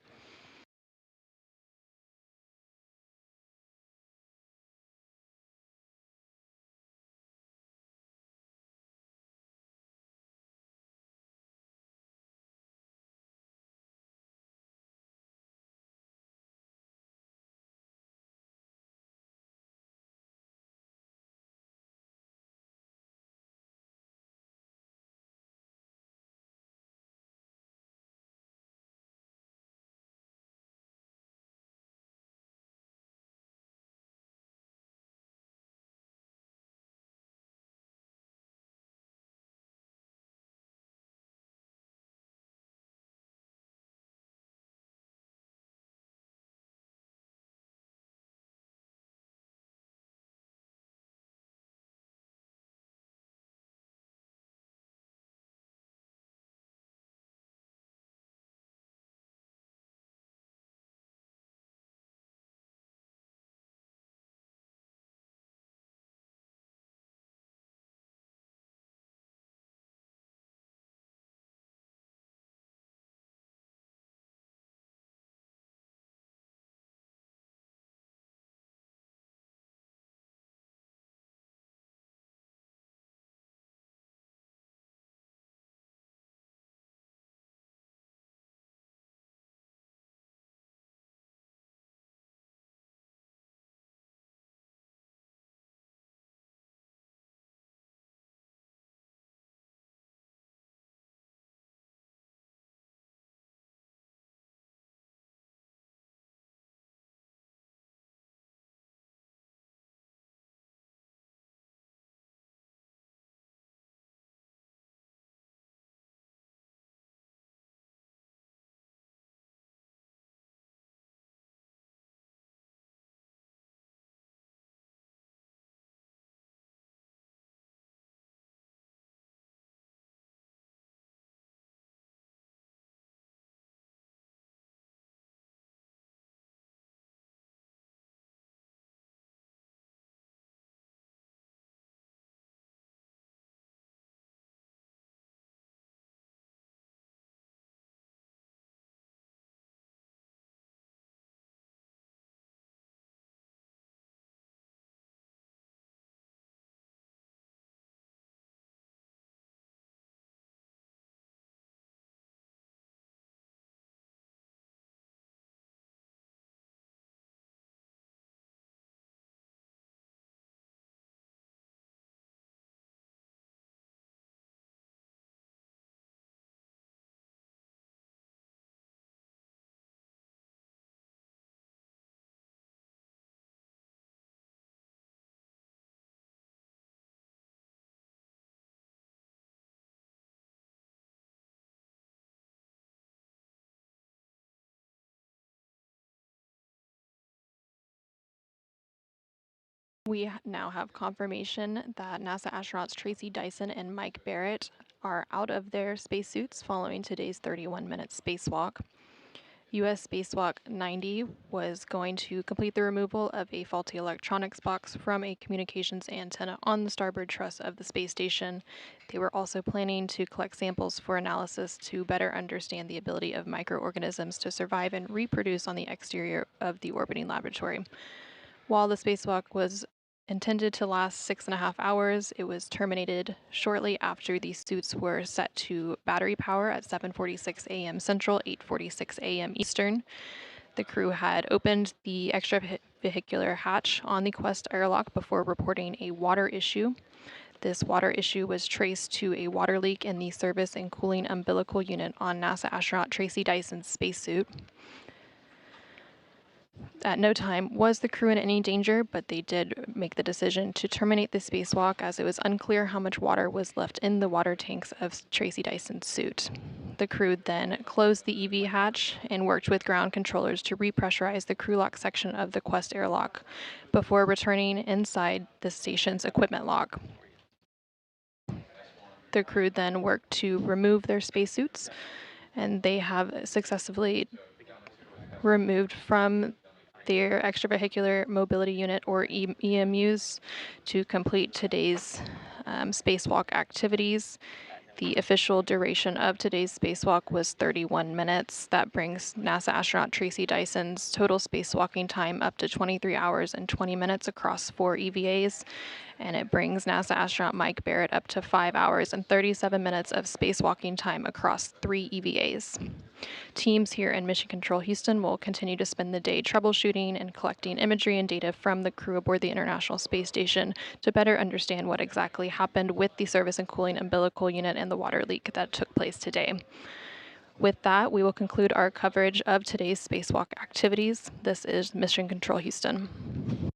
We now have confirmation that NASA astronauts Tracy Dyson and Mike Barrett are out of their spacesuits following today's 31-minute spacewalk. U.S. Spacewalk 90 was going to complete the removal of a faulty electronics box from a communications antenna on the starboard truss of the space station. They were also planning to collect samples for analysis to better understand the ability of microorganisms to survive and reproduce on the exterior of the orbiting laboratory. While the spacewalk was intended to last 6.5 hours, it was terminated shortly after the suits were set to battery power at 7:46 a.m. Central, 8:46 a.m. Eastern. The crew had opened the extravehicular hatch on the Quest airlock before reporting a water issue. This water issue was traced to a water leak in the service and cooling umbilical unit on NASA astronaut Tracy Dyson's spacesuit. At no time was the crew in any danger, but they did make the decision to terminate the spacewalk as it was unclear how much water was left in the water tanks of Tracy Dyson's suit. The crew then closed the EV hatch and worked with ground controllers to repressurize the crew lock section of the Quest airlock before returning inside the station's equipment lock. The crew then worked to remove their spacesuits, and they have successfully removed from their extravehicular mobility unit or EMUs to complete today's spacewalk activities. The official duration of today's spacewalk was 31 minutes. That brings NASA astronaut Tracy Dyson's total spacewalking time up to 23 hours and 20 minutes across 4 EVAs. And it brings NASA astronaut Mike Barrett up to 5 hours and 37 minutes of spacewalking time across 3 EVAs. Teams here in Mission Control Houston will continue to spend the day troubleshooting and collecting imagery and data from the crew aboard the International Space Station to better understand what exactly happened with the service and cooling umbilical unit and the water leak that took place today. With that, we will conclude our coverage of today's spacewalk activities. This is Mission Control Houston.